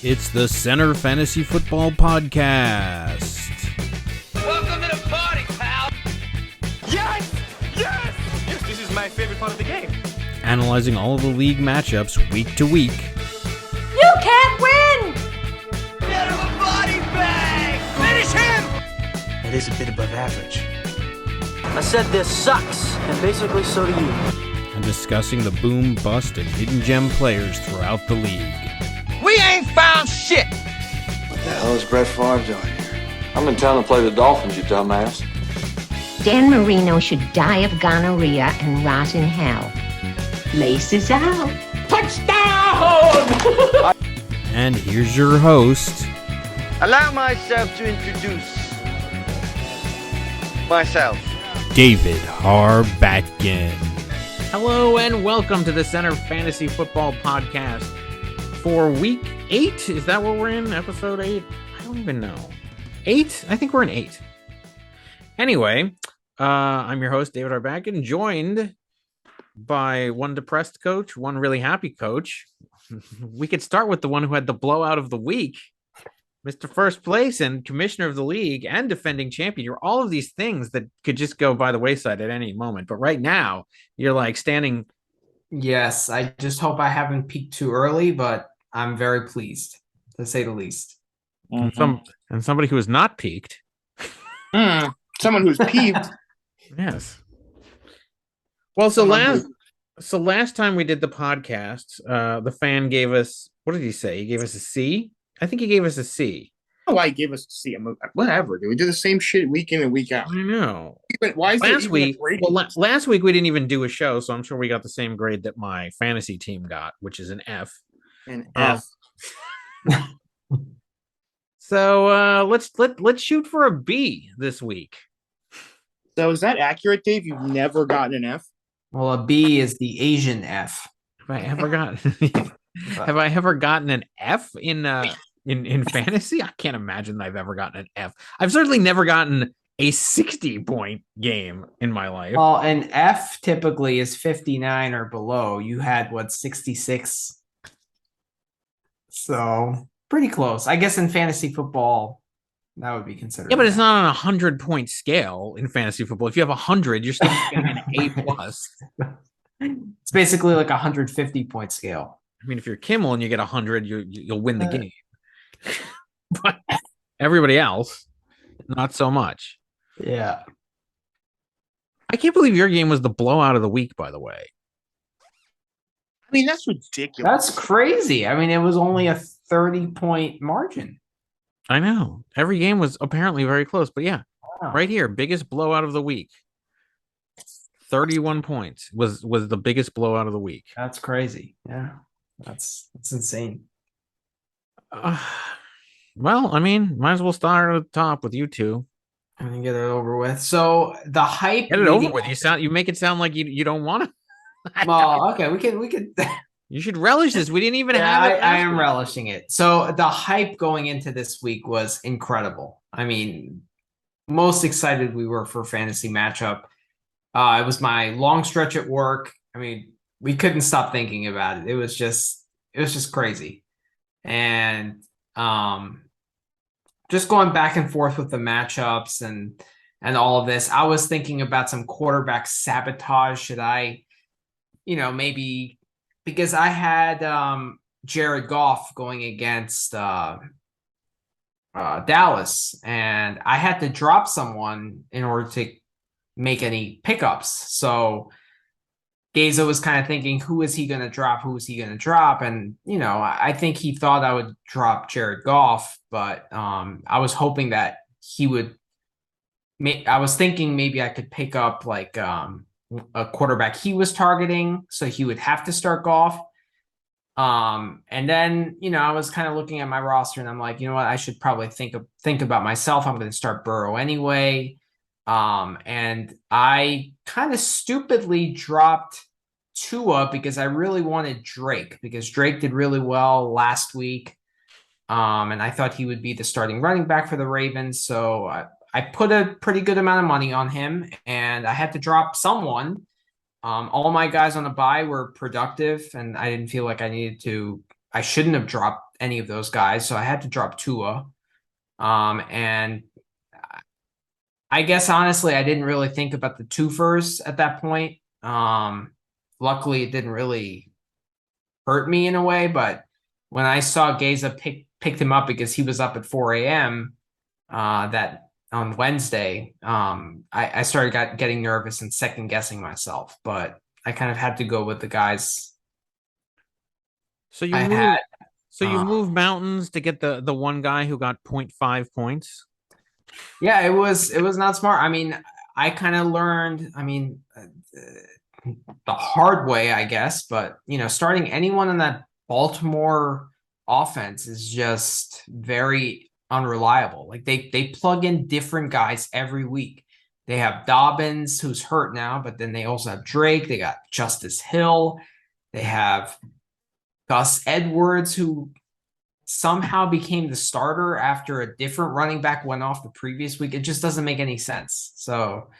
It's the Center Fantasy Football Podcast. Welcome to the party, pal! Yes! Yes! Yes, this is my favorite part of the game. Analyzing all of the league matchups week to week. You can't win! Get him a body bag! Finish him! That is a bit above average. I said this sucks, and basically so do you. And discussing the boom, bust, and hidden gem players throughout the league. We ain't found shit! What the hell is Brett Favre doing here? I'm in town to play the Dolphins, you dumbass. Dan Marino should die of gonorrhea and rot in hell. Laces out. Touchdown! And here's your host, Allow myself to introduce myself. David Harbatkin. Hello and welcome to the Center Fantasy Football Podcast for week 8. Is that what we're in? Episode 8? I don't even know. 8? I think we're in 8. Anyway, I'm your host, David Harbatkin, joined by one depressed coach, one really happy coach. We could start with the one who had the blowout of the week, Mr. First Place and Commissioner of the League and defending champion. You're all of these things that could just go by the wayside at any moment. But right now, you're like standing. Yes, I just hope I haven't peaked too early, but I'm very pleased, to say the least. And somebody who is not peaked. Someone who's peeved. Yes. Well, so last time we did the podcast, the fan gave us, what did he say? He gave us a C? I think he gave us a C. Oh, I gave us a C. Whatever, dude. We do the same shit week in and week out. I know. Why is last week we didn't even do a show, so I'm sure we got the same grade that my fantasy team got, which is an F. An F. So let's shoot for a B this week. So is that accurate, Dave? You've never gotten an F? Well, a B is the Asian F. Have I ever gotten an F in fantasy? I can't imagine that I've ever gotten an F. I've certainly never gotten a 60-point game in my life. Well, an F typically is 59 or below. You had, 66? So, pretty close. I guess in fantasy football, that would be considered. Yeah, but it's not on a 100-point scale in fantasy football. If you have 100, you're still getting an A+. It's basically like a 150-point scale. I mean, if you're Kimmel and you get 100, you'll win the game. But everybody else, not so much. Yeah. I can't believe your game was the blowout of the week, by the way. I mean, that's ridiculous. That's crazy. I mean, it was only a 30-point margin. I know. Every game was apparently very close. But yeah, right here, biggest blowout of the week. 31 points was the biggest blowout of the week. That's crazy. Yeah. That's insane. Well, I mean, might as well start at the top with you two. And get it over with. So the hype. Get it over with. You make it sound like you don't want to. Well, okay, we could. You should relish this. We didn't even have it. I am relishing it. So the hype going into this week was incredible. I mean, most excited we were for fantasy matchup. It was my long stretch at work. I mean, we couldn't stop thinking about it. It was just crazy. And just going back and forth with the matchups and all of this, I was thinking about some quarterback sabotage. Should I, maybe, because I had Jared Goff going against Dallas, and I had to drop someone in order to make any pickups. So Gaza was kind of thinking, who is he going to drop? And, I think he thought I would drop Jared Goff, but I was hoping that he would. I was thinking maybe I could pick up like a quarterback he was targeting, so he would have to start Goff. And then, I was kind of looking at my roster and I'm like, you know what? I should probably think about myself. I'm going to start Burrow anyway. And I kind of stupidly dropped Tua because I really wanted Drake, because Drake did really well last week. And I thought he would be the starting running back for the Ravens. So I put a pretty good amount of money on him, and I had to drop someone. All my guys on the bye were productive, and I didn't feel like I needed to I shouldn't have dropped any of those guys, so I had to drop Tua. And I guess honestly, I didn't really think about the twofers at that point. Luckily, it didn't really hurt me in a way, but when I saw Geza picked him up because he was up at 4 a.m. That on Wednesday, I started getting nervous and second guessing myself, but I kind of had to go with the guys. So you move mountains to get the one guy who got 0.5 points. Yeah, it was not smart. I mean, I kind of learned, the hard way, I guess, but starting anyone in that Baltimore offense is just very unreliable. Like they plug in different guys every week. They have Dobbins, who's hurt now, but then they also have Drake. They got Justice Hill. They have Gus Edwards, who somehow became the starter after a different running back went off the previous week. It just doesn't make any sense. So,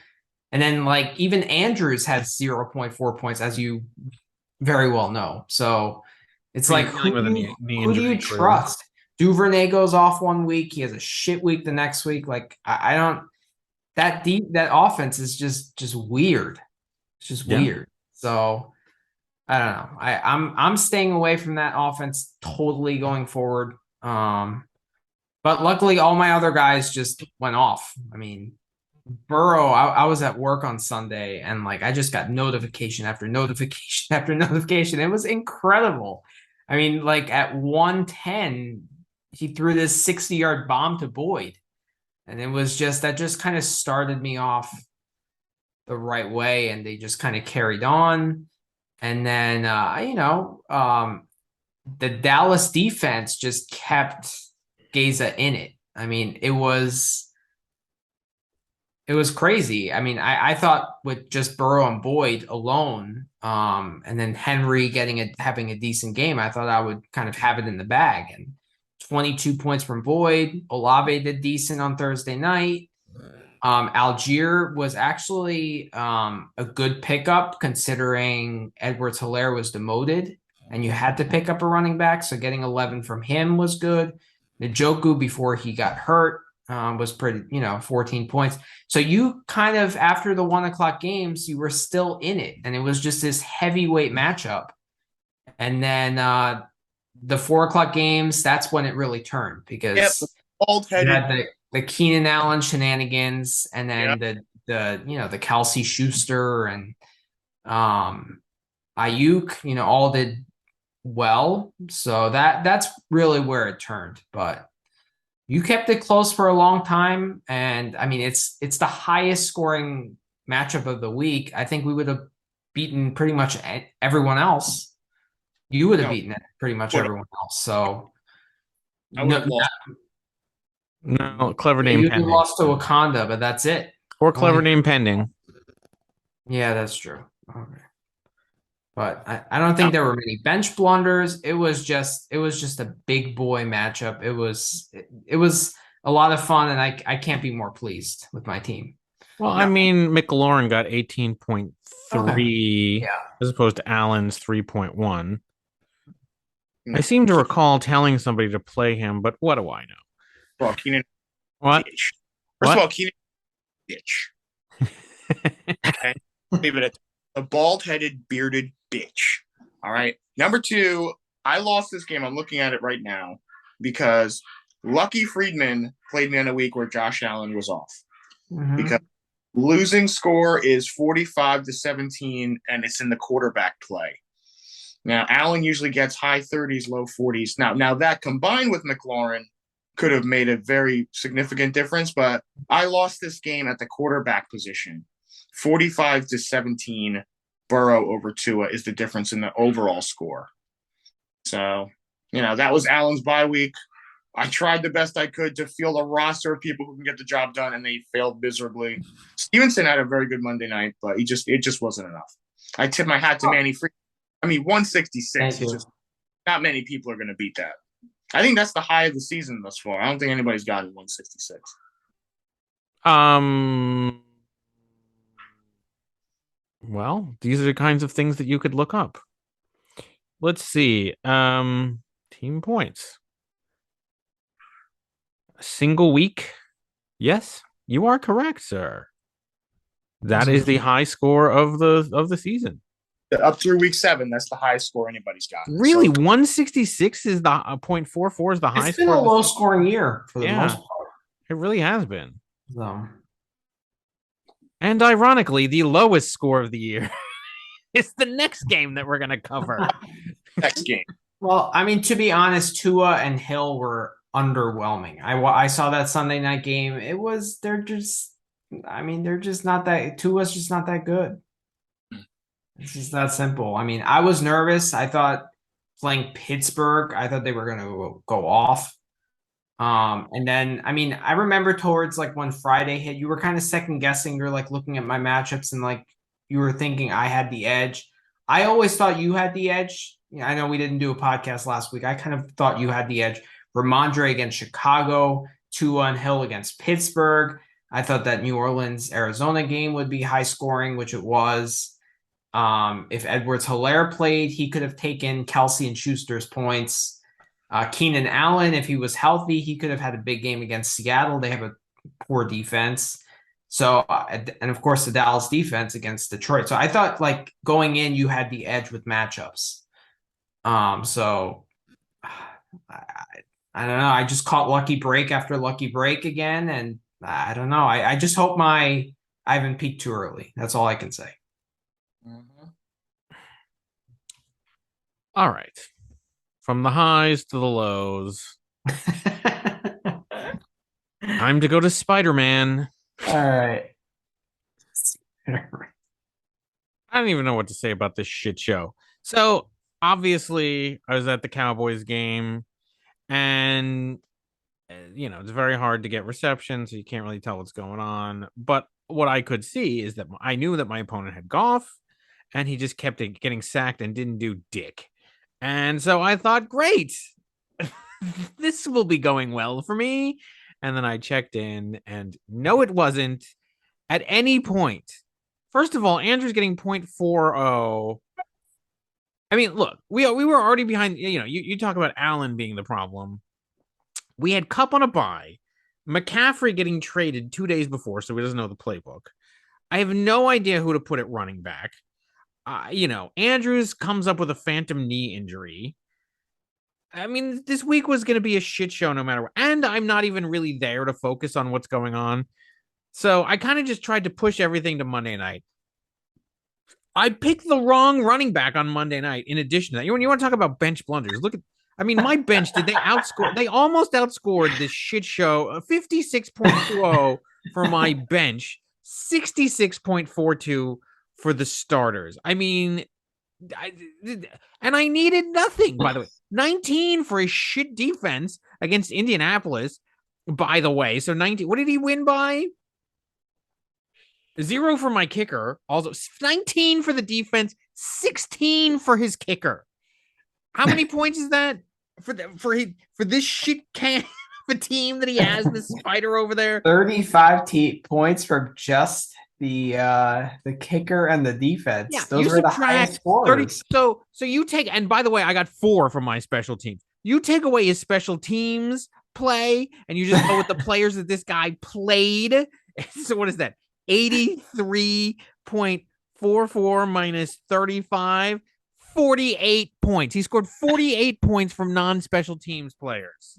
and then like even Andrews had 0.4 points, as you very well know. So it's like, who do you trust? Duvernay goes off one week. He has a shit week the next week. Like I don't, that offense is just weird. It's just weird. So I don't know. I'm staying away from that offense totally going forward. But luckily all my other guys just went off. I mean, Burrow, I was at work on Sunday and like I just got notification after notification after notification. It was incredible. I mean, like at 110, he threw this 60-yard bomb to Boyd. And it was that just kind of started me off the right way, and they just kind of carried on. And then, the Dallas defense just kept Geza in it. I mean, it was crazy. I mean, I thought with just Burrow and Boyd alone, and then Henry having a decent game, I thought I would kind of have it in the bag. And 22 points from Boyd. Olave did decent on Thursday night. Algier was actually a good pickup considering Edwards-Helaire was demoted and you had to pick up a running back. So getting 11 from him was good. Njoku, before he got hurt, was pretty, 14 points. So you kind of, after the 1 o'clock games, you were still in it. And it was just this heavyweight matchup. And then the 4 o'clock games, that's when it really turned because you had the Keenan Allen shenanigans, and then the Kelsey Schuster and Ayuk, all did well. So that's really where it turned. But you kept it close for a long time, and I mean it's the highest scoring matchup of the week. I think we would have beaten pretty much everyone else. You would have beaten pretty much everyone else. So no, clever name pending. You lost to Wakanda, but that's it. Or clever name pending. Yeah, that's true. Okay. But I don't think there were many bench blunders. It was just a big boy matchup. It was a lot of fun, and I can't be more pleased with my team. Well, I mean, McLaurin got 18.3 as opposed to Allen's 3.1. I seem to recall telling somebody to play him, but what do I know? Well, Keenan. What? Bitch. First of all, Keenan. Bitch. Okay. Leave it at a bald-headed, bearded bitch. All right. Number 2, I lost this game. I'm looking at it right now because Lucky Friedman played me in a week where Josh Allen was off. Mm-hmm. Because losing score is 45-17, and it's in the quarterback play. Now, Allen usually gets high 30s, low 40s. Now that combined with McLaurin could have made a very significant difference, but I lost this game at the quarterback position. 45-17, Burrow over Tua is the difference in the overall score. So, that was Allen's bye week. I tried the best I could to field a roster of people who can get the job done, and they failed miserably. Stevenson had a very good Monday night, but it just wasn't enough. I tip my hat to Manny Free. 166. Not many people are going to beat that. I think that's the high of the season thus far. I don't think anybody's gotten 166. Well, these are the kinds of things that you could look up. Let's see. 13 points. A single week. Yes, you are correct, sir. That is the high score of the season. Up through week 7, that's the highest score anybody's gotten. Really, So, 166 is the .44 is the highest. It's been a low scoring year for the most part. It really has been. So. And ironically, the lowest score of the year is the next game that we're going to cover. Next game. Well, I mean, to be honest, Tua and Hill were underwhelming. I saw that Sunday night game. They're just not that. Tua's just not that good. It's just that simple. I mean, I was nervous. I thought playing Pittsburgh, I thought they were going to go off. And then, I mean, I remember towards like when Friday hit, you were kind of second guessing. You're like looking at my matchups and like you were thinking I had the edge. I always thought you had the edge. I know we didn't do a podcast last week. I kind of thought you had the edge. Ramondre against Chicago, Tua and Hill against Pittsburgh. I thought that New Orleans Arizona game would be high scoring, which it was. If Edwards-Helaire played, he could have taken Kelsey and Schuster's points. Keenan Allen, if he was healthy, he could have had a big game against Seattle. They have a poor defense. So, and of course, the Dallas defense against Detroit. So I thought like going in, you had the edge with matchups. So I don't know. I just caught lucky break after lucky break again. And I don't know. I just hope I haven't peaked too early. That's all I can say. Mm-hmm. All right. From the highs to the lows. Time to go to Spider-Man. All right. I don't even know what to say about this shit show. So, obviously, I was at the Cowboys game, and, it's very hard to get reception, so you can't really tell what's going on. But what I could see is that I knew that my opponent had Goff, and he just kept getting sacked and didn't do dick. And so I thought, great, this will be going well for me. And then I checked in, and no, it wasn't at any point. First of all, Andrew's getting 0.40. I mean, look, we were already behind. You talk about Allen being the problem. We had Kupp on a bye, McCaffrey getting traded 2 days before, so he doesn't know the playbook. I have no idea who to put at running back. Andrews comes up with a phantom knee injury. I mean, this week was going to be a shit show no matter what. And I'm not even really there to focus on what's going on. So I kind of just tried to push everything to Monday night. I picked the wrong running back on Monday night. In addition to that, when you want to talk about bench blunders, my bench, they almost outscored this shit show, 56.20 for my bench, 66.42 for the starters. I mean, I needed nothing, by the way. 19 for a shit defense against Indianapolis, by the way. So 19, what did he win by? 0 for my kicker. Also 19 for the defense, 16 for his kicker. How many points is that for this shit can of a team that he has, this spider over there? 35 points for just the kicker and the defense. Yeah, those were the highest scores. 30, so you take, and by the way, I got 4 from my special teams. You take away his special teams play, and you just go with the players that this guy played. So what is that? 83.44 minus 35, 48 points. He scored 48 points from non-special teams players.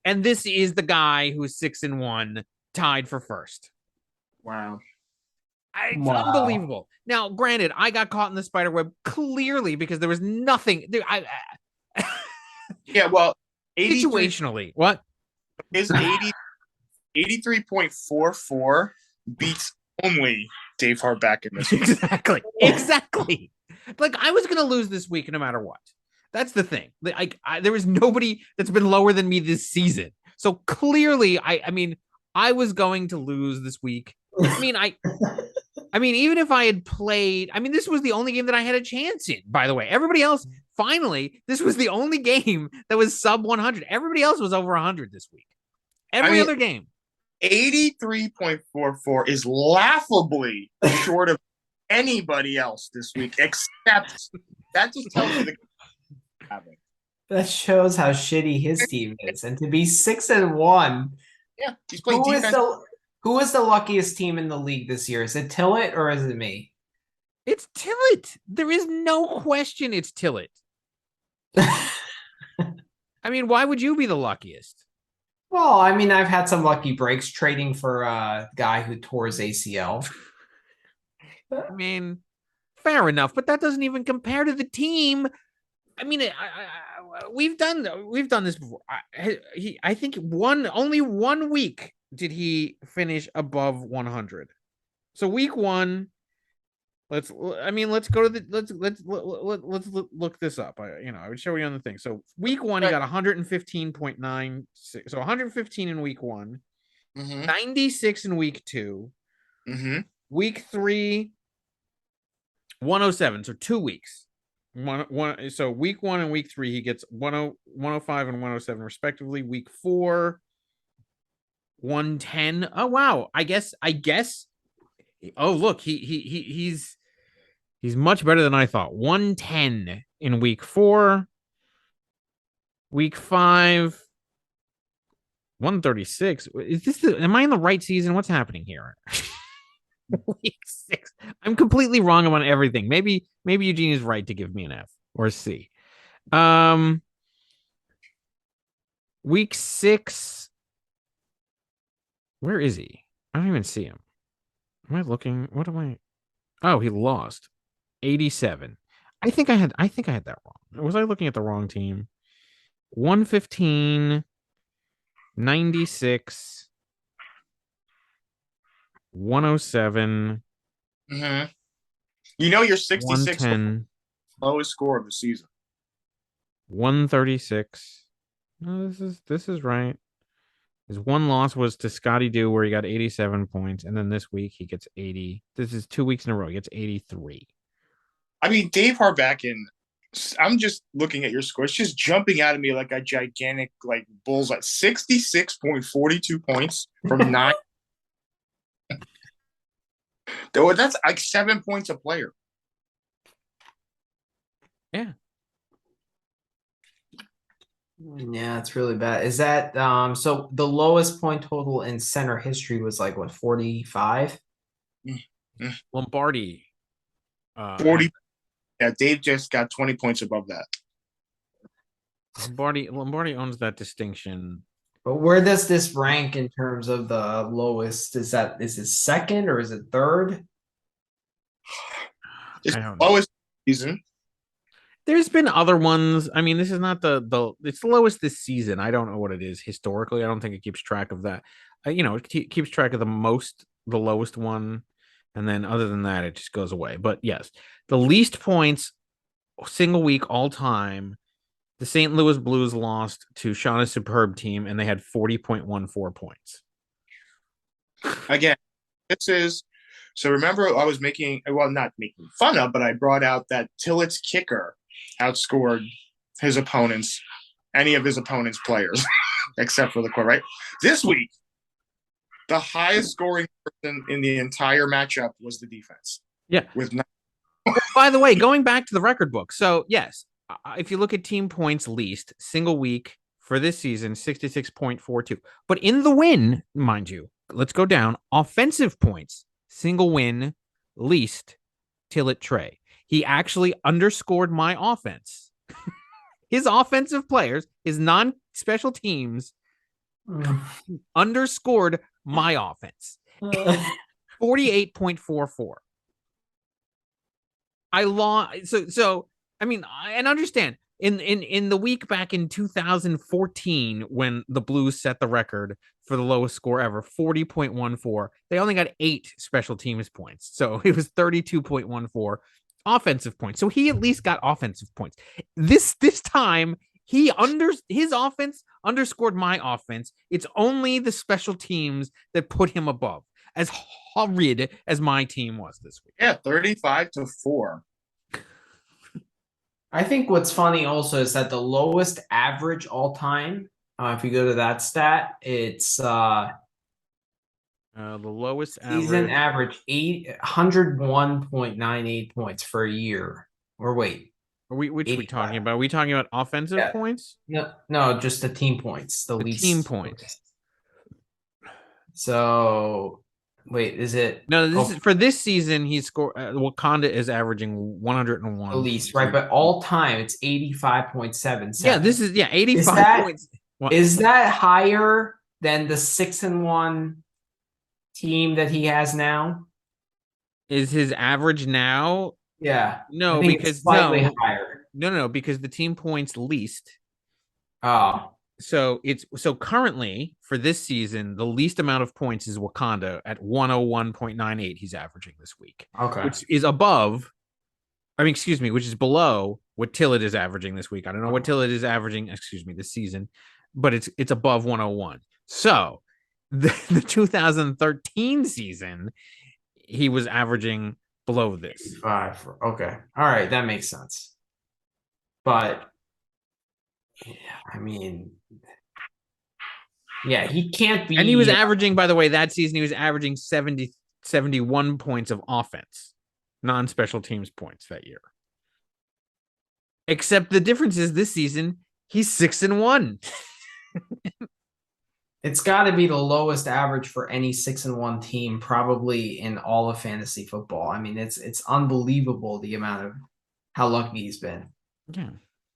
And this is the guy who's 6-1, tied for first. Wow. It's unbelievable. Now, granted, I got caught in the spider web clearly because there was nothing. Yeah, well, situationally, what? His 83.44 beats only Dave Harback in this week. Exactly. Like, I was going to lose this week no matter what. That's the thing. There was nobody that's been lower than me this season. So clearly, I mean, I was going to lose this week. I mean, even if I had played, this was the only game that I had a chance in, by the way. Everybody else, finally, this was the only game that was sub 100. Everybody else was over 100 this week. Every other game. 83.44 is laughably short of anybody else this week, except that just tells you the That shows how shitty his team is. And to be 6-1, Yeah, he's playing defense. who is the luckiest team in the league this year? Is it Tillett or is it me? It's Tillett. There is no question it's Tillett. I mean, why would you be the luckiest? Well, I mean, I've had some lucky breaks trading for a guy who tore his ACL. I mean, fair enough, but that doesn't even compare to the team. I mean, we've done this before. I think only 1 week did he finish above 100. So week 1, let's go to the let's look this up. I would show you on the thing. So week 1 he got 115.96. So 115 in week 1, 96 in week 2, week 3, 107. So 2 weeks. So week 1 and week 3 he gets 105 and 107 respectively. Week 4, 110. Oh wow. I guess. Oh look, he's much better than I thought. 110 in week 4. Week 5, 136. Am I in the right season? What's happening here? Week 6. I'm completely wrong about everything. Maybe Eugene is right to give me an F or a C. Week 6. Where is he? I don't even see him. Am I looking? What am I? Oh, he lost. 87. I think I had that wrong. Was I looking at the wrong team? 115, 96, 107. You know your 66 110, lowest score of the season. 136. No, this is right. His one loss was to Scotty Dew, where he got 87 points, and then this week he gets 80. This is 2 weeks in a row. He gets 83. I mean, Dave Harbacken, I'm just looking at your score. It's just jumping out of me like a gigantic bullseye. 66.42 points from 9. That's like 7 points a player. Yeah. Yeah, it's really bad. Is that so the lowest point total in center history was 45? Lombardi. 40. Yeah, Dave just got 20 points above that. Lombardi owns that distinction. But where does this rank in terms of the lowest? Is it second or is it third? It's lowest season. There's been other ones. I mean, this is not it's the lowest this season. I don't know what it is historically. I don't think it keeps track of that. It keeps track of the lowest one, and then other than that, it just goes away. But yes, the least points single week all time. The St. Louis Blues lost to Shauna's Superb team, and they had 40.14 points. Again, this is so. Remember, I was not making fun of, but I brought out that Tillett's kicker outscored his opponents, any of his opponents' players, except for the core, right? This week, the highest scoring person in the entire matchup was the defense. Yeah. By the way, going back to the record book. So, yes, if you look at team points least, single week for this season, 66.42. But in the win, mind you, let's go down. Offensive points, single win, least, Tillett Trey. He actually underscored my offense. His offensive players, his non-special teams, underscored my offense. 48.44. I lost. So I mean, and understand in the week back in 2014 when the Blues set the record for the lowest score ever, 40.14. They only got 8 special teams points, so it was 32.14 offensive points. So he at least got offensive points. This time his offense underscored my offense. It's only the special teams that put him above. As horrid as my team was this week. Yeah, 35-4. I think what's funny also is that the lowest average all time, if you go to that stat, it's the lowest season average 101.98 points for a year. Or wait, Which are we 85. talking about? Are we talking about offensive points? No, just the team points. The least team points. So, wait, is it? No, this is for this season. He scored. Wakanda is averaging 101. The least, right? But all time, it's 85.77. Yeah, this is 85 points. Is that higher than the 6-1 team that he has now? Is his average now? Yeah. No, I think because it's slightly higher. No, because the team points least. Oh. So currently for this season, the least amount of points is Wakanda at 101.98. He's averaging this week. Okay. Which is above. Which is below what Tillett is averaging this week. I don't know what Tillett is averaging, this season, but it's above 101. So the 2013 season, he was averaging below this. 5. Okay. All right. That makes sense. But, I mean, yeah, he can't be. And he was averaging, by the way, that season, he was averaging 71 points of offense, non-special teams points that year. Except the difference is this season, he's 6-1. It's got to be the lowest average for any 6-1 team, probably in all of fantasy football. I mean, it's unbelievable the amount of how lucky he's been. Yeah,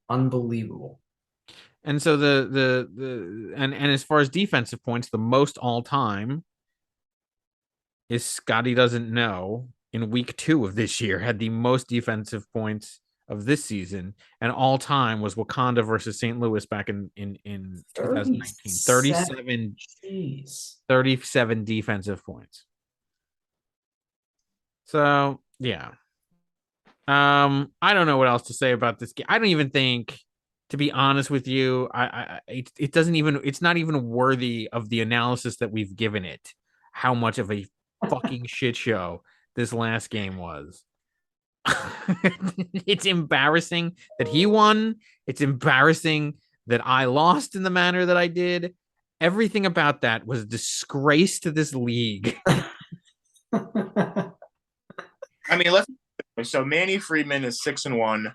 unbelievable. And so and as far as defensive points, the most all time is Scotty Doesn't Know in week 2 of this year, had the most defensive points of this season, and all time was Wakanda versus St. Louis back in 2019. 37 defensive points. So yeah. I don't know what else to say about this game. I don't even think, to be honest with you, it's not even worthy of the analysis that we've given it, how much of a fucking shit show this last game was. It's embarrassing that he won. It's embarrassing that I lost in the manner that I did. Everything about that was a disgrace to this league. I mean, so Manny Freeman is 6-1.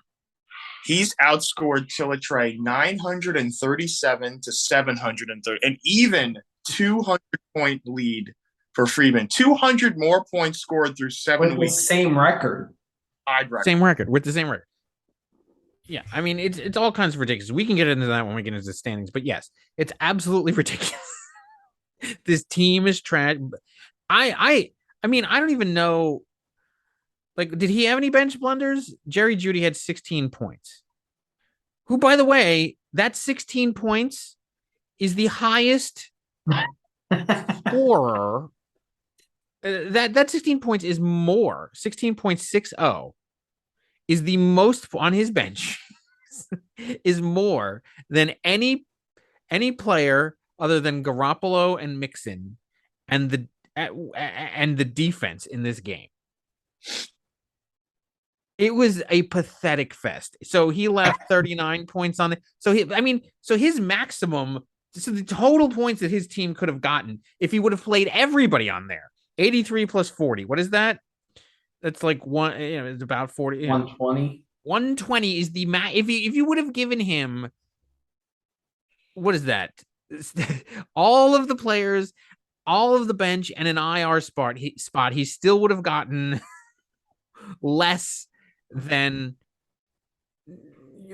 He's outscored Tillett 937 to 730, an even 200-point lead for Freeman. 200 more points scored through 7 weeks. Same record. Same record with the same record. Yeah, I mean it's all kinds of ridiculous. We can get into that when we get into the standings, but yes, it's absolutely ridiculous. This team is trash. I mean, I don't even know. Like, did he have any bench blunders? Jerry Jeudy had 16 points. Who, by the way, that 16 points is the highest scorer. That 16 points is more. 16.60 is the most on his bench. Is more than any player other than Garoppolo and Mixon and the defense in this game. It was a pathetic fest. So he left 39 points on it. So his maximum, so the total points that his team could have gotten if he would have played everybody on there, 83 plus 40. What is that? That's like one, it's about 40. 120. 120 is the max. If you would have given him, what is that? All of the players, all of the bench, and an IR spot, he still would have gotten less than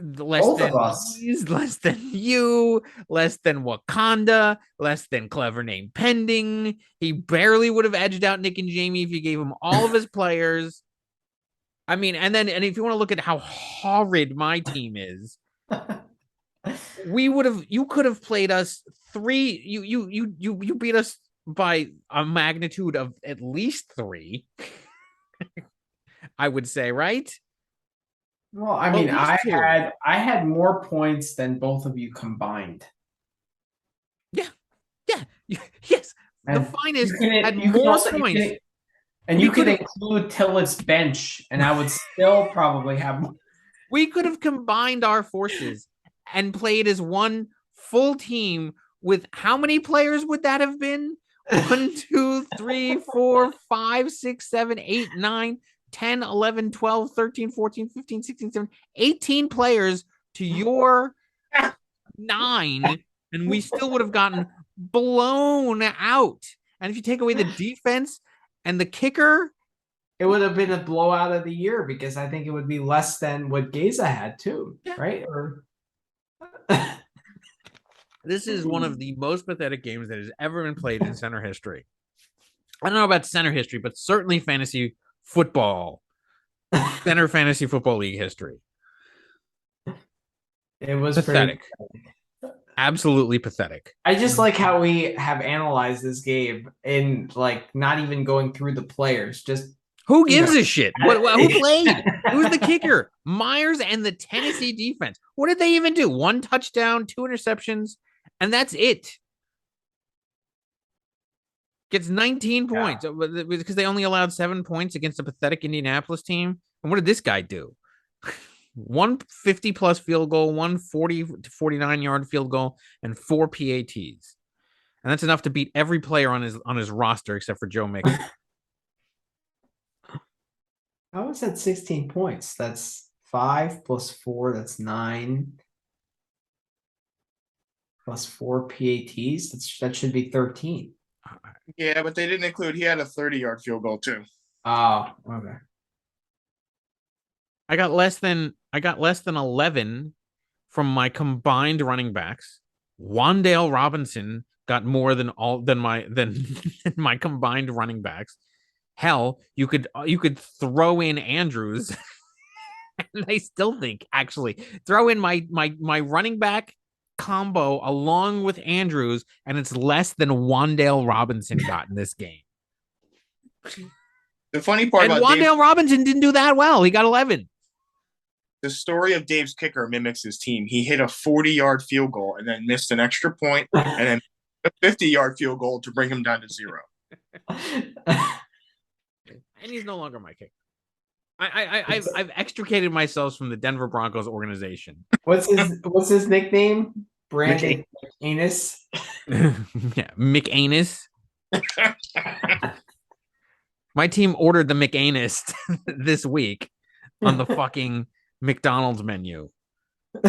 Both of us. Less than you, less than Wakanda, less than Clever Name Pending. He barely would have edged out Nick and Jamie if you gave him all of his players. I mean, and if you want to look at how horrid my team is, you could have played us 3. You beat us by a magnitude of at least 3. I would say, right? Well, I mean, I had more points than both of you combined. Yeah, yes. And the finest had more points. You could include Tillett's bench, and I would still probably have more. We could have combined our forces and played as one full team with how many players would that have been? 1, 2, 3, 4, 5, 6, 7, 8, 9, 10, 11, 12, 13, 14, 15, 16, 17, 18 players to your 9, and we still would have gotten blown out. And if you take away the defense and the kicker, it would have been a blowout of the year because I think it would be less than what Geza had too, right? Or this is one of the most pathetic games that has ever been played in center history. I don't know about center history, but certainly fantasy football, center fantasy football league history. It was pathetic. Absolutely pathetic. I just like how we have analyzed this game in like not even going through the players. Just who gives a shit? Who played? Who's the kicker? Myers and the Tennessee defense. What did they even do? 1 touchdown, 2 interceptions, and that's it. Gets 19 points because they only allowed 7 points against a pathetic Indianapolis team. And what did this guy do? 150 plus field goal, 140 to 49 yard field goal, and 4 PATs. And that's enough to beat every player on his roster except for Joe Mixon. How is that 16 points? That's 5 plus 4, that's 9. Plus 4 PATs. That should be 13. Yeah, but they didn't include he had a 30-yard field goal too. Oh, okay. I got less than 11 from my combined running backs. Wan'Dale Robinson got more than my combined running backs. Hell, you could throw in Andrews, and I still think actually throw in my running back combo along with Andrews, and it's less than Wan'Dale Robinson got in this game. The funny part about Wan'Dale Robinson didn't do that well. He got 11. The story of Dave's kicker mimics his team. He hit a 40-yard field goal and then missed an extra point and then a 50-yard field goal to bring him down to 0. And he's no longer my kicker. I've extricated myself from the Denver Broncos organization. What's his nickname? Brandon McAnus. Yeah, McAnus. My team ordered the McAnus this week on the fucking McDonald's menu.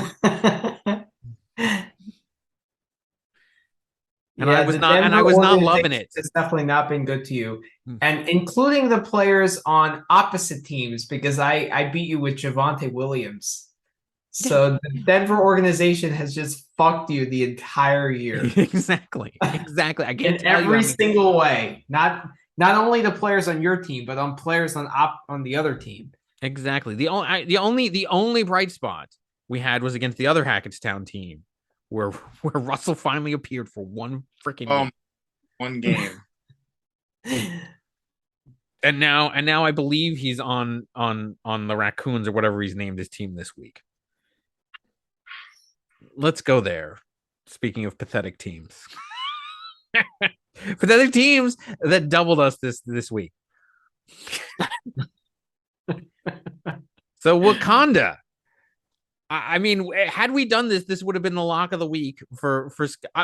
I was not loving it. It's definitely not been good to you. And including the players on opposite teams, because I beat you with Javonte Williams. So the Denver organization has just fucked you the entire year. Exactly. I can't in tell every you single way. Not only the players on your team, but on players on the other team. Exactly. The only bright spot we had was against the other Hackettstown team, where Russell finally appeared for one freaking game. One game. And now I believe he's on the Raccoons or whatever he's named his team this week. Let's go there. Speaking of pathetic teams. Pathetic teams that doubled us this week. So Wakanda. I mean, had we done this would have been the lock of the week for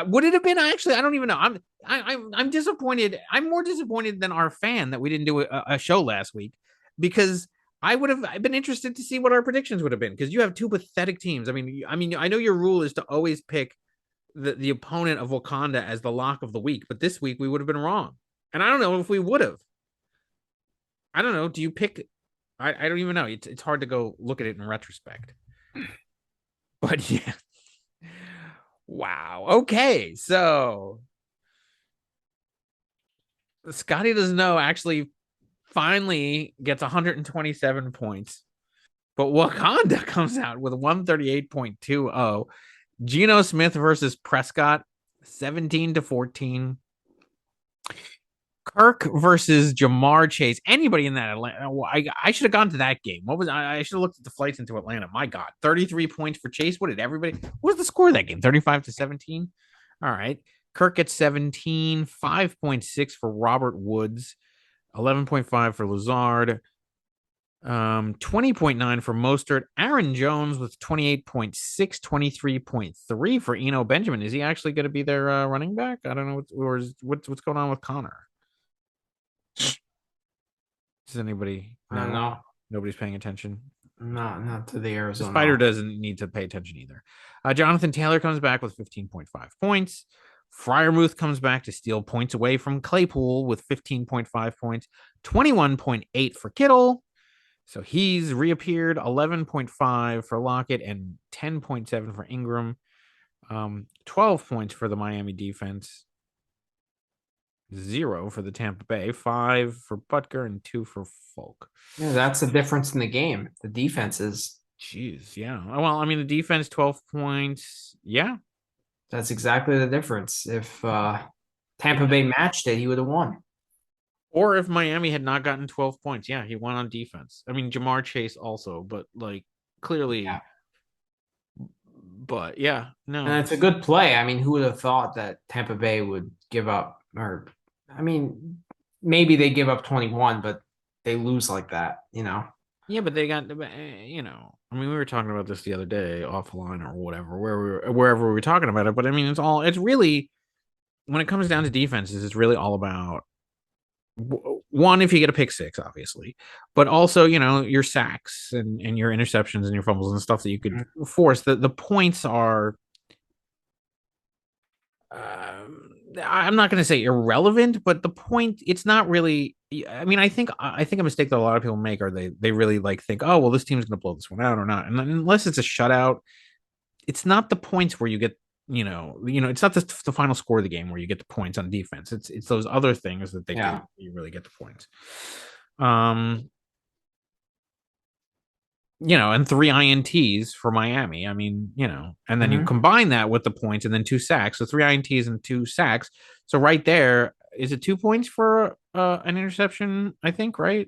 would it have been? Actually, I don't even know. I'm disappointed. I'm more disappointed than our fan that we didn't do a show last week, because I've been interested to see what our predictions would have been, because you have two pathetic teams. I mean, I know your rule is to always pick the opponent of Wakanda as the lock of the week, but this week we would have been wrong, and I don't know if we would have. I don't know. Do you pick? I don't even know. It's hard to go look at it in retrospect. But yeah. Wow. Okay. So Scotty doesn't know actually finally gets 127 points. But Wakanda comes out with 138.20. Geno Smith versus Prescott, 17-14. Kirk versus Jamar Chase. Anybody in that Atlanta? I should have gone to that game. What was I should have looked at the flights into Atlanta. My God, 33 points for Chase. What did everybody? What was the score of that game? 35-17. All right. Kirk gets 17, 5.6 for Robert Woods, 11.5 for Lazard, 20.9 for Mostert. Aaron Jones with 28.6, 23.3 for Eno Benjamin. Is he actually going to be their running back? I don't know. What's going on with Connor? Does anybody know? I don't know. Nobody's paying attention. Not to the Arizona. The Spider doesn't need to pay attention either. Jonathan Taylor comes back with 15.5 points. Fryermuth comes back to steal points away from Claypool with 15.5 points, 21.8 for Kittle. So he's reappeared, 11.5 for Lockett and 10.7 for Ingram. 12 points for the Miami defense. 0 for the Tampa Bay, 5 for Butker and 2 for Folk. Yeah, that's the difference in the game. The defenses. Jeez, yeah. Well, I mean, the defense, 12 points. Yeah. That's exactly the difference. If Tampa Bay matched it, he would have won. Or if Miami had not gotten 12 points. Yeah, he won on defense. I mean, Jamar Chase also, but like clearly. Yeah. But yeah, no. And it's a good play. I mean, who would have thought that Tampa Bay would give up? Or, I mean, maybe they give up 21, but they lose like that, you know? Yeah, but they got, you know, I mean, we were talking about this the other day offline or whatever, wherever we were talking about it. But I mean, it's really, when it comes down to defenses, it's really all about one, if you get a pick six, obviously, but also, you know, your sacks and your interceptions and your fumbles and stuff that you could force. The points are, I'm not going to say irrelevant, but the point, it's not really. I mean, I think a mistake that a lot of people make are they really like think, oh, well, this team's going to blow this one out or not, and unless it's a shutout, it's not the points where you get, you know, it's not the final score of the game where you get the points on defense. It's those other things that you really get the points. You know, and 3 INTs for Miami. I mean, you know, and then you combine that with the points and then 2 sacks. So 3 INTs and 2 sacks. So right there, is it 2 points for an interception? I think, right?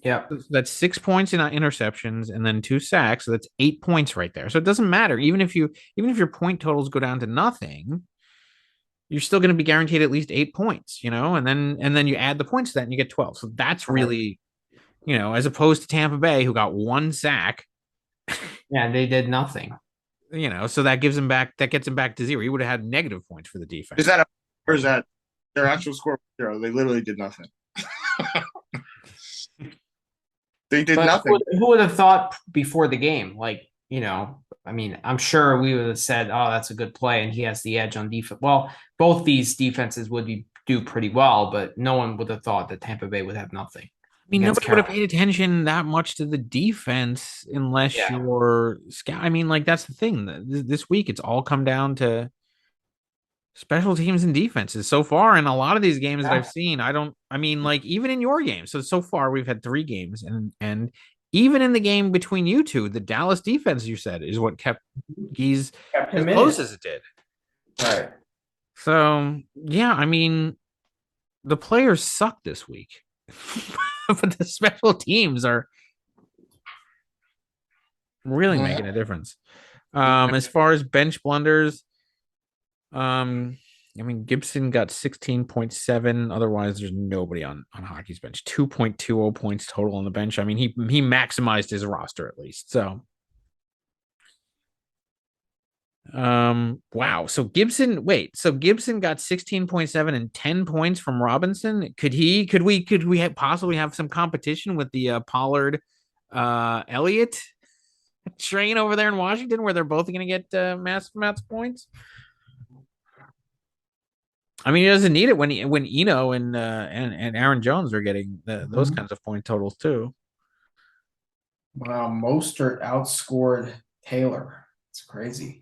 Yeah. That's 6 points in interceptions and then 2 sacks. So that's 8 points right there. So it doesn't matter. Even if your point totals go down to nothing, you're still going to be guaranteed at least 8 points, you know, and then you add the points to that and you get 12. So that's really, you know, as opposed to Tampa Bay, who got 1 sack. Yeah, they did nothing. You know, so that gets him back to 0. He would have had negative points for the defense. Or is that their actual score 0? They literally did nothing. They did nothing. Who would have thought before the game? Like, you know, I mean, I'm sure we would have said, oh, that's a good play, and he has the edge on defense. Well, both these defenses would do pretty well, but no one would have thought that Tampa Bay would have nothing. I mean, nobody would have paid attention that much to the defense unless you're scout. I mean, like, that's the thing. This week, it's all come down to special teams and defenses so far. In a lot of these games that I've seen, like, even in your game. So far, we've had 3 games. And even in the game between you two, the Dallas defense, you said, is what kept Geese as close as it did. Right. So, yeah, I mean, the players suck this week. But the special teams are really making a difference. As far as bench blunders, I mean, Gibson got 16.7. Otherwise, there's nobody on hockey's bench. 2.20 points total on the bench. I mean, he maximized his roster at least. So, wow. So Gibson got 16.7 and 10 points from Robinson. Could we possibly have some competition with the Pollard Elliott train over there in Washington, where they're both going to get massive amounts of points? I mean, he doesn't need it when Eno and Aaron Jones are getting those kinds of point totals too. Wow, Mostert outscored Taylor. It's crazy.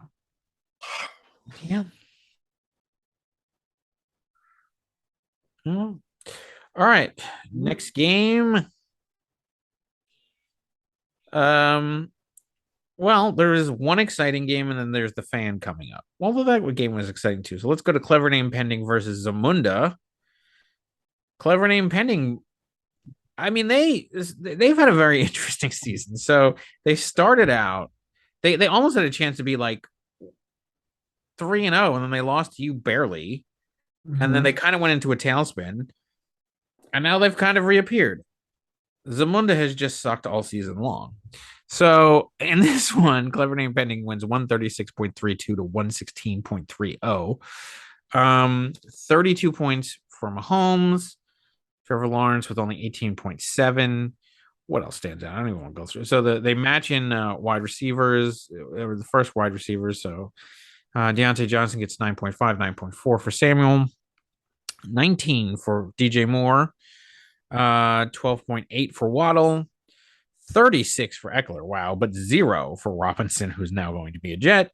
Yeah. All right. Next game. Well, there is one exciting game, and then there's the fan coming up. Well, that game was exciting too. So let's go to Clever Name Pending versus Zamunda. Clever Name Pending. I mean, they've had a very interesting season. So they started out, they almost had a chance to be like 3-0, and then they lost to you barely, and then they kind of went into a tailspin, and now they've kind of reappeared. Zamunda has just sucked all season long. So in this one, Clever Name Pending wins 136.32 to 116.30. 32 points for Mahomes, Trevor Lawrence with only 18.7. What else stands out? I don't even want to go through. So they match in wide receivers, or the first wide receivers. So Deontay Johnson gets 9.5, 9.4 for Samuel, 19 for DJ Moore, 12.8 for Waddle, 36 for Eckler. Wow, but 0 for Robinson, who's now going to be a Jet.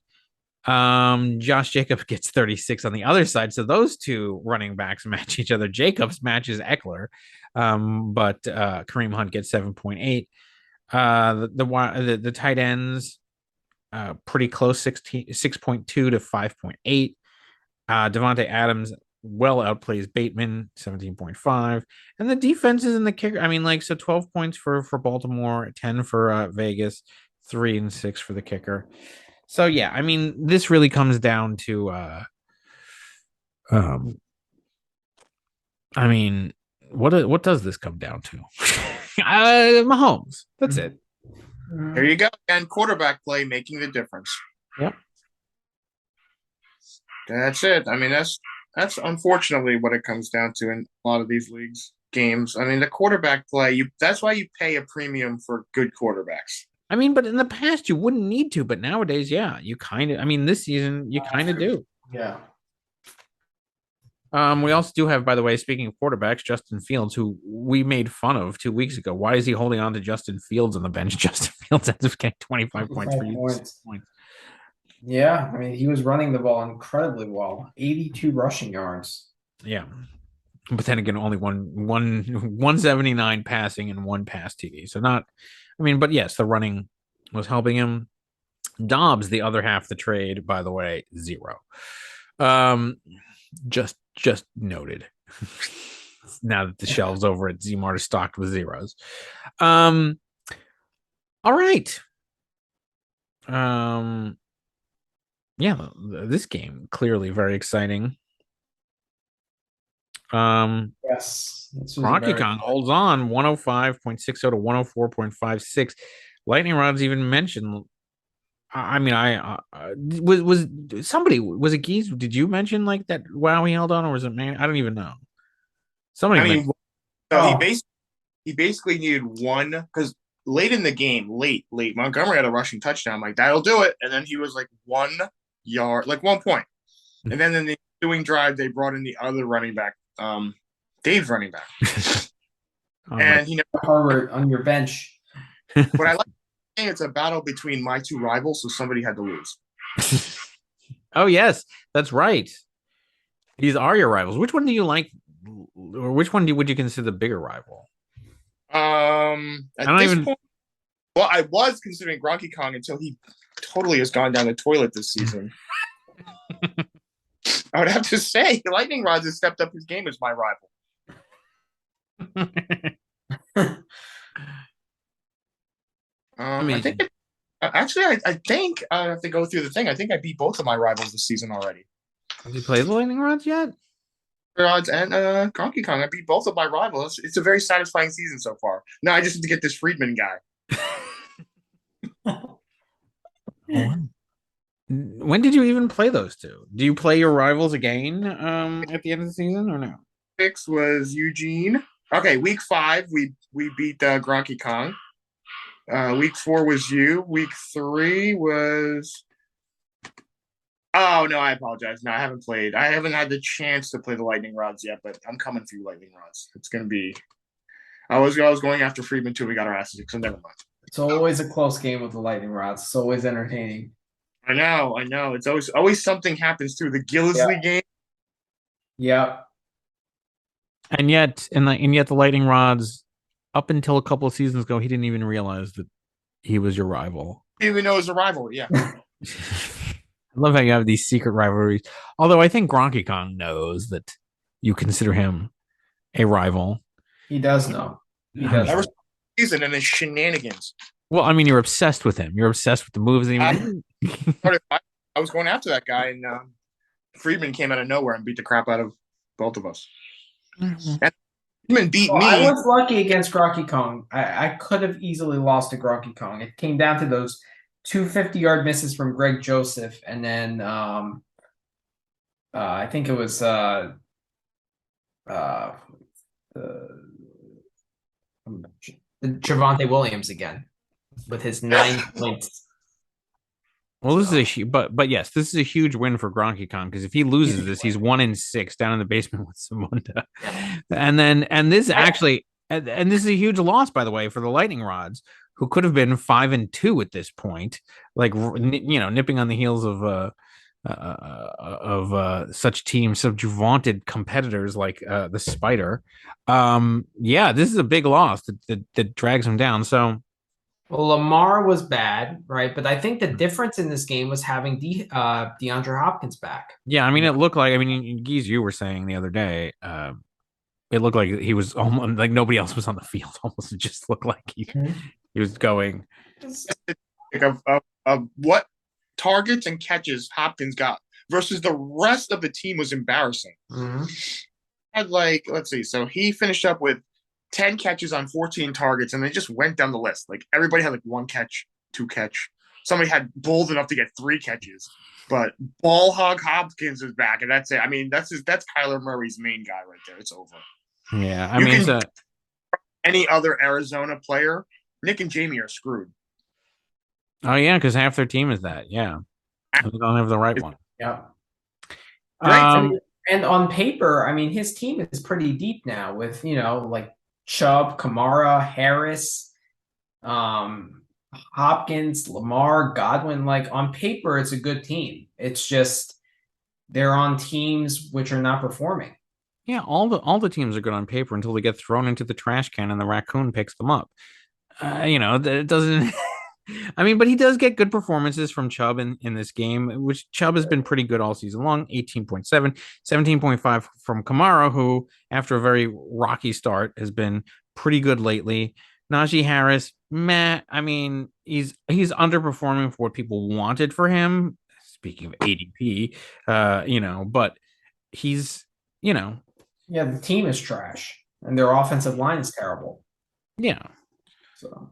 Josh Jacobs gets 36 on the other side. So those two running backs match each other. Jacobs matches Eckler, but Kareem Hunt gets 7.8. The tight ends, pretty close, 6.2 to 5.8. Devontae Adams well outplays Bateman, 17.5. And the defenses and the kicker, I mean, like, so 12 points for Baltimore, 10 for Vegas, 3 and 6 for the kicker. So yeah, I mean, this really comes down to I mean, what does this come down to? Mahomes. That's it. There you go. And quarterback play making the difference. Yep. That's it. I mean, that's unfortunately what it comes down to in a lot of these leagues games. I mean, the quarterback play, that's why you pay a premium for good quarterbacks. I mean, but in the past you wouldn't need to, but nowadays, yeah, you kind of. I mean, this season you kind of do. Yeah. We also do have, by the way, speaking of quarterbacks, Justin Fields, who we made fun of 2 weeks ago. Why is he holding on to Justin Fields on the bench? Justin Fields ends up getting 25 points for you. Yeah, I mean, he was running the ball incredibly well. 82 rushing yards. Yeah. But then again, only 179 passing and 1 pass TD. So not, I mean, but yes, the running was helping him. Dobbs, the other half of the trade, by the way, 0. Just noted. Now that the shelves over at Zmart are stocked with zeros. All right. Yeah, this game clearly very exciting. Yes. Rocky Kong holds on 105.60 to 104.56. Lightning Rod's even mentioned. I mean, was somebody, was it Geese? Did you mention like that? Wow, he held on, or was it man? I don't even know. Somebody. I mean, he basically needed one, because late in the game, late Montgomery had a rushing touchdown. Like, that'll do it, and then he was like 1 yard, like 1 point, and then in the ensuing drive they brought in the other running back, Dave's running back, and he never Harvard on your bench. But I like. It's a battle between my 2 rivals, so somebody had to lose. Oh yes, that's right. These are your rivals. Which one do you like, or which one would you consider the bigger rival? At this point, well, I was considering Gronky Kong until he totally has gone down the toilet this season. I would have to say, Lightning Rods has stepped up his game as my rival. I think I think I have to go through the thing. I think I beat both of my rivals this season already. Have you played the Lightning Rods yet? Rods and Donkey Kong. I beat both of my rivals. It's a very satisfying season so far. Now I just need to get this Friedman guy. When did you even play those two? Do you play your rivals again at the end of the season or no? 6 was Eugene. Okay, week 5 we beat Gronky Kong. Week 4 was you. Week 3 was. Oh no, I apologize. No, I haven't played. I haven't had the chance to play the Lightning Rods yet, but I'm coming for you, Lightning Rods. It's gonna be. I was going after Friedman too. We got our asses kicked, so never mind. It's always a close game with the Lightning Rods. It's always entertaining. I know. It's always something happens through the Gillisley game. Yeah. And yet the Lightning Rods, up until a couple of seasons ago, he didn't even realize that he was your rival. He didn't even know it was a rivalry. Yeah. I love how you have these secret rivalries. Although I think Gronky Kong knows that you consider him a rival. He does know. He does. Ever season and his shenanigans. Well, I mean, you're obsessed with him. You're obsessed with the moves. I was going after that guy, and Friedman came out of nowhere and beat the crap out of both of us. Mm-hmm. And Friedman beat me. I was lucky against Gronky Kong. I could have easily lost to Gronky Kong. It came down to those 250-yard misses from Greg Joseph, and then I think it was Javonte Williams again with his 9 points. Well, this is but yes, this is a huge win for GronkyCon because if he loses this, he's 1-6 down in the basement with Samunda, and this actually, and this is a huge loss, by the way, for the Lightning Rods, who could have been 5-2 at this point, like nipping on the heels of such teams, such vaunted competitors like the Spider. This is a big loss that drags him down. So. Well, Lamar was bad, right? But I think the difference in this game was having DeAndre Hopkins back. Yeah, I mean, it looked like, Geese, you were saying the other day, it looked like he was almost like nobody else was on the field. Almost, it just looked like he was going. Of what targets and catches Hopkins got versus the rest of the team was embarrassing. Mm-hmm. Had let's see, so he finished up with 10 catches on 14 targets, and they just went down the list. Like everybody had 1 catch, 2 catch. Somebody had bold enough to get 3 catches, but ball hog Hopkins is back, and that's it. I mean, that's Kyler Murray's main guy right there. It's over. Yeah, any other Arizona player, Nick and Jamie are screwed. Oh yeah, because half their team is that. Yeah, they don't have the right one. Yeah. And on paper, I mean, his team is pretty deep now with Chubb, Kamara, Harris, Hopkins, Lamar, Godwin. Like on paper, it's a good team. It's just they're on teams which are not performing. Yeah, all the teams are good on paper until they get thrown into the trash can and the raccoon picks them up. It doesn't. I mean, but he does get good performances from Chubb in this game, which Chubb has been pretty good all season long. 18.7, 17.5 from Kamara, who after a very rocky start has been pretty good lately. Najee Harris, meh. I mean, he's underperforming for what people wanted for him. Speaking of ADP, but he's, Yeah, the team is trash and their offensive line is terrible. Yeah. So,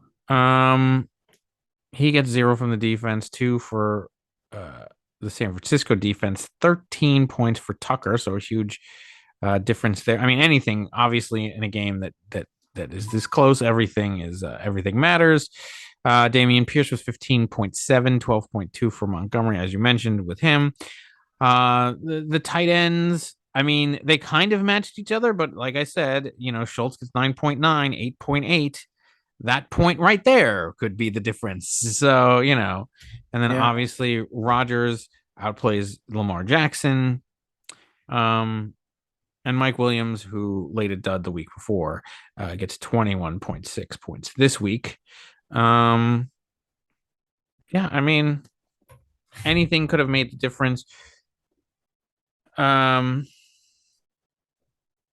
he gets 0 from the defense, 2 for the San Francisco defense, 13 points for Tucker. So a huge difference there. I mean, anything obviously in a game that is this close, everything matters. Damian Pierce was 15.7, 12.2 for Montgomery, as you mentioned with him. The tight ends, I mean, they kind of matched each other, but like I said, Schultz gets 9.9, 8.8. That point right there could be the difference. So, and then obviously Rodgers outplays Lamar Jackson. And Mike Williams, who laid a dud the week before, gets 21.6 points this week. I mean, anything could have made the difference. No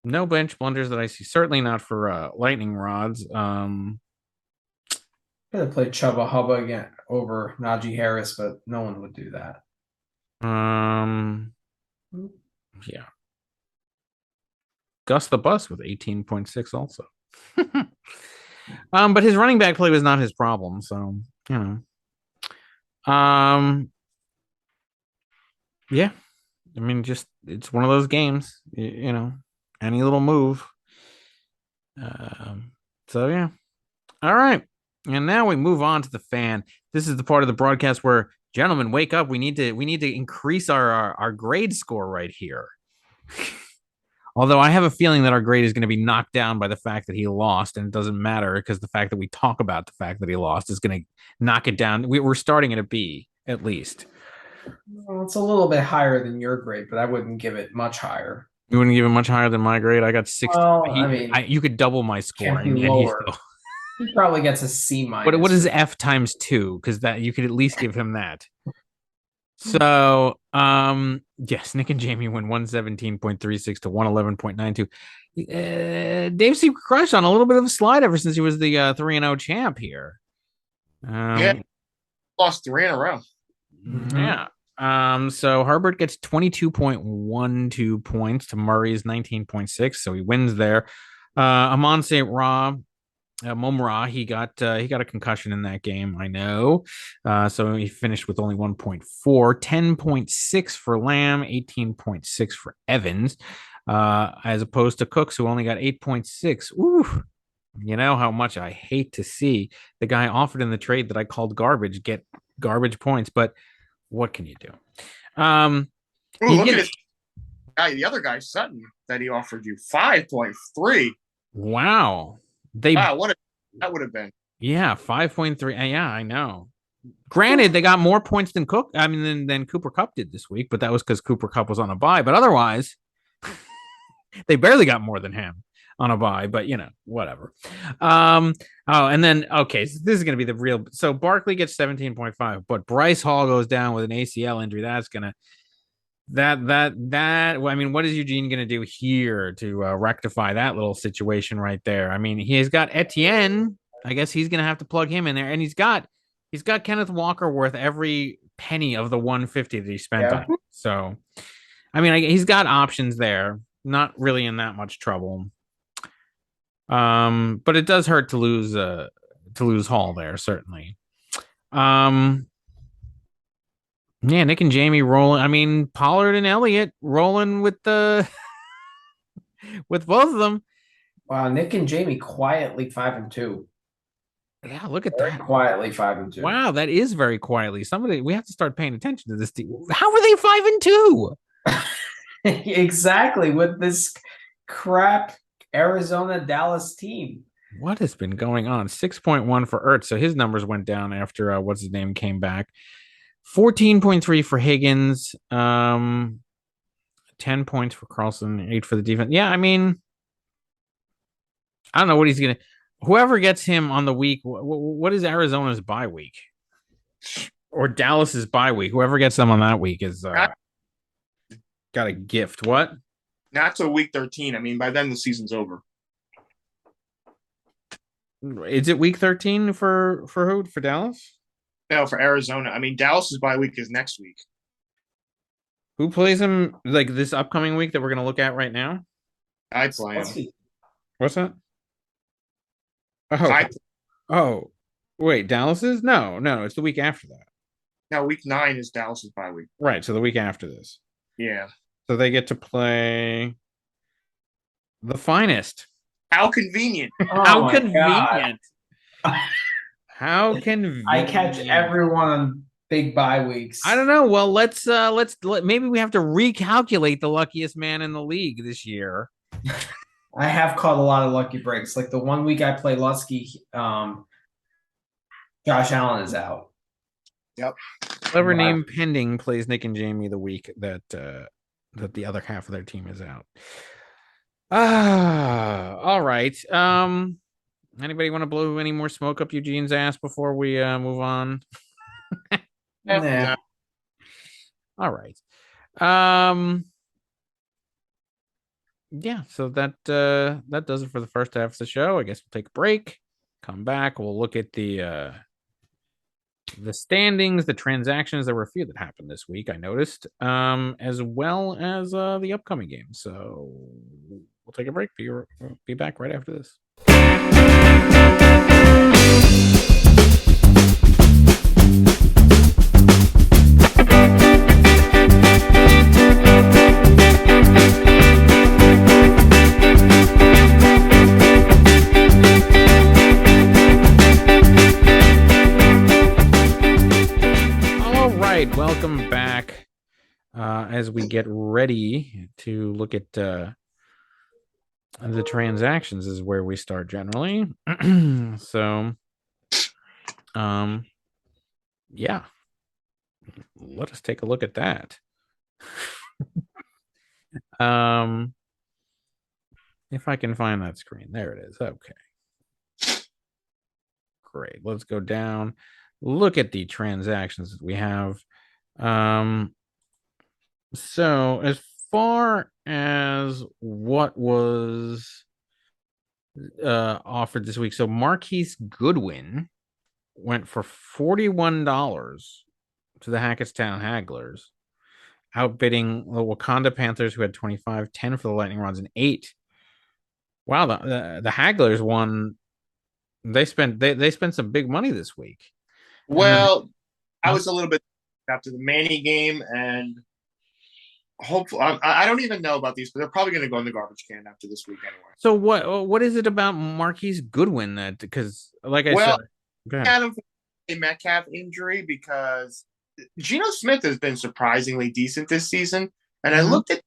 bench blunders that I see. Certainly not for lightning rods. Could have played Chubba Hubba again over Najee Harris, but no one would do that. Yeah. Gus the Bus with 18.6 also. But his running back play was not his problem, so yeah. I mean, just it's one of those games, any little move. So yeah. All right. And now we move on to the fan. This is the part of the broadcast where, gentlemen, wake up. We need to increase our grade score right here. Although I have a feeling that our grade is going to be knocked down by the fact that he lost, and it doesn't matter because the fact that we talk about the fact that he lost is going to knock it down. We're starting at a B at least. Well, it's a little bit higher than your grade, but I wouldn't give it much higher. You wouldn't give it much higher than my grade? I got 60. Well, you could double my score and he's still... He probably gets a C minus. What is F times 2? Because that you could at least give him that. So, yes, Nick and Jamie win 117.36 to 111.92. Dave seemed crushed on a little bit of a slide ever since he was the 3-0 champ here. Lost 3 in a row. Yeah. So Herbert gets 22.12 points to Murray's 19.6, so he wins there. Amon St. Momra, he got a concussion in that game, I know. So he finished with only 1.4, 10.6 for Lamb, 18.6 for Evans. as opposed to Cooks, who only got 8.6. Ooh, you know how much I hate to see the guy offered in the trade that I called garbage get garbage points, but what can you do? Ooh, look at his guy. The other guy, Sutton, that he offered you 5.3. Wow, Wow, that would have been. Yeah, 5.3. Yeah, I know. Granted, they got more points than Cook. I mean, than Cooper Cup did this week, but that was because Cooper Cup was on a bye. But otherwise, they barely got more than him on a bye. But whatever. And then okay, so this is gonna be the real. So Barkley gets 17.5, but Bryce Hall goes down with an ACL injury. That's gonna I mean, what is Eugene going to do here to rectify that little situation right there? I mean, he's got Etienne. I guess he's going to have to plug him in there, and he's got Kenneth Walker worth every penny of the 150 that he spent on. So, I mean, he's got options there. Not really in that much trouble. But it does hurt to lose Hall there, certainly. Yeah, Nick and Jamie rolling. I mean, Pollard and Elliott rolling with with both of them. Wow, Nick and Jamie quietly 5-2. Yeah, look at Very that. Quietly 5-2. Wow, that is very quietly. We have to start paying attention to this team. How are they 5-2? Exactly, with this crap Arizona Dallas team. What has been going on? 6.1 for Ertz. So his numbers went down after what's his name came back. 14.3 for Higgins. 10 points for Carlson, 8 for the defense. Yeah, I mean, I don't know what he's gonna. Whoever gets him on the week, what is Arizona's bye week or Dallas's bye week? Whoever gets them on that week is got a gift. What? Not till week 13. I mean, by then the season's over. Is it week 13 for who? For Dallas? No, for Arizona. I mean, Dallas's bye week is next week. Who plays him like this upcoming week that we're going to look at right now? I play him. What's that? Oh, wait, Dallas's? No, it's the week after that. No, week 9 is Dallas's bye week. Right, so the week after this. Yeah. So they get to play the finest. How convenient. How convenient. How convenient. I catch everyone on big bye weeks. I don't know. Well, let's maybe we have to recalculate the luckiest man in the league this year. I have caught a lot of lucky breaks. Like the one week I play Lusky, Josh Allen is out. Yep. Clever name pending plays Nick and Jamie the week that the other half of their team is out. All right. Anybody want to blow any more smoke up Eugene's ass before we move on? Nah. All right. Yeah, so that does it for the first half of the show. I guess we'll take a break, come back, we'll look at the standings, the transactions. There were a few that happened this week, I noticed, as well as the upcoming games. So we'll take a break. Be back right after this. Welcome back as we get ready to look at the transactions is where we start generally. So yeah, let us take a look at that. If I can find that screen, there it is. Okay, great. Let's go down, look at the transactions that we have. So as far as what was offered this week, so Marquise Goodwin went for $41 to the Hackettstown Hagglers, outbidding the Wakanda Panthers, who had 25, 10 for the Lightning Rods, and 8. Wow, the Hagglers won. They spent some big money this week. Well, I was a little bit after the Manny game, and hopefully, I don't even know about these, but they're probably going to go in the garbage can after this week anyway. So what is it about Marquise Goodwin that because like I Well, said, go ahead. had him for a Metcalf injury because Geno Smith has been surprisingly decent this season, and I looked at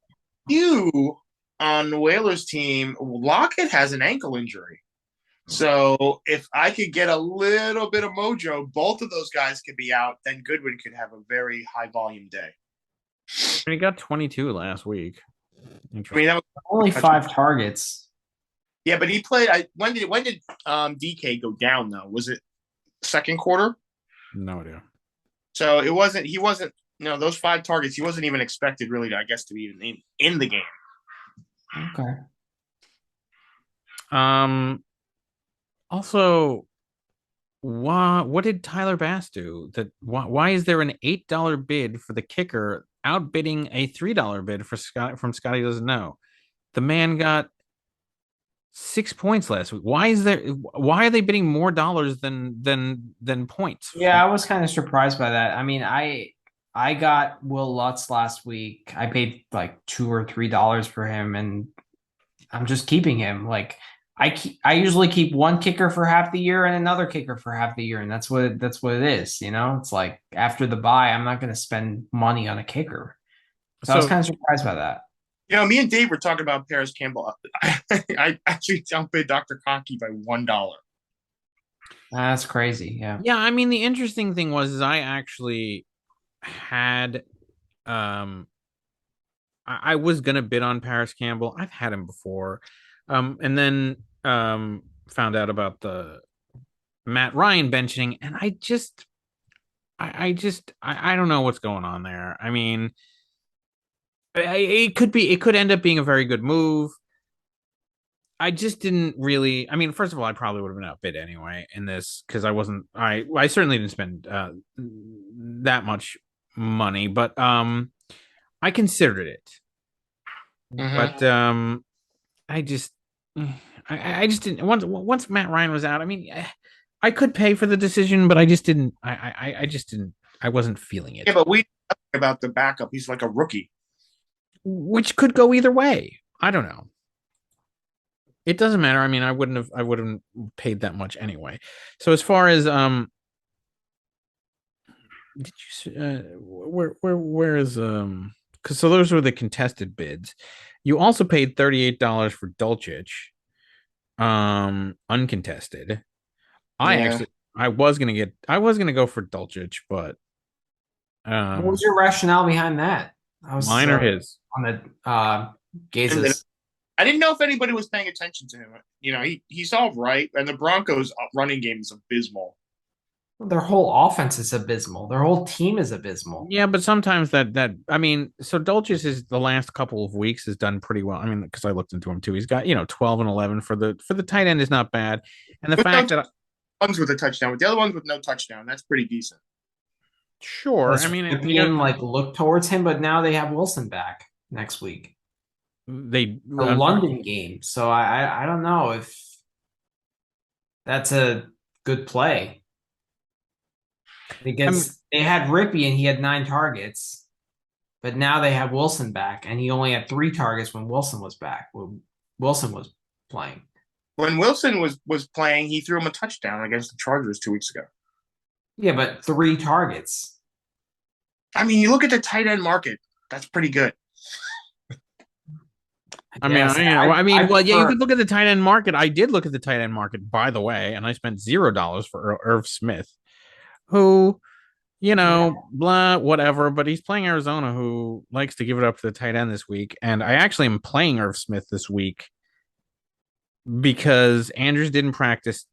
you on the Whalers team. Lockett has an ankle injury. So if I could get a little bit of mojo, both of those guys could be out. Then Goodwin could have a very high volume day. He got 22 last week. I mean, that was Only 5 targets. Yeah, but he played. When did DK go down though? Was it second quarter? No idea. So it wasn't. He wasn't. Those 5 targets. He wasn't even expected really, I guess, to be even in the game. Okay. Also, what did Tyler Bass do? Why is there an $8 bid for the kicker outbidding a $3 bid for from Scotty doesn't know? The man got 6 points last week. Why are they bidding more dollars than points? Yeah, I was kind of surprised by that. I mean, I got Will Lutz last week. I paid like $2 or $3 for him, and I'm just keeping him. Like I usually keep one kicker for half the year and another kicker for half the year, and that's what it is. It's like after the bye, I'm not going to spend money on a kicker. So I was kind of surprised by that. Me and Dave were talking about Paris Campbell. I actually outbid Dr. Conkey by $1. That's crazy. Yeah. Yeah, I mean the interesting thing is I actually had I was gonna bid on Paris Campbell. I've had him before. And then found out about the Matt Ryan benching, and I don't know what's going on there. I mean, it could end up being a very good move. I just didn't really. I mean, first of all, I probably would have been outbid anyway in this because I wasn't. I certainly didn't spend that much money, but I considered it. But I just didn't. Once Matt Ryan was out, I mean, I could pay for the decision, but I just didn't. I just didn't. I wasn't feeling it. Yeah, but we about the backup. He's like a rookie, which could go either way. I don't know. It doesn't matter. I mean, I wouldn't have paid that much anyway. So as far as did you where is because so those were the contested bids. You also paid $38 for Dulcich, uncontested. I was gonna go for Dulcich, but what was your rationale behind that? Mine or his on the Gaze's. I didn't know if anybody was paying attention to him. He's all right, and the Broncos' running game is abysmal. Their whole offense is abysmal. Their whole team is abysmal. Yeah, but sometimes that I mean, so Dulcich is the last couple of weeks has done pretty well. I mean, because I looked into him too. He's got 12 and 11 for the tight end is not bad, and the fact that ones with a touchdown, with the other ones with no touchdown, that's pretty decent. Sure, I mean, look towards him, but now they have Wilson back next week. The London game, so I don't know if that's a good play because they had Rippey and he had 9 targets, but now they have Wilson back and he only had 3 targets when Wilson was back. When Wilson was playing. When Wilson was playing, he threw him a touchdown against the Chargers 2 weeks ago. Yeah, but 3 targets. I mean, you look at the tight end market; that's pretty good. You could look at the tight end market. I did look at the tight end market, by the way, and I spent $0 for Irv Smith, who, blah, whatever, but he's playing Arizona, who likes to give it up to the tight end this week. And I actually am playing Irv Smith this week because Andrews didn't practice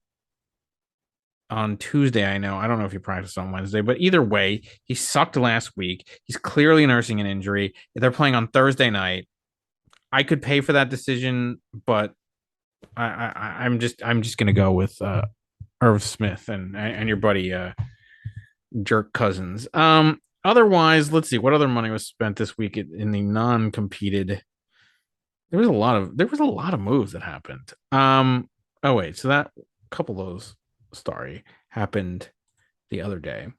on Tuesday. I don't know if he practiced on Wednesday, but either way, he sucked last week. He's clearly nursing an injury. They're playing on Thursday night. I could pay for that decision, but I'm just gonna go with Irv Smith and your buddy Jerk Cousins. Otherwise, let's see what other money was spent this week in the non-competed. There was a lot of moves that happened. Oh wait, so that couple of those happened the other day.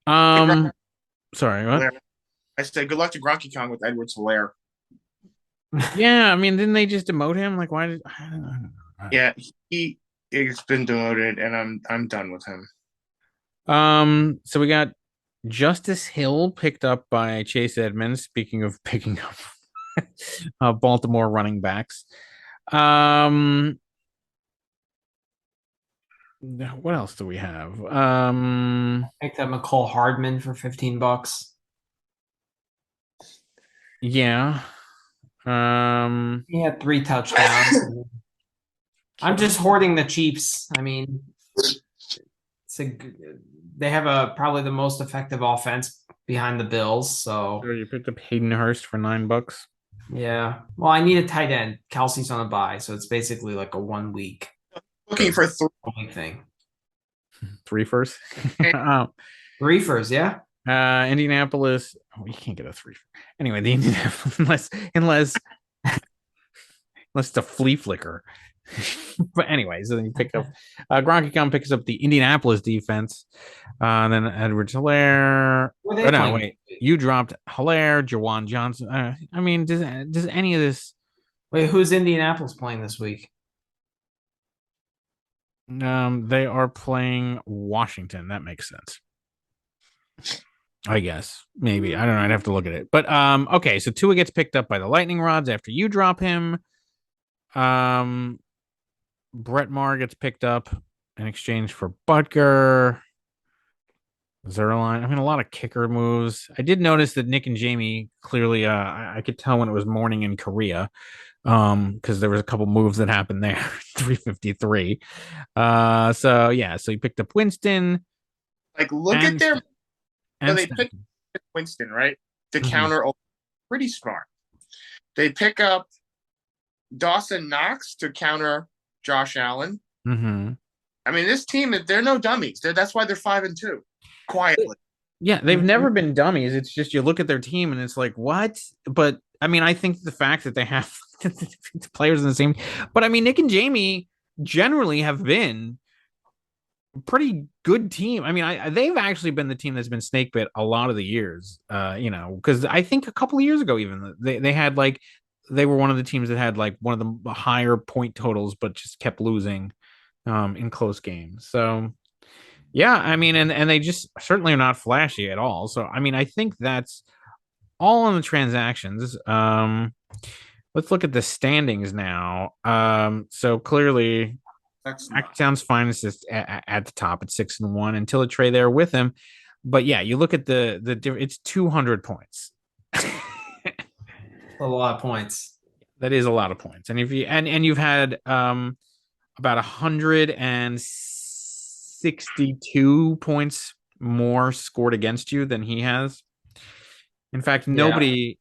Sorry, what? I said good luck to Gronky Kong with Edwards Hilaire. Yeah, I mean, didn't they just demote him? Like, why did I don't know. Yeah, he's been demoted, and I'm done with him. So we got Justice Hill picked up by Chase Edmonds. Speaking of picking up Baltimore running backs. What else do we have? Picked up McCole Hardman for $15. Yeah. He had 3 touchdowns. I'm just hoarding the Chiefs. I mean, they have probably the most effective offense behind the Bills. So you picked up Hayden Hurst for $9. yeah. Well, I need a tight end. Kelsey's on a bye, so it's basically like a 1 week Looking for 3 thing. 3 first. 3 first, yeah. Indianapolis. Oh, you can't get a 3. Anyway, the Indianapolis unless it's a flea flicker. But anyway, so then you pick up Gronky Kong picks up the Indianapolis defense. And then Edwards Hilaire. Oh, no, wait. You dropped Hilaire, Jawan Johnson. I mean, does any of this? Wait, who's Indianapolis playing this week? They are playing Washington. That makes sense. I guess maybe I don't know. I'd have to look at it. But okay. So Tua gets picked up by the Lightning Rods after you drop him. Brett Maher gets picked up in exchange for Butker. Zerline. I mean, a lot of kicker moves. I did notice that Nick and Jamie clearly. I could tell when it was morning in Korea, because there was a couple moves that happened there. 353. So yeah. So he picked up Winston. Like, look at their. So they picked Winston, right? To counter. Pretty smart. They pick up Dawson Knox to counter Josh Allen. Mm-hmm. I mean, this team, they're no dummies. That's why they're 5-2. Quietly. Yeah, they've never been dummies. It's just you look at their team and it's like, what? But I mean, I think the fact that they have players in the same. But I mean, Nick and Jamie generally have been a pretty good team. I mean, they've actually been the team that's been snake bit a lot of the years. Because I think a couple of years ago, even they had like they were one of the teams that had like one of the higher point totals, but just kept losing in close games. So. Yeah, I mean, and they just certainly are not flashy at all. So, I mean, I think that's all on the transactions. Let's look at the standings now. So clearly, Town's finest is at the top at 6-1 until a trade there with him. But yeah, you look at the it's 200 points. A lot of points. That is a lot of points. And if you and you've had about 162 points more scored against you than he has. In fact, nobody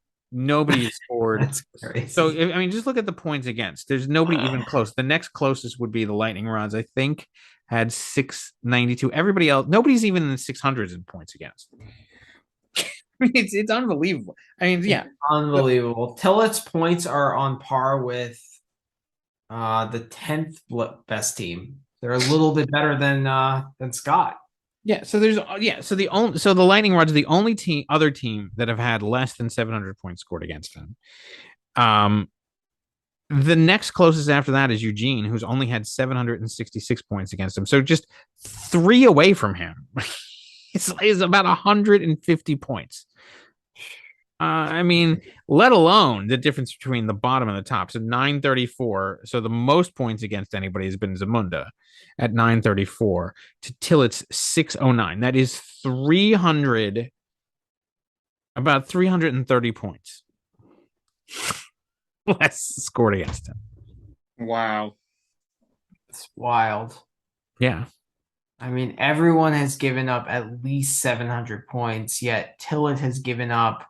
scored. That's crazy. So I mean, just look at the points against. There's nobody even close. The next closest would be the Lightning Rods. I think had 692. Everybody else, nobody's even in the 600s in points against. It's unbelievable. I mean, yeah, unbelievable. Tillett's points are on par with the 10th best team. They're a little bit better than Scott. Yeah, so the Lightning Rods are the only other team that have had less than 700 points scored against them. The next closest after that is Eugene, who's only had 766 points against him. So just 3 away from him. It's about 150 points. I mean, let alone the difference between the bottom and the top. So 934. So the most points against anybody has been Zamunda at 934 to Tillett's 609. That is about 330 points less scored against him. Wow. It's wild. Yeah. I mean, everyone has given up at least 700 points, yet Tillett has given up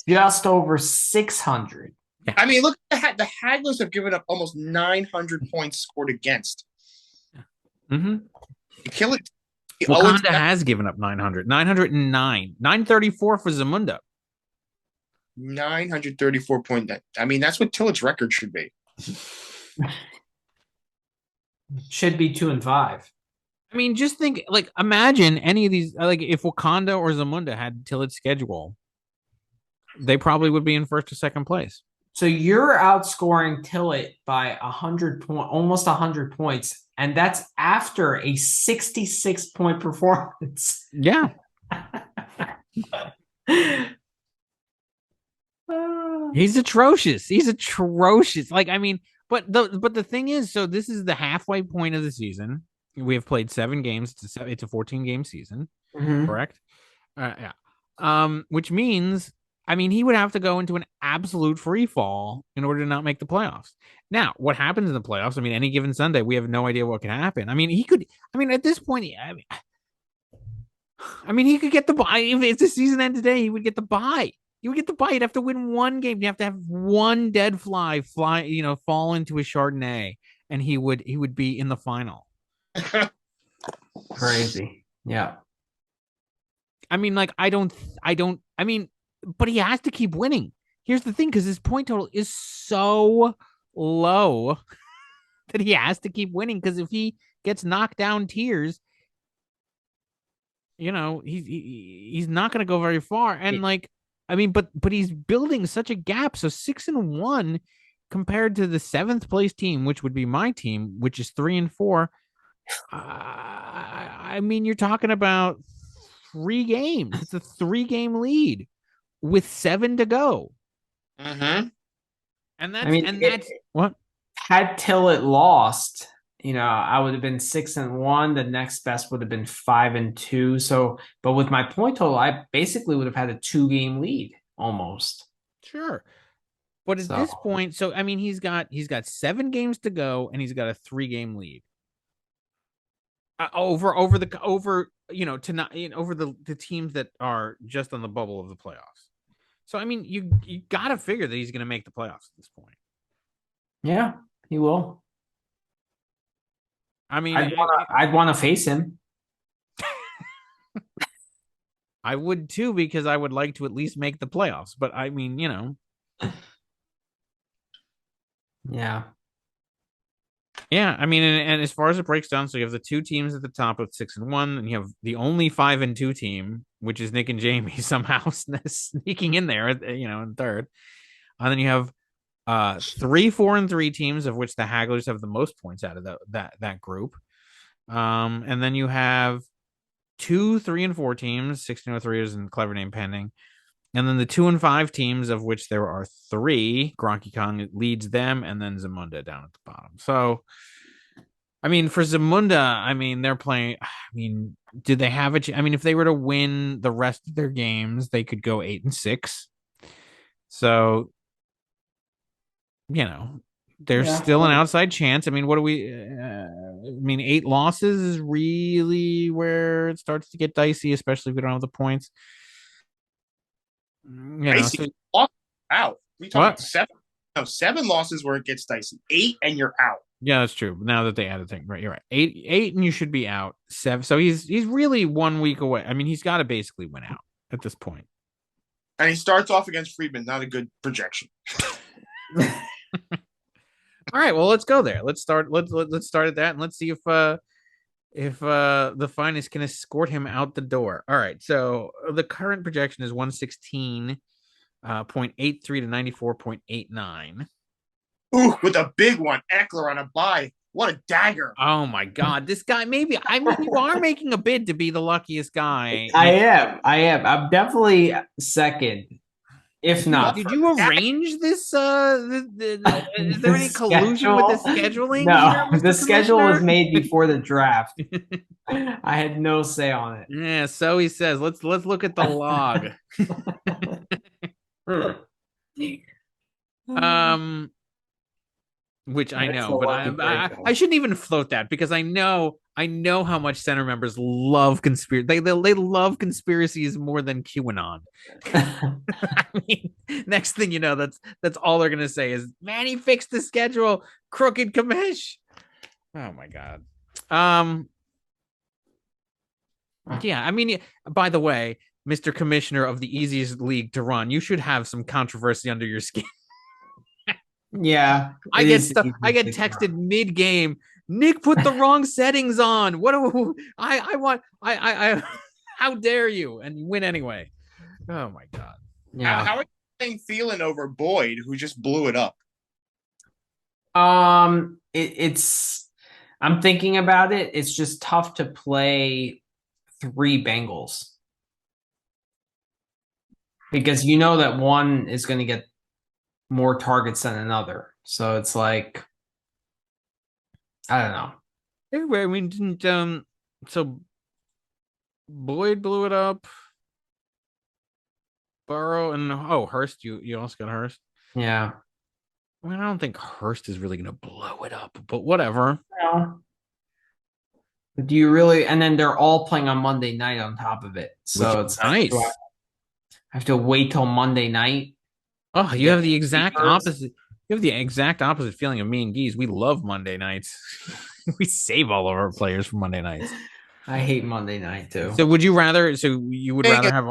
just over 600. Yeah. I mean, look, the Hagglers have given up almost 900 points scored against. Mm-hmm. Kill it. Wakanda has given up 900. 909. 934 for Zamunda. 934 point. I mean, that's what Tillett's record should be. Should be 2-5. I mean, just think, like, imagine any of these, like, if Wakanda or Zamunda had Tillett's schedule, they probably would be in first or second place. So you're outscoring Tillett by 100 almost 100 points, and that's after a 66-point performance. Yeah. He's atrocious. He's atrocious. Like, I mean, but the thing is, so this is the halfway point of the season. We have played 7 games. It's a 14-game season, correct? Yeah. Which means, I mean, he would have to go into an absolute free fall in order to not make the playoffs. Now, what happens in the playoffs? I mean, any given Sunday, we have no idea what can happen. I mean, he could. I mean, at this point, I mean, he could get the bye. If the season ended today, he would get the bye. You would get the bye. You'd have to win one game. You have to have one dead fly, fall into a Chardonnay, and he would be in the final. Crazy. Yeah. I mean, like, I mean, but he has to keep winning. Here's the thing, because his point total is so low that he has to keep winning. Because if he gets knocked down tiers, he's not going to go very far. And like, I mean, but he's building such a gap. So 6-1 compared to the 7th place team, which would be my team, which is 3-4. I mean, you're talking about 3 games. It's a 3-game lead with 7 to go. Mm-hmm. And that's what had Tillett lost. I would have been 6-1. The next best would have been 5-2. So, but with my point total, I basically would have had a 2-game lead almost. Sure. But at this point, so I mean, he's got 7 games to go, and he's got a 3-game lead over the teams that are just on the bubble of the playoffs. So I mean, you got to figure that he's going to make the playoffs at this point. Yeah, he will. I mean, I'd want to face him. I would too, because I would like to at least make the playoffs. But I mean, Yeah. Yeah, I mean, and as far as it breaks down, so you have the 2 teams at the top with 6-1, and you have the only 5-2 team, which is Nick and Jamie, somehow sneaking in there, in third. And then you have 3 4-3 teams, of which the Hagglers have the most points out of that group. And then you have 2 3-4 teams, 1603 and Clever Name Pending. And then the 2 and 5 teams, of which there are 3, Gronky Kong leads them, and then Zamunda down at the bottom. So, I mean, for Zamunda, I mean, they're playing. I mean, did they have I mean, if they were to win the rest of their games, they could go 8-6. So, there's still an outside chance. I mean, what do we? I mean, 8 losses is really where it starts to get dicey, especially if we don't have the points. Out. We talking 7? No, 7 losses where it gets dicey. 8 and you're out. Yeah, that's true. Now that they added thing, right? You're right. 8 and you should be out. 7. So he's really 1 week away. I mean, he's got to basically win out at this point. And he starts off against Friedman. Not a good projection. All right, well, let's go there. Let's start. Let's start at that, and let's see if the finest can escort him out the door. All right, so the current projection is 116.83 to 94.89. Ooh, with a big one, Eckler on a bye. What a dagger! Oh my God, this guy. Maybe you are making a bid to be the luckiest guy. I am. I'm definitely second. If not, did you arrange this? Is there any collusion with the scheduling? No, here, the schedule was made before the draft. I had no say on it. Yeah, so he says. Let's look at the log. Which I know, but I shouldn't even float that, because I know how much center members love conspiracy. They love conspiracies more than QAnon. I mean, next thing you know, that's all they're gonna say is, "Man, he fixed the schedule, crooked commish." Oh my God. Yeah, I mean, by the way, Mr. Commissioner of the easiest league to run, you should have some controversy under your skin. Yeah, I get texted mid-game. Nick put the wrong settings on. What do I how dare you? And you win anyway. Oh my God. Yeah. How are you playing Thielen over Boyd, who just blew it up. It's I'm thinking about it. It's just tough to play 3 Bengals because you know that one is going to get more targets than another. So it's like, I don't know. Anyway, I mean, didn't so Boyd blew it up. Burrow and Hurst. You also got Hurst. Yeah. I mean, I don't think Hurst is really going to blow it up, but whatever. Well, do you really? And then they're all playing on Monday night on top of it. So Which it's is nice. I have to wait till Monday night. Oh, you have the exact opposite. You have the exact opposite feeling of me and Geese. We love Monday nights. We save all of our players for Monday nights. I hate Monday night too. So would you rather? So you would rather have?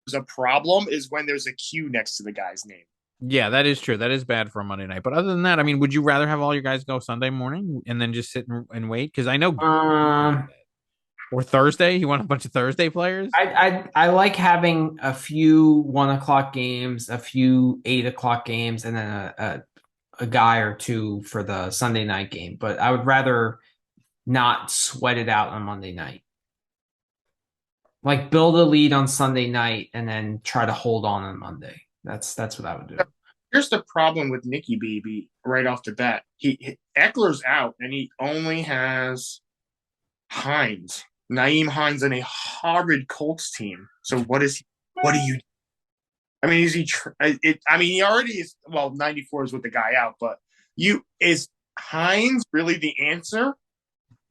There's a problem is when there's a Q next to the guy's name. Yeah, that is true. That is bad for a Monday night. But other than that, I mean, would you rather have all your guys go Sunday morning and then just sit and wait? Because I know. Or Thursday? You want a bunch of Thursday players? I like having a few 1:00 games, a few 8:00 games, and then a guy or two for the Sunday night game. But I would rather not sweat it out on Monday night. Like build a lead on Sunday night and then try to hold on Monday. That's what I would do. Here's the problem with Nicky Baby right off the bat. Eckler's out and he only has Naeem Hines and a horrid Colts team. So what do you? I mean, is he? He already is. Well, 94 is with the guy out, but is Hines really the answer?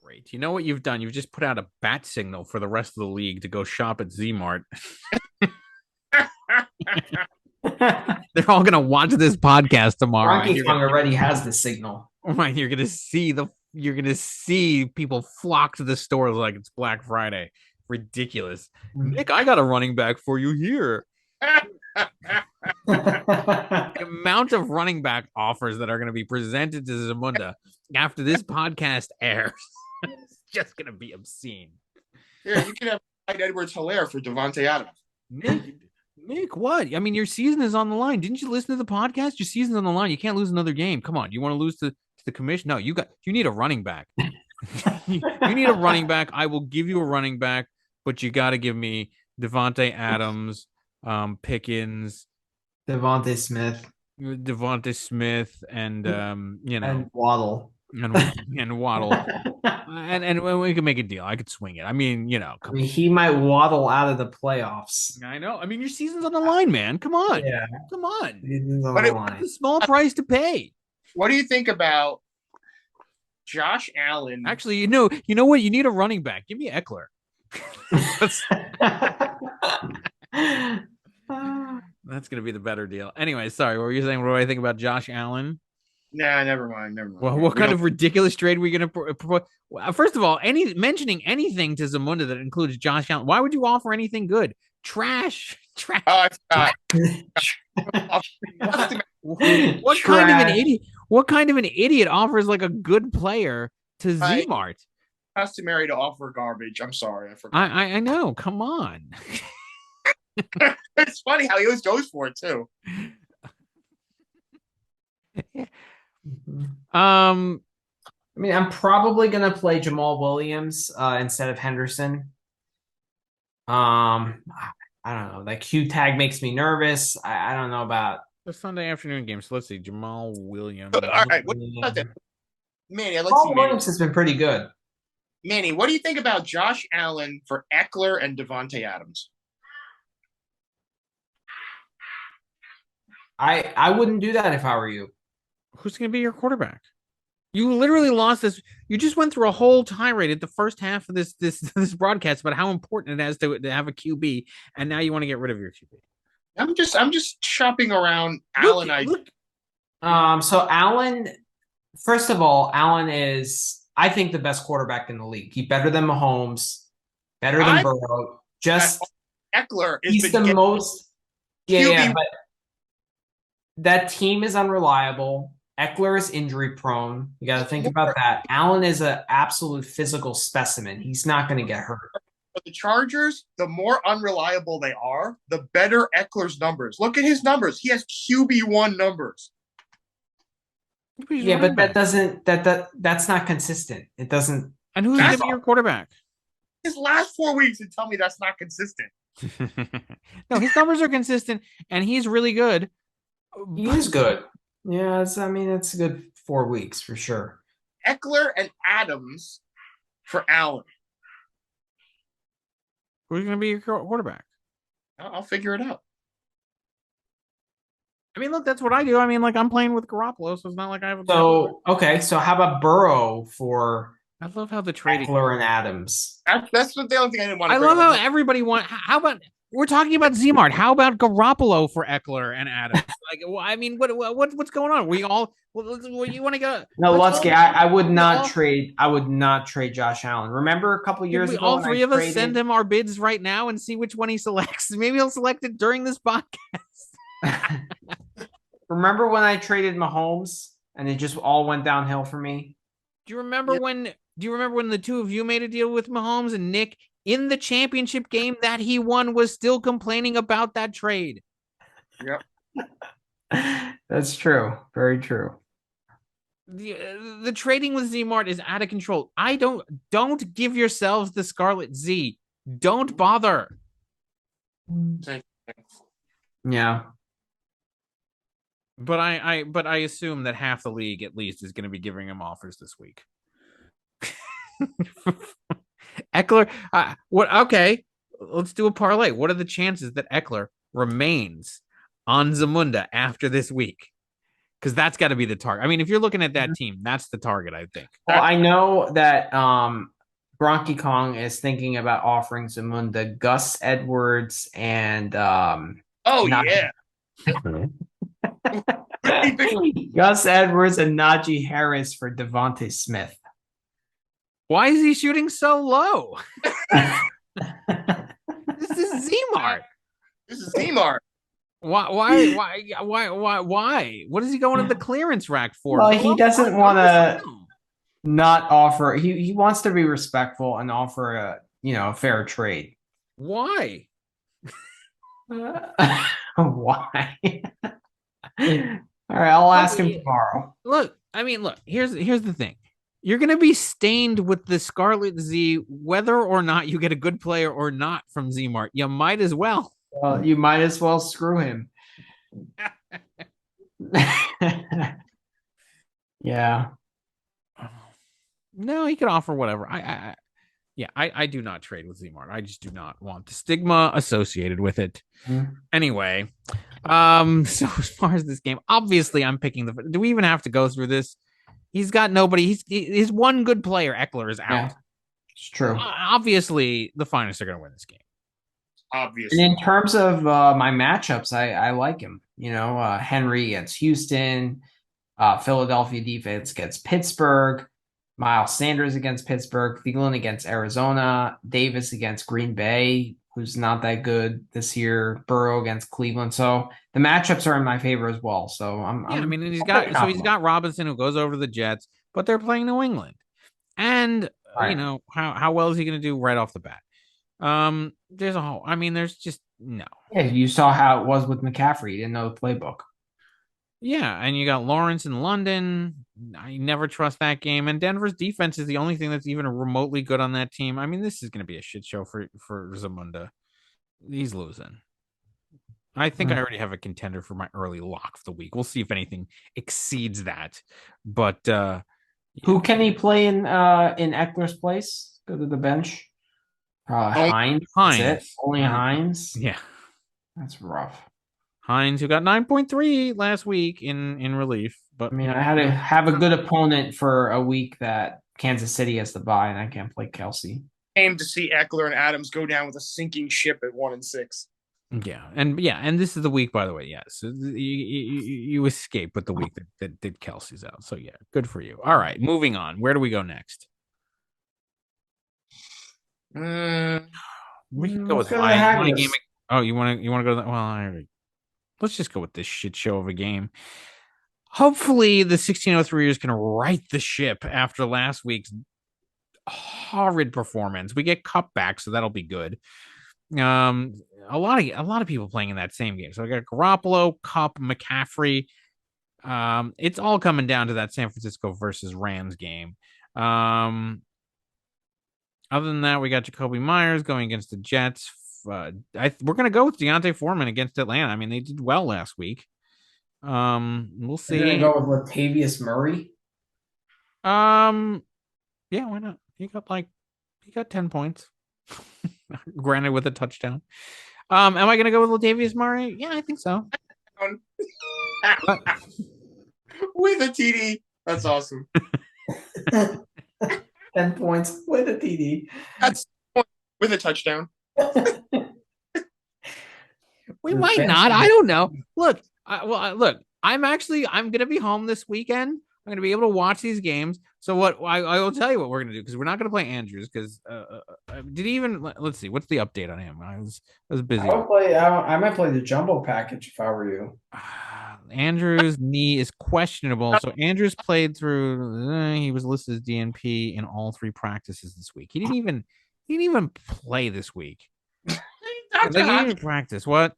Great. You know what you've done? You've just put out a bat signal for the rest of the league to go shop at Z-Mart. They're all gonna watch this podcast tomorrow. Rocky Fung already has the signal. Right, you're gonna see people flock to the stores like it's Black Friday. Ridiculous. Nick, I got a running back for you here. The amount of running back offers that are going to be presented to Zamunda after this podcast airs is just going to be obscene. Yeah, you can have Clyde Edwards-Helaire for Devontae Adams. Nick, what? I mean, your season is on the line. Didn't you listen to the podcast? Your season's on the line. You can't lose another game. Come on. You want to lose to the commission? No, you need a running back. You need a running back. I will give you a running back, but you got to give me Devontae Adams, Pickens, Devontae Smith, and and Waddle. And Waddle. and we can make a deal. I could swing it. I mean, he might waddle out of the playoffs. I know. I mean, your season's on the line, man. Come on. Yeah. Come on. It's a small price to pay. What do you think about Josh Allen? Actually, you know what? You need a running back. Give me Eckler. That's going to be the better deal. Anyway, sorry. What were you saying? What do I think about Josh Allen? Nah, never mind. Well, what kind of ridiculous trade are we going to propose? First of all, mentioning anything to Zamunda that includes Josh Allen, why would you offer anything good? Trash. Oh, I forgot. What kind of an idiot? What kind of an idiot offers like a good player to Z-Mart? Customary to offer garbage. I'm sorry, I forgot. I know. Come on. It's funny how he always goes for it too. I mean, I'm probably gonna play Jamal Williams instead of Henderson. I don't know. That Q tag makes me nervous. I don't know about the Sunday afternoon game. So let's see. Jamal Williams. All right. What about that? Manny, Jamal Williams has been pretty good. Manny, what do you think about Josh Allen for Eckler and Devontae Adams? I wouldn't do that if I were you. Who's going to be your quarterback? You literally lost this. You just went through a whole tirade at the first half of this broadcast about how important it is to have a QB, and now you want to get rid of your QB. I'm just shopping around Allen. So Allen, first of all, Allen is, I think, the best quarterback in the league. He's better than Mahomes, better than Burrow. Eckler is he's the most. Yeah, but that team is unreliable. Eckler is injury prone. You got to think about that. Allen is an absolute physical specimen. He's not going to get hurt. But the Chargers, the more unreliable they are, the better Eckler's numbers. Look at his numbers. He has QB1 numbers. Yeah, but that doesn't that's not consistent. It doesn't. And who's going to be your quarterback? His last 4 weeks and tell me that's not consistent. No, his numbers are consistent, and he's really good. He is good. Yeah, it's a good 4 weeks for sure. Eckler and Adams for Allen. Who's going to be your quarterback? I'll figure it out. I mean, look, that's what I do. I mean, like, I'm playing with Garoppolo, so it's not like I have a. So, okay, so how about Burrow for I love how the trading. Eckler and Adams? That's what the only thing I didn't want to I love how everybody how about we're talking about Zmart. How about Garoppolo for Eckler and Adams? Like, I mean, what's going on? We all you want to go? No, Lutsky, I would not trade. I would not trade Josh Allen. Remember a couple years ago, all three of us send him our bids right now and see which one he selects. Maybe he'll select it during this podcast. Remember when I traded Mahomes and it just all went downhill for me? Do you remember when the two of you made a deal with Mahomes and Nick in the championship game that he won was still complaining about that trade? Yep. That's true. Very true. The trading with Zmart is out of control. Don't give yourselves the Scarlet Z. Don't bother. Yeah. But I assume that half the league at least is going to be giving him offers this week. Eckler, what? Okay, let's do a parlay. What are the chances that Eckler remains on Zamunda after this week? Because that's got to be the target. I mean, if you're looking at that team, that's the target, I think. Well, I know that Bronky Kong is thinking about offering Zamunda Gus Edwards and yeah. Gus Edwards and Najee Harris for Devontae Smith. Why is he shooting so low? This is Zmart. This is Zmart. Why? What is he going to the clearance rack for? Well, he doesn't want to not offer. He wants to be respectful and offer a fair trade. Why? Why? All right, I'll ask him tomorrow. Look, here's the thing. You're going to be stained with the Scarlet Z, whether or not you get a good player or not from Zmart. You might as well. Well, you might as well screw him. Yeah. No, he could offer whatever. I do not trade with Zmart. I just do not want the stigma associated with it. Anyway, so as far as this game, obviously I'm picking do we even have to go through this? He's got nobody. His one good player, Eckler, is out. Yeah, it's true. Obviously, the finest are going to win this game. Obviously. And in terms of my matchups, I like him. Henry against Houston, Philadelphia defense against Pittsburgh, Miles Sanders against Pittsburgh, Thielen against Arizona, Davis against Green Bay, who's not that good this year, Burrow against Cleveland. So the matchups are in my favor as well. So he's got Robinson who goes over to the Jets, but they're playing New England. And right. How well is he going to do right off the bat? There's just no. Yeah, you saw how it was with McCaffrey. You didn't know the playbook. Yeah, and you got Lawrence in London. I never trust that game. And Denver's defense is the only thing that's even remotely good on that team. I mean, this is going to be a shit show for Zamunda. He's losing. I think I already have a contender for my early lock of the week. We'll see if anything exceeds that. But who can he play in Eckler's place? Go to the bench. Hines. That's it? Only Hines. Yeah, that's rough. Hines, who got 9.3 last week in relief. But I had to have a good opponent for a week that Kansas City has to bye, and I can't play Kelsey. Aim to see Eckler and Adams go down with a sinking ship at 1-6. Yeah, and this is the week, by the way. Yes, you escape with the week that Kelsey's out. So yeah, good for you. All right, moving on. Where do we go next? We can go with game. Oh, you want to go to that? Well, let's just go with this shit show of a game. Hopefully, the 1603ers can right the ship after last week's horrid performance. We get Cup back, so that'll be good. A lot of people playing in that same game. So I got Garoppolo, Cup, McCaffrey. It's all coming down to that San Francisco versus Rams game. Other than that, we got Jacoby Myers going against the Jets. We're gonna go with Deontay Foreman against Atlanta. I mean, they did well last week. We'll see. You're gonna go with Latavius Murray. Yeah, why not? He got 10 points. Granted with a touchdown. Am I gonna go with Latavius Murray? Yeah, I think so. With a TD. That's awesome. 10 points with a TD. That's with a touchdown. We might not. I don't know. Look, look. I'm gonna be home this weekend. I'm gonna be able to watch these games. So what I will tell you what we're gonna do, because we're not gonna play Andrews, because did he even let's see what's the update on him? I was busy. I might play the jumbo package if I were you. Andrews' knee is questionable. So Andrews played through. He was listed as DNP in all 3 practices this week. He didn't even play this week. He didn't even practice. What?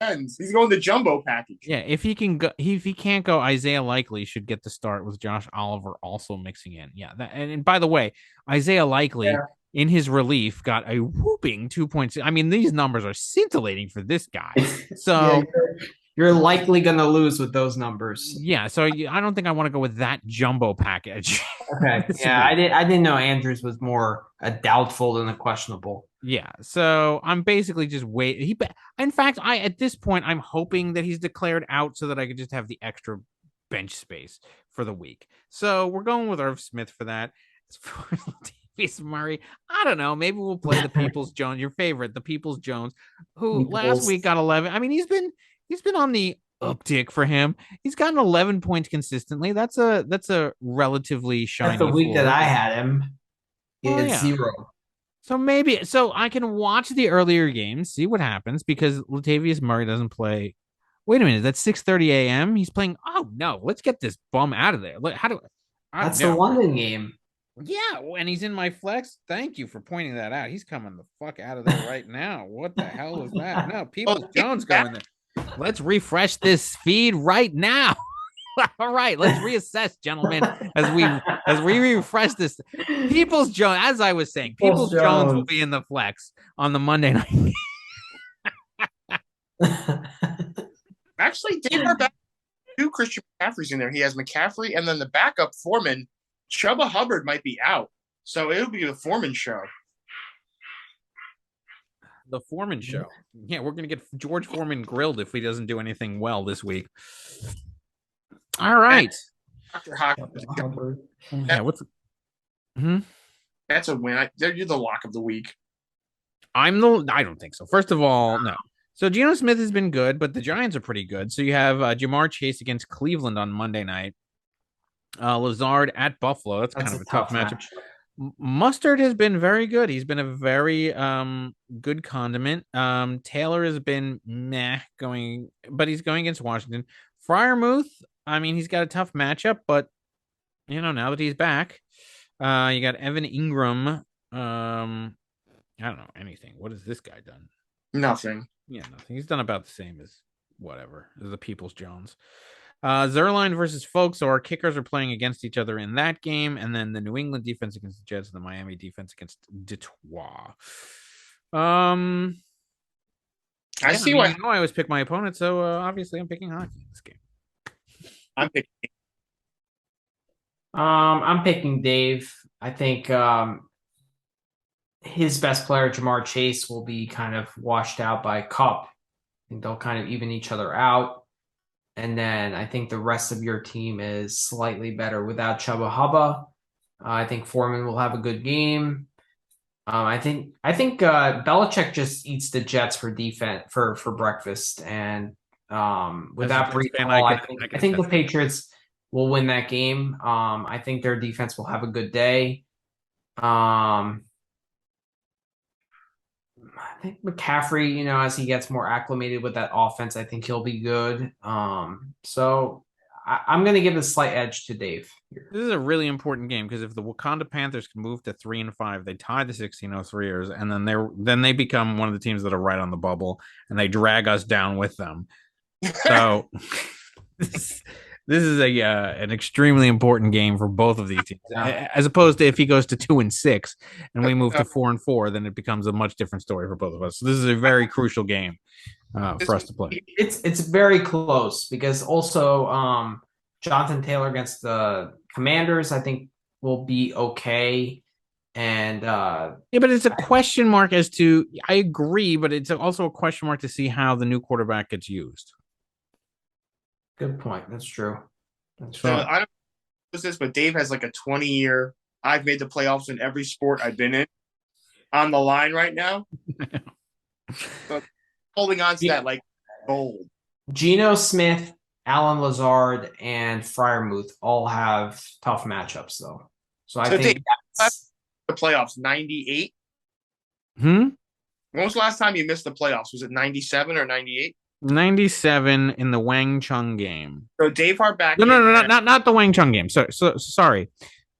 He's going the jumbo package. Yeah, if he can't go, Isaiah Likely should get the start with Josh Oliver also mixing in. Yeah, and by the way, Isaiah Likely in his relief got a whooping 2 points. I mean, these numbers are scintillating for this guy. So you're likely going to lose with those numbers. Yeah, so I don't think I want to go with that jumbo package. Okay. Yeah, I didn't know Andrews was more a doubtful than a questionable. Yeah, so I'm basically just waiting. In fact, at this point, I'm hoping that he's declared out so that I could just have the extra bench space for the week. So we're going with Irv Smith for that. As far as Latavius Murray, I don't know. Maybe we'll play the Peoples Jones, your favorite, the Peoples Jones, who last week got 11. I mean, he's been on the uptick for him. He's gotten 11 points consistently. That's a relatively shiny. That's the week that I had him. He had 0. So I can watch the earlier games, see what happens, because Latavius Murray doesn't play. Wait a minute, that's 6:30 a.m. He's playing. Oh no, let's get this bum out of there. That's the London game. Yeah, and he's in my flex. Thank you for pointing that out. He's coming the fuck out of there right now. What the hell is that? No, Peoples Jones going there. Let's refresh this feed right now. All right, let's reassess, gentlemen, as we refresh this. Peoples Jones, as I was saying, Peoples Jones will be in the flex on the Monday night. Actually, Dave Barback, 2 Christian McCaffrey's in there. He has McCaffrey, and then the backup Foreman, Chuba Hubbard, might be out. So it'll be the Foreman show. The Foreman show. Yeah, we're going to get George Foreman grilled if he doesn't do anything well this week. All right. Dr. Hawkins. Yeah, That's a win. You're the lock of the week. I don't think so. First of all, no. So Geno Smith has been good, but the Giants are pretty good. So you have Jamar Chase against Cleveland on Monday night. Lazard at Buffalo. That's kind of a tough matchup. Mustard has been very good. He's been a very good condiment. Taylor has been meh but he's going against Washington. Freiermuth, I mean, he's got a tough matchup, but now that he's back, you got Evan Ingram. I don't know anything. What has this guy done? Nothing. Yeah, nothing. He's done about the same as the Peoples Jones. Zerline versus Folks. So our kickers are playing against each other in that game, and then the New England defense against the Jets and the Miami defense against Detroit. I see why. I always pick my opponent, so obviously I'm picking hockey in this game. I'm picking Dave. I think his best player, Jamar Chase, will be kind of washed out by Cup. I think they'll kind of even each other out. And then I think the rest of your team is slightly better without Chuba Hubbard. I think Foreman will have a good game. I think Belichick just eats the Jets for defense for breakfast, and without Brees Hall, I think the Patriots will win that game. I think their defense will have a good day. I think McCaffrey, as he gets more acclimated with that offense, I think he'll be good. So I'm going to give a slight edge to Dave here. This is a really important game because if the Wakanda Panthers can move to 3-5, they tie the 1603ers, and then they become one of the teams that are right on the bubble, and they drag us down with them. So this is an extremely important game for both of these teams, as opposed to if he goes to 2-6 and we move to 4-4, then it becomes a much different story for both of us. So this is a very crucial game for us to play. It's very close because also Jonathan Taylor against the Commanders, I think, will be okay. And yeah, but it's a question mark as to. I agree, but it's also a question mark to see how the new quarterback gets used. Good point. That's true. So I don't know this, but Dave has like a 20-year. I've made the playoffs in every sport I've been in on the line right now. So holding on to that like gold. Geno Smith, Alan Lazard, and Freiermuth all have tough matchups, though. So I think that's the playoffs 98. When was the last time you missed the playoffs? Was it 97 or 98? 97 in the Wang Chung game. So Dave Harback. No, not the Wang Chung game. So sorry.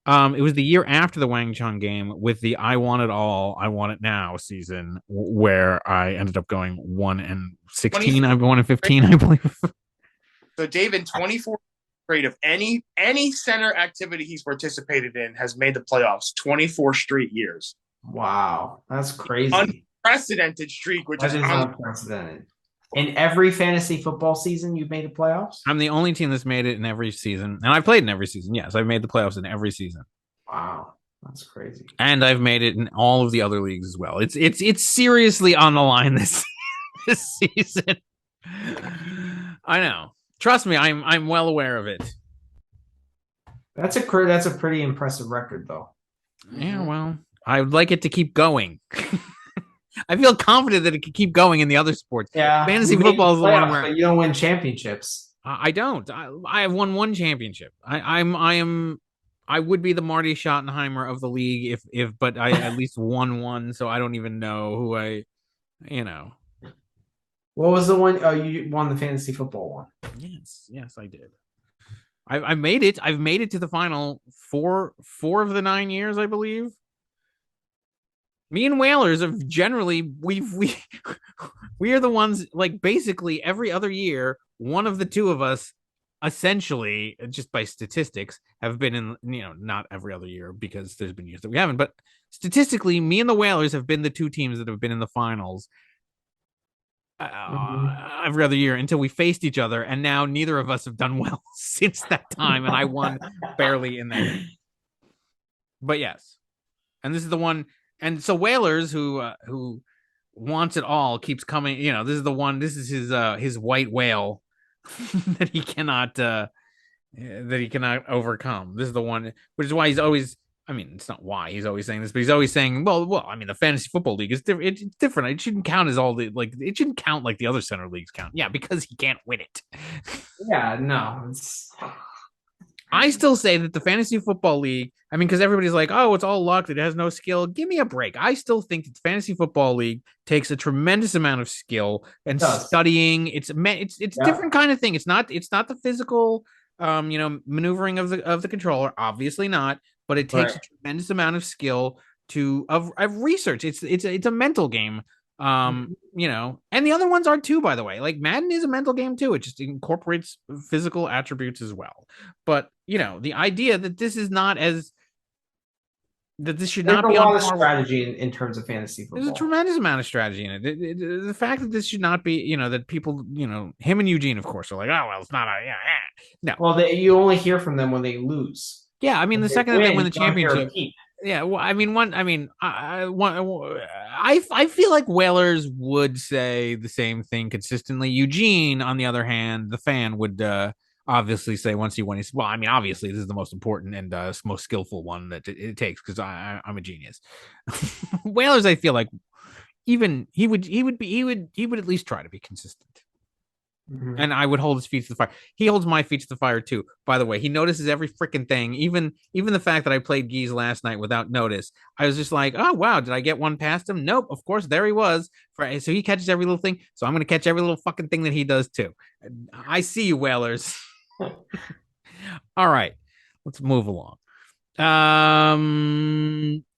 It was the year after the Wang Chung game with the I Want It All, I Want It Now season where I ended up going 1-16. I've 1-15, I believe. So Dave, in 24 straight of any center activity he's participated in has made the playoffs 24 straight years. Wow, that's crazy. Unprecedented streak, which is unprecedented. In every fantasy football season, you've made the playoffs? I'm the only team that's made it in every season. And I've played in every season. Yes, I've made the playoffs in every season. Wow. That's crazy. And I've made it in all of the other leagues as well. It's seriously on the line this season. I know. Trust me, I'm well aware of it. That's a pretty impressive record, though. Yeah, well, I would like it to keep going. I feel confident that it could keep going in the other sports. Yeah, fantasy football is the one where you don't win championships. I don't. I have won one championship. I would be the Marty Schottenheimer of the league but I at least won one, so I don't even know who What was the one? Oh, you won the fantasy football one. Yes, I did. I made it. I've made it to the final four of the 9 years, I believe. Me and Whalers have generally we are the ones, like, basically every other year, one of the two of us, essentially, just by statistics, have been in, not every other year because there's been years that we haven't, but statistically, me and the Whalers have been the two teams that have been in the finals every other year until we faced each other, and now neither of us have done well since that time, and I won barely in that. But yes, and this is the one. And so Whalers, who wants it all, keeps coming. This is the one. This is his white whale that he cannot overcome. This is the one, which is why he's always. I mean, it's not why he's always saying this, but he's always saying, well, I mean, the fantasy football league is different. It's different. It shouldn't count as all the it shouldn't count like the other center leagues count. Yeah, because he can't win it. Yeah, no. I still say that the fantasy football league, I mean, because everybody's like, oh, it's all luck, it has no skill. Give me a break. I still think that the fantasy football league takes a tremendous amount of skill and studying. It's different kind of thing. It's not the physical, maneuvering of the controller. Obviously not, but it takes a tremendous amount of skill of research. It's a mental game. And the other ones are too, by the way. Like Madden is a mental game too. It just incorporates physical attributes as well. But the idea that this is not as this should not be a lot of strategy in terms of fantasy football. There's a tremendous amount of strategy in it. The fact that this should not be, that people, him and Eugene, of course, are like, oh well, it's not no. Well, you only hear from them when they lose. Yeah, I mean, the second that they win the championship. Yeah, well, I mean, I feel like Whalers would say the same thing consistently. Eugene, on the other hand, the fan would obviously say once he won, well, I mean, obviously this is the most important and most skillful one that it takes because I'm a genius. Whalers, I feel like even he would at least try to be consistent. Mm-hmm. And I would hold his feet to the fire. He holds my feet to the fire too. By the way, he notices every freaking thing. Even the fact that I played Geese last night without notice. I was just like, oh wow, did I get one past him? Nope. Of course, there he was. So he catches every little thing. So I'm going to catch every little fucking thing that he does too. I see you, Whalers. All right, let's move along.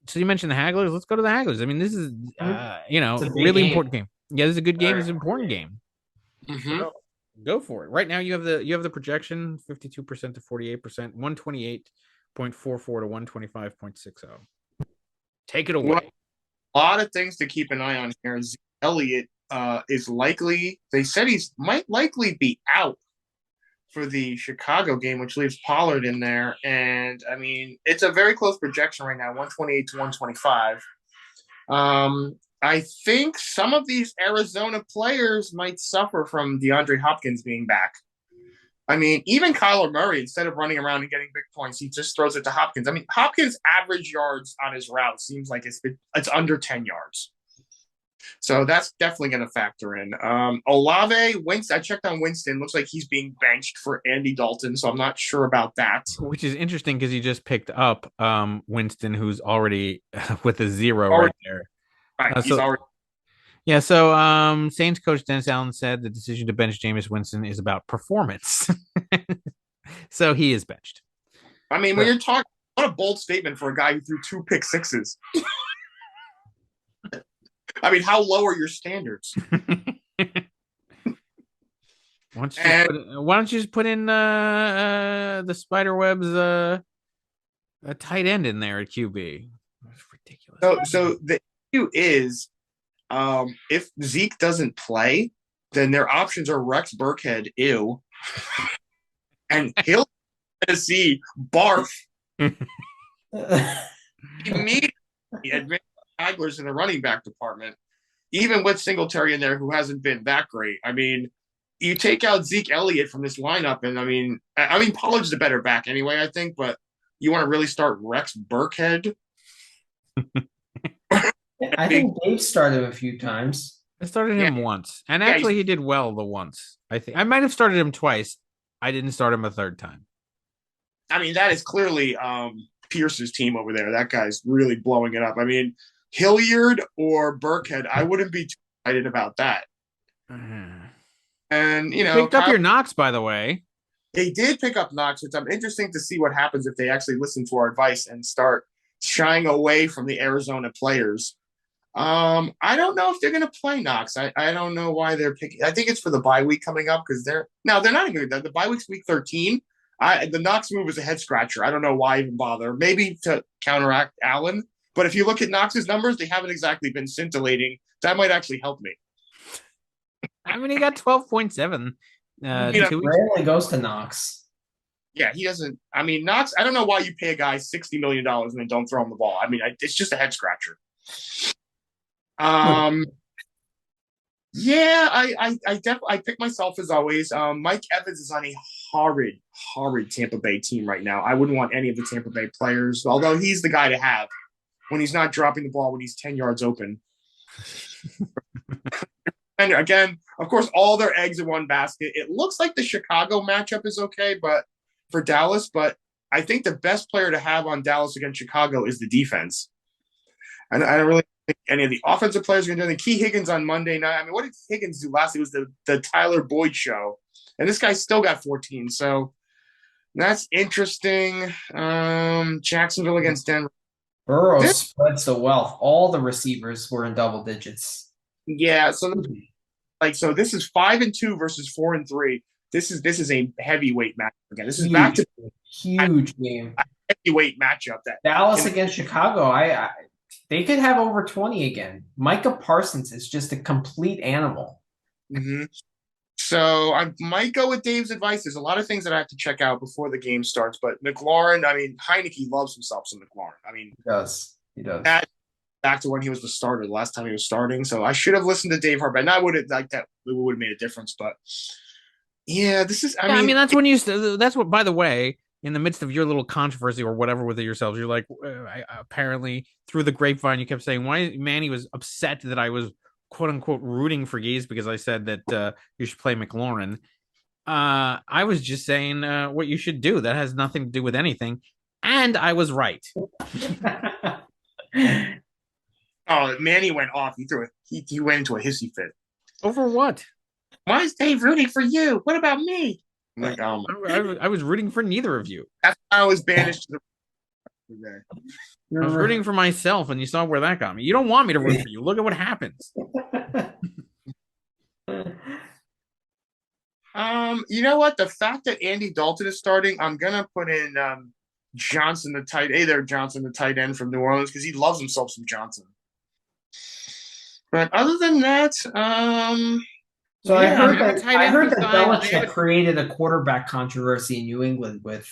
So you mentioned the Hagglers. Let's go to the Hagglers. I mean, this is It's a big really game. important game. Yeah, this is a good game. Very It's an important game. Mm-hmm. Go for it. Right now, you have the projection 52% to 48%, 128.44 to 125.60. Take it away. Well, a lot of things to keep an eye on here. Zeke Elliott is likely. They said might likely be out for the Chicago game, which leaves Pollard in there. And I mean, it's a very close projection right now, 128 to 125. I think some of these Arizona players might suffer from DeAndre Hopkins being back. I mean, even Kyler Murray, instead of running around and getting big points, he just throws it to Hopkins. I mean, Hopkins' average yards on his route seems like it's under 10 yards. So that's definitely going to factor in. Olave, Winston, I checked on Winston. Looks like he's being benched for Andy Dalton, so I'm not sure about that. Which is interesting because you just picked up Winston, who's already with a zero right there. Right, he's already. Yeah, so Saints coach Dennis Allen said the decision to bench Jameis Winston is about performance. So he is benched. I mean, when you're talking, what a bold statement for a guy who threw 2 pick sixes. I mean, how low are your standards? Why don't you just put in the Spiderweb's a tight end in there at QB? That's ridiculous. So the issue is, if Zeke doesn't play, then their options are Rex Burkhead, ew, and he'll see barf immediately advance Hagglers in the running back department, even with Singletary in there, who hasn't been that great. I mean, you take out Zeke Elliott from this lineup, and I mean, Pollard's the better back anyway, I think, but you want to really start Rex Burkhead? I think Dave started a few times. I started him once, and actually he did well the once. I think I might have started him twice. I didn't start him a third time. I mean, that is clearly Pierce's team over there. That guy's really blowing it up. I mean, Hilliard or Burkhead, I wouldn't be too excited about that. And, you picked up your Knox, by the way. They did pick up Knox, which I'm interesting to see what happens if they actually listen to our advice and start shying away from the Arizona players. I don't know if they're going to play Knox. I don't know why they're picking. I think it's for the bye week coming up because they're not going to. The bye week's week 13. The Knox move is a head scratcher. I don't know why even bother. Maybe to counteract Allen. But if you look at Knox's numbers, they haven't exactly been scintillating. That might actually help me. I mean, he got 12.7. Rarely goes to Knox. Yeah, he doesn't. I mean, Knox, I don't know why you pay a guy $60 million and then don't throw him the ball. I mean, it's just a head scratcher. Yeah, I pick myself as always. Mike Evans is on a horrid Tampa Bay team right now. I wouldn't want any of the Tampa Bay players, although he's the guy to have when he's not dropping the ball when he's 10 yards open. And again, of course, all their eggs in one basket. It looks like the Chicago matchup is okay, but for Dallas, but I think the best player to have on Dallas against Chicago is the defense. And I don't really think any of the offensive players are going to do anything. Key Higgins on Monday night. I mean, what did Higgins do last? It was the Tyler Boyd show. And this guy still got 14. So that's interesting. Jacksonville against Denver. Burrow spreads the wealth. All the receivers were in double digits. Yeah. So this is 5-2 versus 4-3. This is a heavyweight matchup again. This is back to huge game. Heavyweight matchup. That Dallas against Chicago. They could have over 20 again. Micah Parsons is just a complete animal. Mm-hmm. So I might go with Dave's advice. There's a lot of things that I have to check out before the game starts. But McLaurin, I mean, Heineke loves himself some McLaurin. I mean, he does. Back to when he was the starter, the last time he was starting. So I should have listened to Dave Harbaugh. And I would have like that. It would have made a difference. But yeah, this is. I mean, that's when that's what. By the way, in the midst of your little controversy or whatever with it yourselves, you're like, apparently through the grapevine, you kept saying why Manny was upset that I was quote unquote rooting for Gase because I said that you should play McLaurin. I was just saying what you should do. That has nothing to do with anything. And I was right. Oh, Manny went off. He went into a hissy fit. Over what? Why is Dave rooting for you? What about me? I'm like, oh my. I was rooting for neither of you. That's why I was banished to the. I was rooting for myself, and you saw where that got me. You don't want me to root for you. Look at what happens. You know what? The fact that Andy Dalton is starting, I'm gonna put in Johnson the tight. Johnson the tight end from New Orleans because he loves himself some Johnson. But other than that, So Yeah, I heard that besides- Belichick created a quarterback controversy in New England with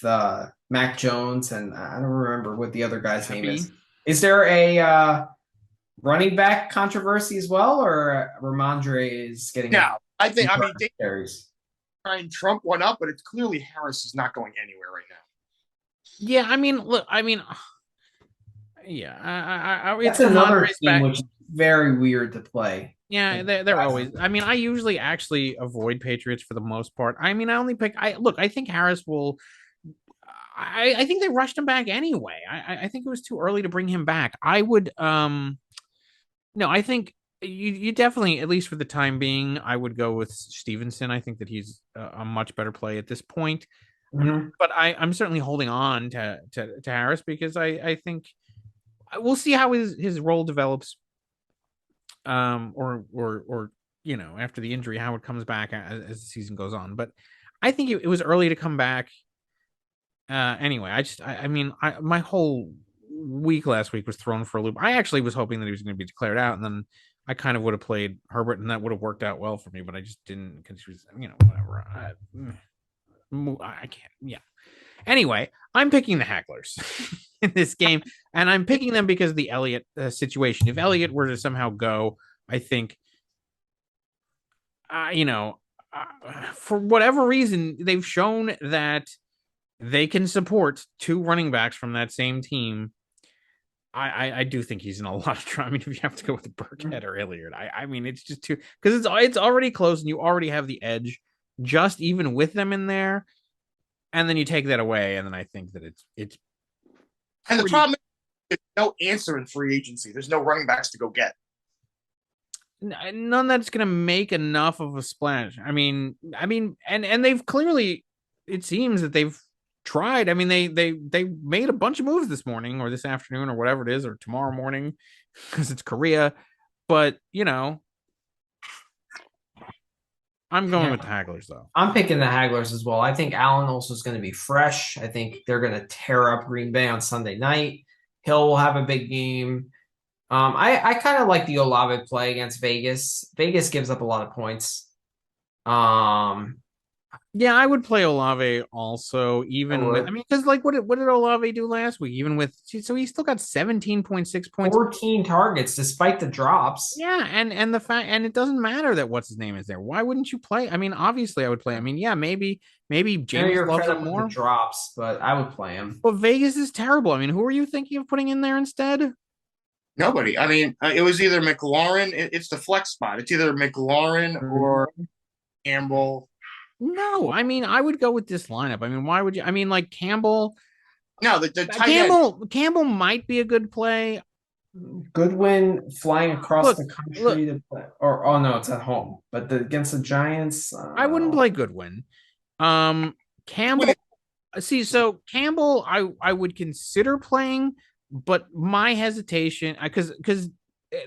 Mac Jones, and I don't remember what the other guy's name is. Is there a running back controversy as well, or Ramondre is getting? no. I mean, they carries. try and trump one up, but it's clearly Harris is not going anywhere right now. Yeah, I mean, look, I mean, yeah, That's it's another Ramondra's team back. which is very weird to play. Yeah, they're always. I mean, I usually actually avoid Patriots for the most part. I mean, I only pick. I think Harris will. I think they rushed him back anyway. I think it was too early to bring him back. I would. No, I think you definitely, at least for the time being, I would go with Stevenson. I think that he's a much better play at this point. Mm-hmm. But I'm certainly holding on to Harris because I think we'll see how his role develops. Or you know, after the injury, how it comes back as the season goes on. But I think it was early to come back. Anyway, I mean, my whole week last week was thrown for a loop. I actually was hoping that he was going to be declared out, and then I kind of would have played Herbert, and that would have worked out well for me. But I just didn't because he was, you know, whatever. I can't. Yeah. Anyway, I'm picking the Hagglers in this game, and I'm picking them because of the Elliott situation. If Elliott were to somehow go, I think, you know, for whatever reason, they've shown that they can support two running backs from that same team. I do think he's in a lot of trouble. I mean, if you have to go with Burkhead or Hilliard, I mean, it's just too because it's already close, and you already have the edge, just even with them in there. And then you take that away, and then I think that it's. And the problem is there's no answer in free agency. There's no running backs to go get. None that's going to make enough of a splash. I mean, and they've clearly. It seems that they've tried. I mean, they made a bunch of moves this morning or this afternoon or whatever it is or tomorrow morning because it's Korea. But you know, I'm going with the Hagglers, though. I'm picking the Hagglers as well. I think Allen also is going to be fresh. I think they're going to tear up Green Bay on Sunday night. Hill will have a big game. I kind of like the Olave play against Vegas. Vegas gives up a lot of points. Yeah, I would play Olave also, even with, I mean, because like what did Olave do last week? Even with, so he still got 17.6 points, 14 targets despite the drops. Yeah, and the fact, and it doesn't matter that what's his name is there. Why wouldn't you play? I mean, obviously I would play. I mean, yeah, maybe James loves him more. Drops, but I would play him. But Vegas is terrible. I mean, who are you thinking of putting in there instead? Nobody. I mean, it was either McLaurin. It's the flex spot. It's either McLaurin or Campbell. No, I mean, I would go with this lineup. I mean, why would you? I mean, like Campbell. No, the Campbell might be a good play. Goodwin flying across the country to play, or oh no, it's at home. But against the Giants, I wouldn't play Goodwin. Campbell. See, so Campbell, I would consider playing, but my hesitation, because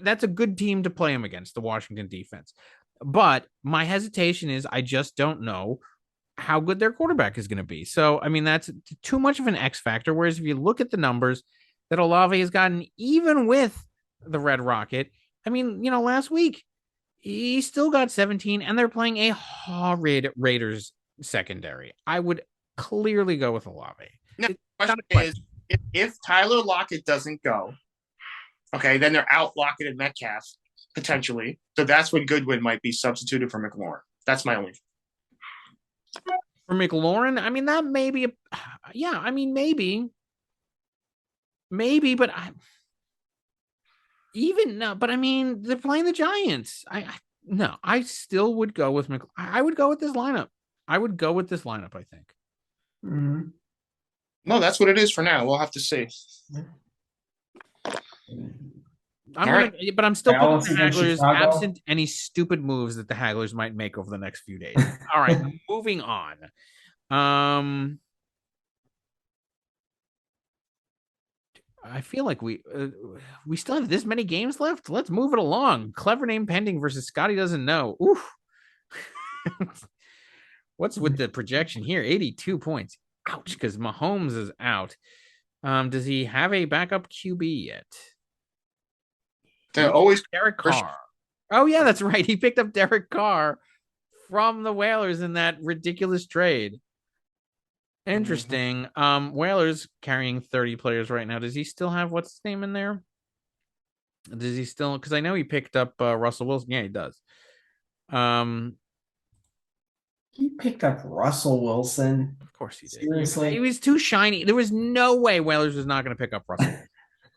that's a good team to play him against, the Washington defense. But my hesitation is I just don't know how good their quarterback is going to be. So, I mean, that's too much of an X factor. Whereas if you look at the numbers that Olave has gotten, even with the Red Rocket, I mean, you know, last week he still got 17, and they're playing a horrid Raiders secondary. I would clearly go with Olave. Now, the question is, if Tyler Lockett doesn't go, okay, then they're out Lockett and Metcalf. Potentially. So that's when Goodwin might be substituted for McLaurin. That's my only. For McLaurin, I mean, that may be yeah, I mean, maybe, but but I mean, they're playing the Giants. I still would go with I would go with this lineup. I think. Mm-hmm. No, that's what it is for now. We'll have to see. But I'm still picking the Hagglers, absent any stupid moves that the Hagglers might make over the next few days. All right, moving on. I feel like we still have this many games left. Let's move it along. Clever name pending versus Scotty doesn't know. Oof. What's with the projection here? 82 points. Ouch, because Mahomes is out. Does he have a backup QB yet? They're always Derek Carr. Oh yeah, that's right. He picked up Derek Carr from the Whalers in that ridiculous trade. Interesting. Whalers carrying 30 players right now. Does he still have what's his name in there? Does he still? Because I know he picked up Russell Wilson. Yeah, he does. He picked up Russell Wilson. Of course he did. Seriously, he was too shiny. There was no way Whalers was not going to pick up Russell.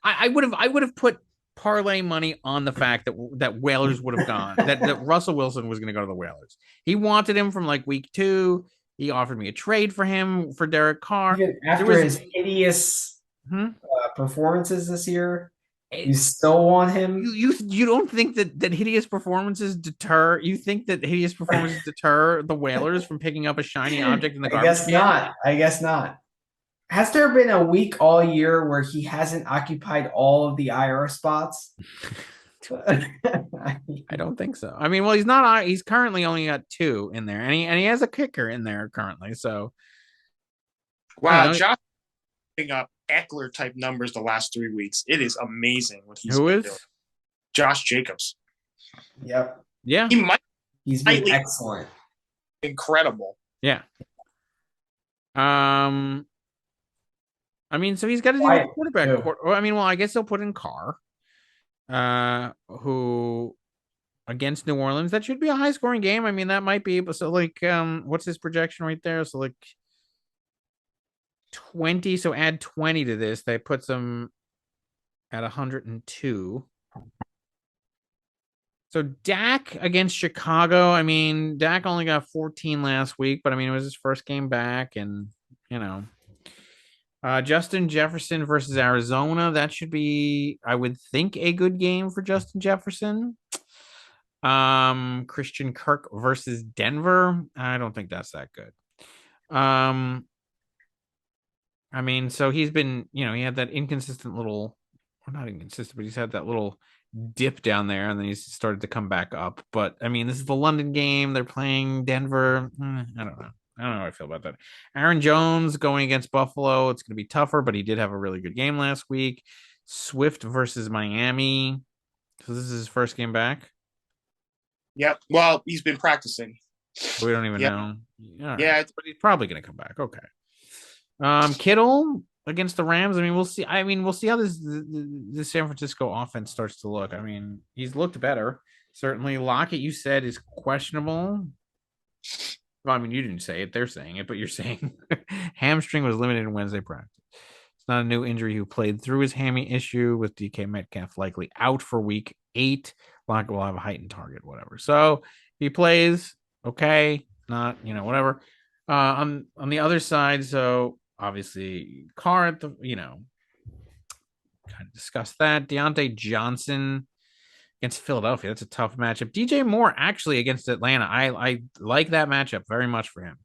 I would have put parlay money on the fact that Whalers would have gone. that Russell Wilson was going to go to the Whalers. He wanted him from like week 2. He offered me a trade for him for Derek Carr. even after his hideous performances this year. You still want him? You don't think that hideous performances deter? You think that hideous performances deter the Whalers from picking up a shiny object in the garbage? I guess not. Has there been a week all year where he hasn't occupied all of the IR spots? I don't think so. I mean, well, he's not. He's currently only got 2 in there, and he has a kicker in there currently. So, wow, Josh picking up Eckler type numbers the last 3 weeks. It is amazing what he's doing. Josh Jacobs. Yep. Yeah. He's been excellent. Incredible. Yeah. I mean, so he's got to do a quarterback. I mean, well, I guess they'll put in Carr, who against New Orleans. That should be a high scoring game. I mean, that might be. So, like, what's his projection right there? So, like, 20. So add 20 to this. That puts them at 102. So Dak against Chicago. I mean, Dak only got 14 last week, but I mean, it was his first game back, and you know. Justin Jefferson versus Arizona. That should be, I would think, a good game for Justin Jefferson. Christian Kirk versus Denver. I don't think that's that good. I mean, so he's been, he had that inconsistent little, or not inconsistent, but he's had that little dip down there, and then he's started to come back up. But I mean, this is the London game. They're playing Denver. I don't know. I don't know how I feel about that. Aaron Jones going against Buffalo. It's going to be tougher, but he did have a really good game last week. Swift versus Miami. So this is his first game back? Yep. Well, he's been practicing. We don't even know. Yeah. But he's probably going to come back. Okay. Kittle against the Rams. I mean, we'll see. We'll see how this San Francisco offense starts to look. I mean, he's looked better. Certainly. Lockett, you said, is questionable. Well, I mean, you didn't say it. They're saying it, but you're saying hamstring was limited in Wednesday practice. It's not a new injury. Who played through his hammy issue with DK Metcalf likely out for week 8. Lockett will have a heightened target, whatever. So he plays, okay, not, whatever. On the other side, so obviously Carr at the, kind of discussed that. Deontay Johnson against Philadelphia. That's a tough matchup. DJ Moore actually against Atlanta. I like that matchup very much for him.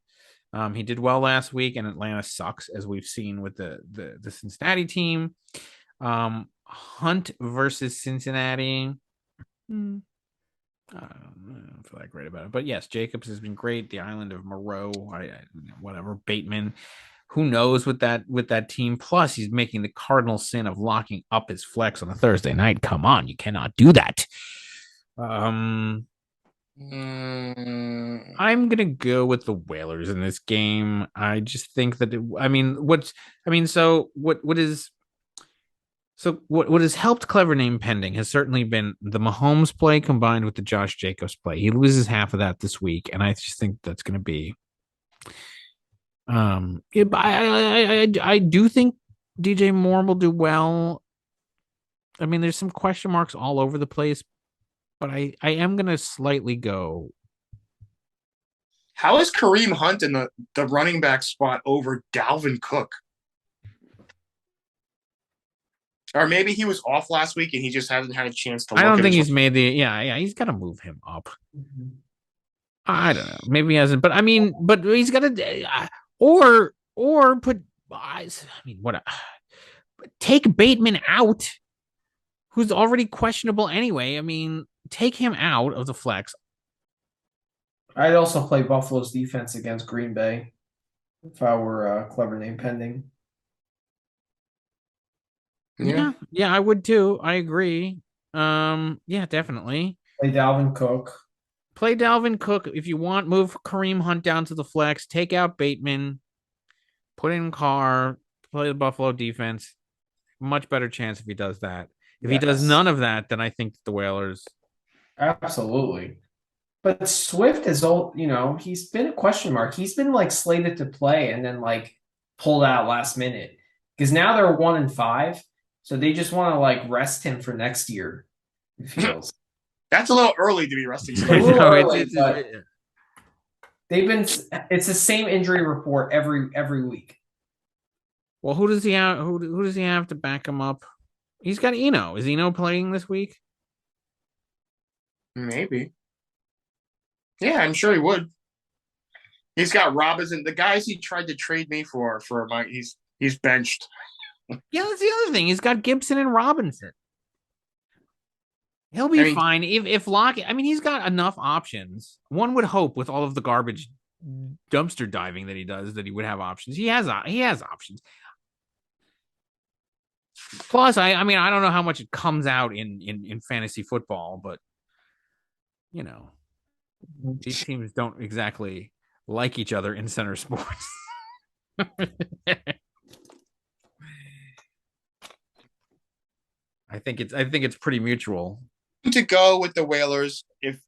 He did well last week, and Atlanta sucks, as we've seen with the Cincinnati team. Hunt versus Cincinnati. I don't feel that great about it. But yes, Jacobs has been great. The island of Moreau, whatever. Bateman. Who knows with that team? Plus, he's making the cardinal sin of locking up his flex on a Thursday night. Come on, you cannot do that. I'm gonna go with the Whalers in this game. I just think that what has helped Clever Name Pending has certainly been the Mahomes play combined with the Josh Jacobs play. He loses half of that this week, and I just think that's going to be. I do think DJ Moore will do well. I mean, there's some question marks all over the place, but I am going to slightly go. How is Kareem Hunt in the running back spot over Dalvin Cook? Or maybe he was off last week and he just hasn't had a chance to look. I don't think he's made he's got to move him up. I don't know. Maybe he hasn't, but I mean, but he's got to. or put. I mean, what? Take Bateman out, who's already questionable anyway. I mean, take him out of the flex. I'd also play Buffalo's defense against Green Bay if I were clever name pending. Yeah, I would too. I agree. Yeah, definitely. Play Dalvin Cook. Play Dalvin Cook if you want. Move Kareem Hunt down to the flex. Take out Bateman. Put in Carr. Play the Buffalo defense. Much better chance if he does that. If he does none of that, then I think the Whalers. Absolutely. But Swift is old, he's been a question mark. He's been like slated to play and then like pulled out last minute. Because now they're 1-5. So they just want to like rest him for next year, it feels. That's a little early to be resting. They've been it's the same injury report every week. Well, who does he have? Who does he have to back him up? He's got Eno. Is Eno playing this week? Maybe. Yeah, I'm sure he would. He's got Robinson. The guys he tried to trade me for my he's benched. Yeah, that's the other thing. He's got Gibson and Robinson. He'll be fine. If Lockett, I mean, he's got enough options. One would hope with all of the garbage dumpster diving that he does that he would have options. He has options. Plus, I mean, I don't know how much it comes out in fantasy football, but these teams don't exactly like each other in center sports. I think it's pretty mutual. To go with the Whalers if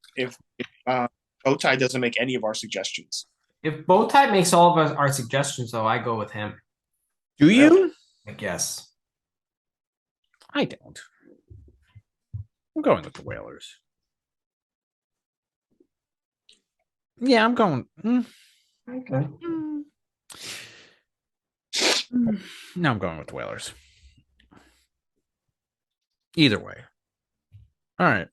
Bowtie doesn't make any of our suggestions. If Bowtie makes all of our suggestions, though, I go with him. Do you? I guess. I don't. I'm going with the Whalers. Yeah, I'm going. Okay. No, I'm going with the Whalers. Either way. All right.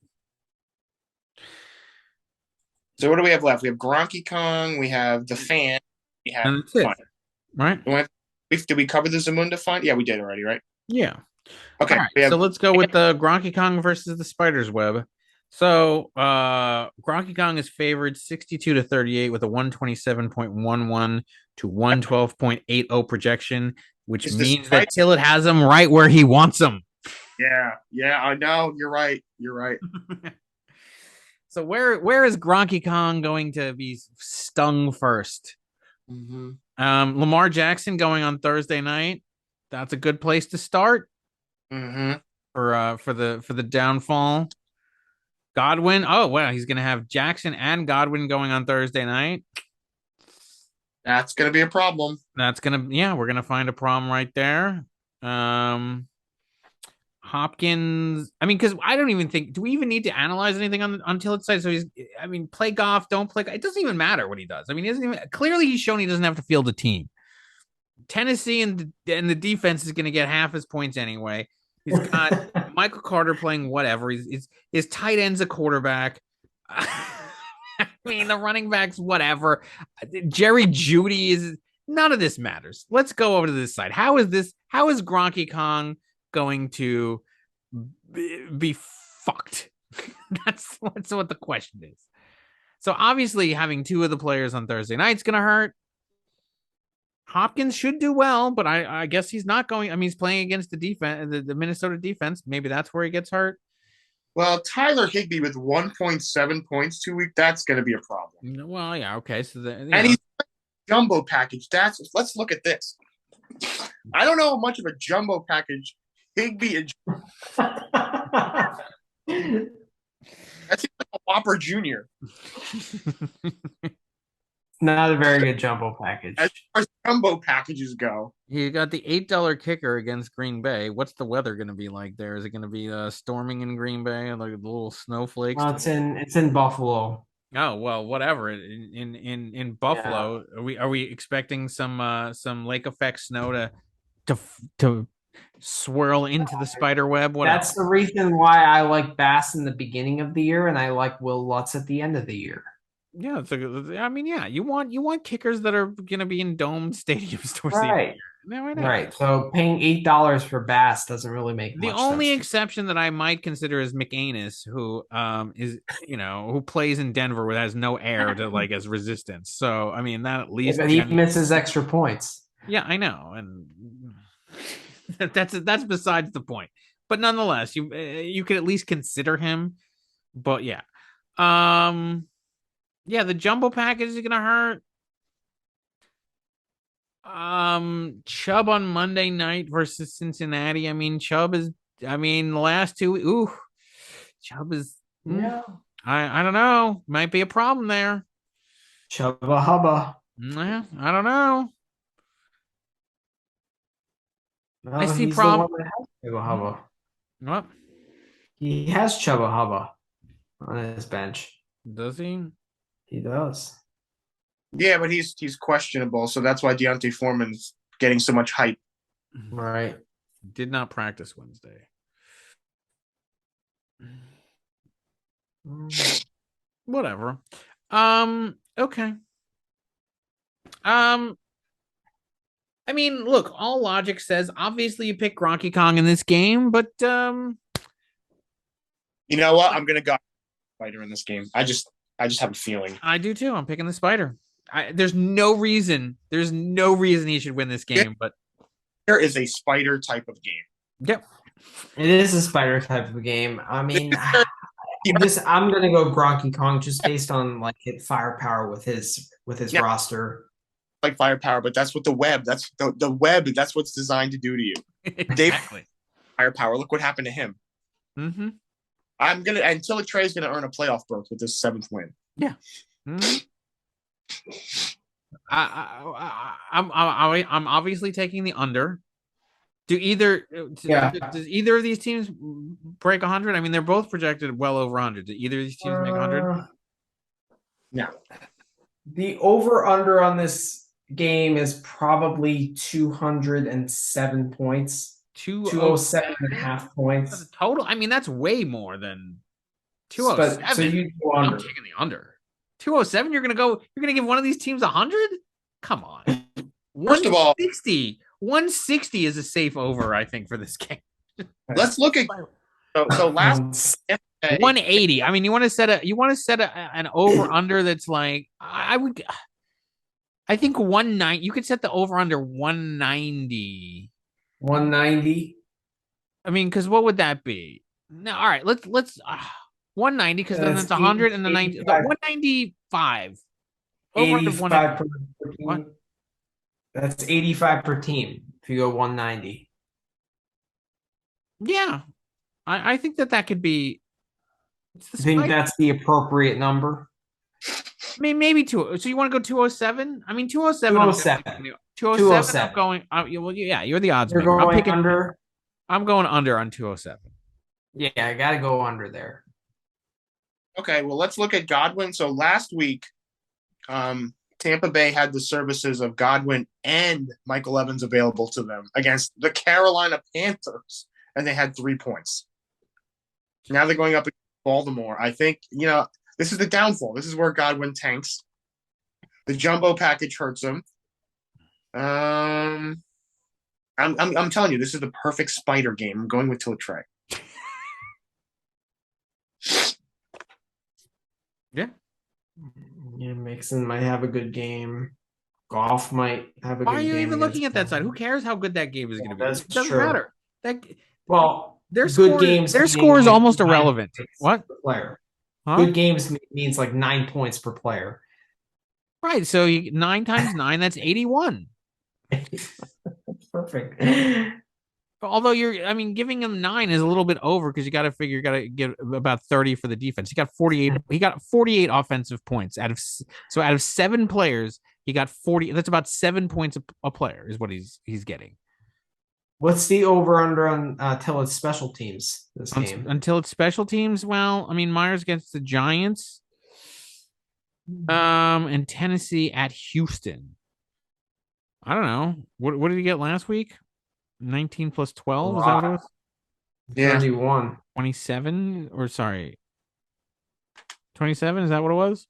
So what do we have left? We have Gronky Kong. We have the fan. We have and that's it, right? Did we cover the Zamunda fund? Yeah, we did already, right? Yeah. Okay. Right, so let's go with the Gronky Kong versus the Spider's Web. So Gronky Kong is favored 62-38 with a 127.11 to 112.80 projection, which means that Tillett has him right where he wants him. Yeah, I know. You're right. So where is Gronky Kong going to be stung first? Mm-hmm. Lamar Jackson going on Thursday night. That's a good place to start. Mm-hmm. For the downfall. Godwin. Oh wow, he's gonna have Jackson and Godwin going on Thursday night. That's gonna be a problem. We're gonna find a problem right there. Hopkins. I mean, because I don't even think. Do we even need to analyze anything on Tillett's side? So play Goff, don't play. It doesn't even matter what he does. I mean, clearly he's shown he doesn't have to field a team. Tennessee and the defense is gonna get half his points anyway. He's got Michael Carter playing whatever. His tight end's a quarterback. I mean, the running backs, whatever. Jerry Jeudy is none of this matters. Let's go over to this side. How is Gronky Kong going to be fucked? That's what the question is. So obviously having two of the players on Thursday night is going to hurt. Hopkins should do well, but I guess he's not going. I mean, he's playing against the defense, the Minnesota defense. Maybe that's where he gets hurt. Well, Tyler Higbee with 1.7 points 2 weeks, that's going to be a problem. Well, yeah, okay. So he's jumbo package. Let's look at this. I don't know how much of a jumbo package Higbee and that's like a Whopper Jr. Not a very good jumbo package. As far as jumbo packages go. You got the $8 kicker against Green Bay. What's the weather going to be like there? Is it going to be storming in Green Bay, like little snowflakes? Well, it's in Buffalo. Oh well, whatever. In Buffalo, yeah. Are we expecting some lake effect snow to swirl into the spider web? Whatever. That's the reason why I like Bass in the beginning of the year and I like Will Lutz at the end of the year. Yeah, I mean, yeah, you want kickers that are going to be in domed stadiums towards the end of the Right. year. No, I know. Right. So paying $8 for Bass doesn't really make The much sense. only exception that I might consider is McAnus, who is who plays in Denver where has no air to like as resistance. So I mean that at Yeah, least but he misses extra points. yeah, I know, and that's besides the point. But nonetheless, you could at least consider him. But yeah, yeah, the jumbo package is gonna hurt. Chubb on Monday night versus Cincinnati. I mean, the last two. Ooh, Chubb is. Yeah. I don't know. Might be a problem there. Chubba hubba. Yeah, I don't know. No, I see he's problem. the one that has Chubba hubba. What He has Chubba hubba on his bench. does he? He does. Yeah, but he's questionable, so that's why Deontay Foreman's getting so much hype. Right. Did not practice Wednesday. Whatever. Okay. I mean, look, all logic says obviously you pick Gronky Kong in this game, but you know what? I'm gonna go Spider in this game. I just have a feeling. I do too. I'm picking the Spider. There's no reason he should win this game, but there is a Spider type of game. Yep. It is a Spider type of game. I mean, I'm gonna go Gronky Kong just based on like hit firepower with his roster. Like firepower, but that's what the web. That's the web. That's what's designed to do to you. Exactly. Firepower. Look what happened to him. Mm-hmm. I'm gonna until Trey's gonna earn a playoff berth with this 7th win. Yeah. Mm-hmm. I'm obviously taking the under. Does either of these teams break 100? I mean, they're both projected well over 100. Do either of these teams make 100? No. The over under on this game is probably 207 points. 207 and a half points. Total. I mean, that's way more than 207. So you go under. I'm taking the under. 207. You're gonna give one of these teams 100? Come on. First of all, 160 is a safe over, I think, for this game. Let's look at so last 180. I mean, you want to set an over under that's like I think 190. You could set the over under 190. 190. I mean, because what would that be? No, all right. Let's 190 because then it's 100 and the 90. 195. 85 per team. What? That's 85 per team if you go 190. Yeah, I think that could be. I think that's the appropriate number. I mean, maybe two. So you want to go 207? I mean, 207. 207. 207. I'm going. Well, yeah, you're the odds. You're maker. going under. I'm going under on 207. Yeah, I got to go under there. Okay, well, let's look at Godwin. So last week, Tampa Bay had the services of Godwin and Michael Evans available to them against the Carolina Panthers, and they had 3 points. Now they're going up against Baltimore. I think, this is the downfall. This is where Godwin tanks. The jumbo package hurts him. I'm telling you, this is the perfect Spider game. I'm going with Trey. Yeah. Yeah, Mixon might have a good game. Goff might have a good game. Why are you even looking at that side? Who cares how good that game is going to be? It doesn't matter. Their score is almost irrelevant. What? Player. Huh? Good games means like 9 points per player. Right. So 9 times 9, that's 81. Perfect. Although giving him 9 is a little bit over because you got to get about 30 for the defense. He got 48. He got 48 offensive points out of 7 players. He got 40. That's about 7 points a player is what he's getting. What's the over under on until it's special teams this game? Until it's special teams, well, I mean Myers against the Giants, and Tennessee at Houston. I don't know. What did he get last week? 19 plus 12? Is that what it was? Yeah. 31. 27? Or sorry. 27? Is that what it was?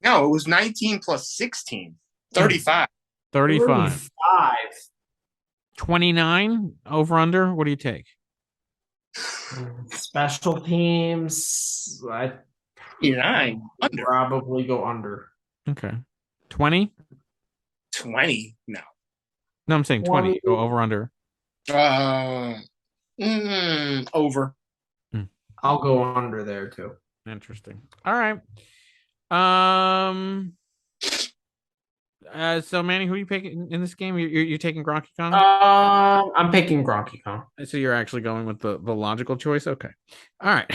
No, it was 19 plus 16. 35. 35. 5. 29 over under. What do you take? Special teams. I 9. Under. probably go under. Okay. 20? 20. No. No, I'm saying 20. Go over under. Over. I'll go under there too. Interesting. All right. So Manny, who are you picking in this game? You're taking Gronky Kong? I'm picking Gronky Kong. So you're actually going with the logical choice? Okay. All right.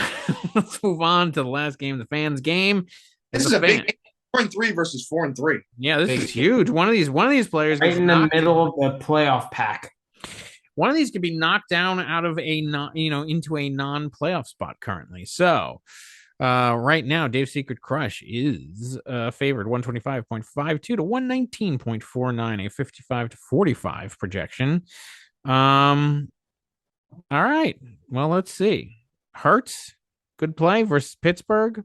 Let's move on to the last game, the fans game. This is a big game. 4-3 versus 4-3. Yeah, this is huge. One of these players right in the middle of the playoff pack. One of these could be knocked down out of into a non-playoff spot currently. So right now, Dave's Secret Crush is favored 125.52 to 119.49, a 55 to 45 projection. All right. Well, let's see. Hurts, good play versus Pittsburgh.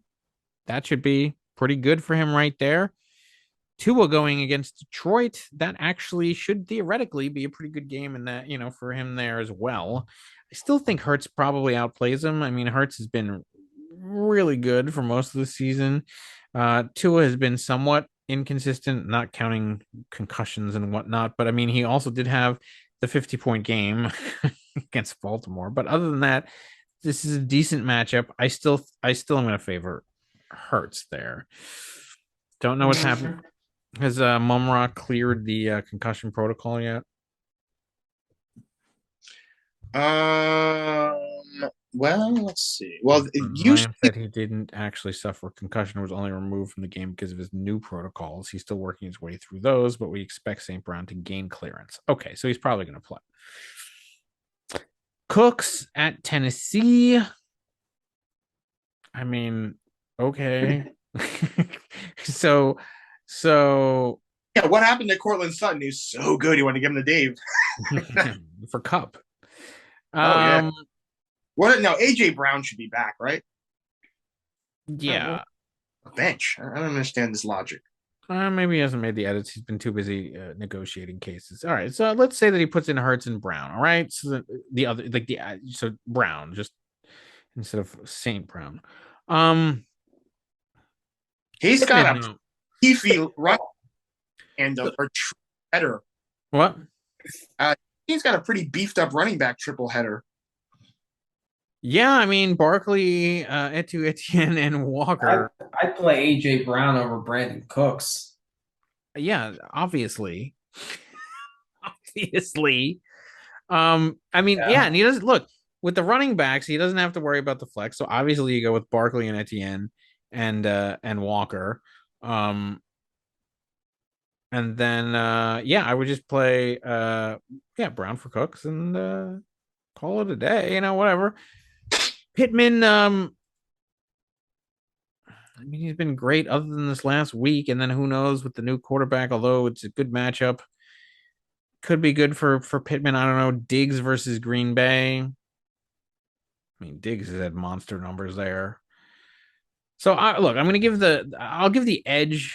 That should be pretty good for him right there. Tua going against Detroit. That actually should theoretically be a pretty good game in that, for him there as well. I still think Hurts probably outplays him. I mean, Hurts has been really good for most of the season. Tua has been somewhat inconsistent, not counting concussions and whatnot. But I mean, he also did have the 50-point game against Baltimore. But other than that, this is a decent matchup. I still am going to favor Hurts there. Don't know what's happening. Has Mumra cleared the concussion protocol yet? Well, let's see. Well, Ryan said he didn't actually suffer concussion, was only removed from the game because of his new protocols. He's still working his way through those, but we expect St. Brown to gain clearance. Okay, so he's probably going to play. Cooks at Tennessee. I mean, okay. So yeah, what happened to Cortland Sutton? He's so good. You want to give him to Dave for Cup. Yeah. What? No, AJ Brown should be back, right? Yeah. Bench. I don't understand this logic. Maybe he hasn't made the edits. He's been too busy negotiating cases. All right, so let's say that he puts in Hurts and Brown. All right, so the other so Brown just instead of St. Brown. He's got a beefy run and a header. What? He's got a pretty beefed up running back triple header. Yeah, I mean Barkley, Etienne, and Walker. I'd play AJ Brown over Brandon Cooks. Yeah, obviously. Obviously. I mean, yeah, and he doesn't look with the running backs, he doesn't have to worry about the flex. So obviously you go with Barkley and Etienne and Walker. And then I would just play Brown for Cooks and call it a day, whatever. Pittman, I mean, he's been great other than this last week, and then who knows with the new quarterback, although it's a good matchup. Could be good for Pittman. I don't know. Diggs versus Green Bay. I mean, Diggs has had monster numbers there. So I'm gonna give I'll give the edge.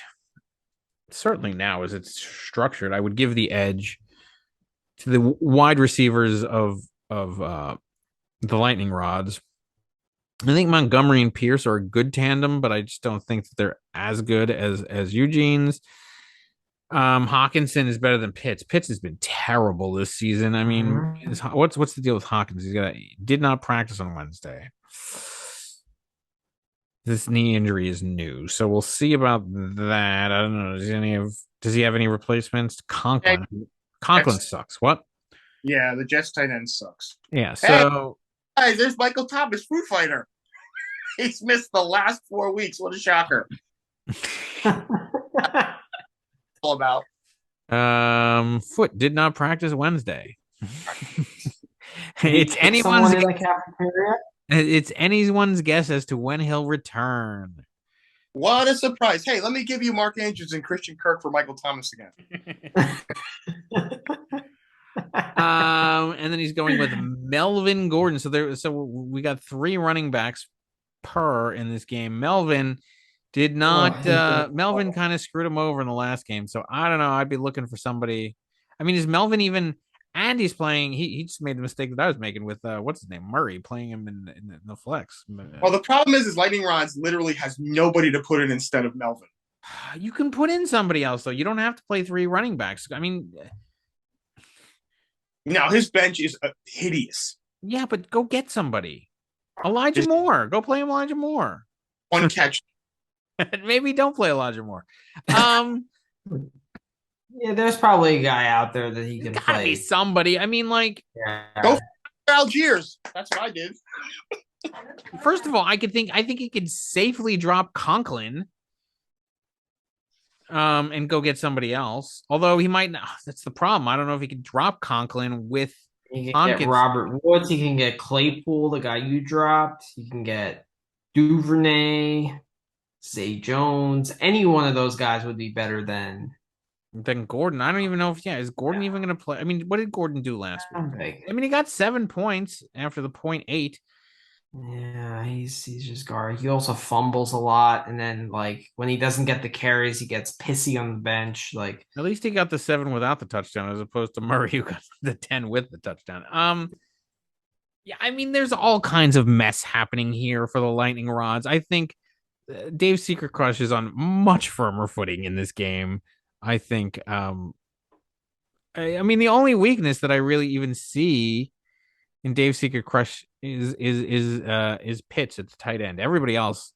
Certainly now as it's structured, I would give the edge to the wide receivers of the Lightning Rods. I think Montgomery and Pierce are a good tandem, but I just don't think that they're as good as Eugene's. Hawkinson is better than Pitts. Pitts has been terrible this season. I mean, what's the deal with Hawkins? He did not practice on Wednesday. This knee injury is new, so we'll see about that. I don't know. Does he have any replacements? Conklin sucks. What? Yeah, the Jets tight end sucks. Yeah. So hey, there's Michael Thomas, Foo Fighter. He's missed the last 4 weeks. What a shocker! All about. Foot did not practice Wednesday. It's anyone's. It's anyone's guess as to when he'll return. What a surprise. Hey, let me give you Mark Andrews and Christian Kirk for Michael Thomas again. And then he's going with Melvin Gordon. So we got 3 running backs per in this game. Melvin Did not Oh, Melvin kind of screwed him over in the last game. So I don't know. I'd be looking for somebody. I mean, is Melvin even and he's playing he just made the mistake that I was making with what's his name? Murray playing him in the flex. Well, the problem is Lightning Rods literally has nobody to put in instead of Melvin. You can put in somebody else though. You don't have to play 3 running backs. I mean, now his bench is hideous. yeah, but go get somebody. Elijah Moore. Go play Elijah Moore. One catch. Maybe don't play Elijah Moore. Yeah, there's probably a guy out there that he can Gotta play. be somebody. I mean, like, go for Algiers. That's what I did. First of all, I think he could safely drop Conklin, and go get somebody else. Although he might not. That's the problem. I don't know if he could drop Conklin with. He can get Robert Woods. He can get Claypool, the guy you dropped. He can get Duvernay, Zay Jones. Any one of those guys would be better than Gordon. I don't even know if is Gordon even going to play? I mean, what did Gordon do last week? I mean, he got 7 points after the 0.8. Yeah, he's just garbage. He also fumbles a lot, and then like when he doesn't get the carries, he gets pissy on the bench. Like at least he got the 7 without the touchdown, as opposed to Murray who got the 10 with the touchdown. Yeah, I mean, there's all kinds of mess happening here for the Lightning Rods. I think Dave's Secret Crush is on much firmer footing in this game. I think. I mean, the only weakness that I really even see in Dave's Secret Crush is Pitts at the tight end. Everybody else,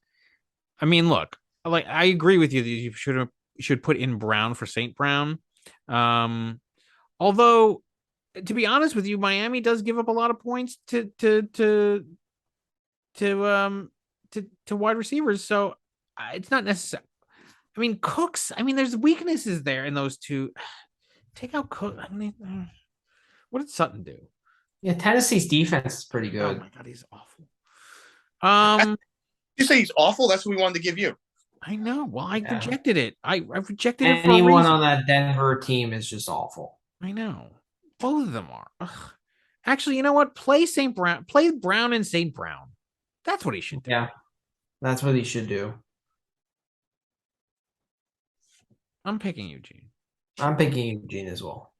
I mean, look, like I agree with you that you should put in Brown for St. Brown. Although, to be honest with you, Miami does give up a lot of points to wide receivers, so it's not necessary. I mean, Cooks. I mean, there's weaknesses there in those two. Take out Cook. I mean, what did Sutton do? yeah, Tennessee's defense is pretty good. Oh my god, he's awful. You say he's awful? That's what we wanted to give you. I know. Well, I rejected it. I rejected it for anyone on that Denver team is just awful. I know. Both of them are. Ugh. Actually, you know what? Play St. Brown. Play Brown and St. Brown. That's what he should do. Yeah, that's what he should do. I'm picking Eugene. I'm picking Eugene as well.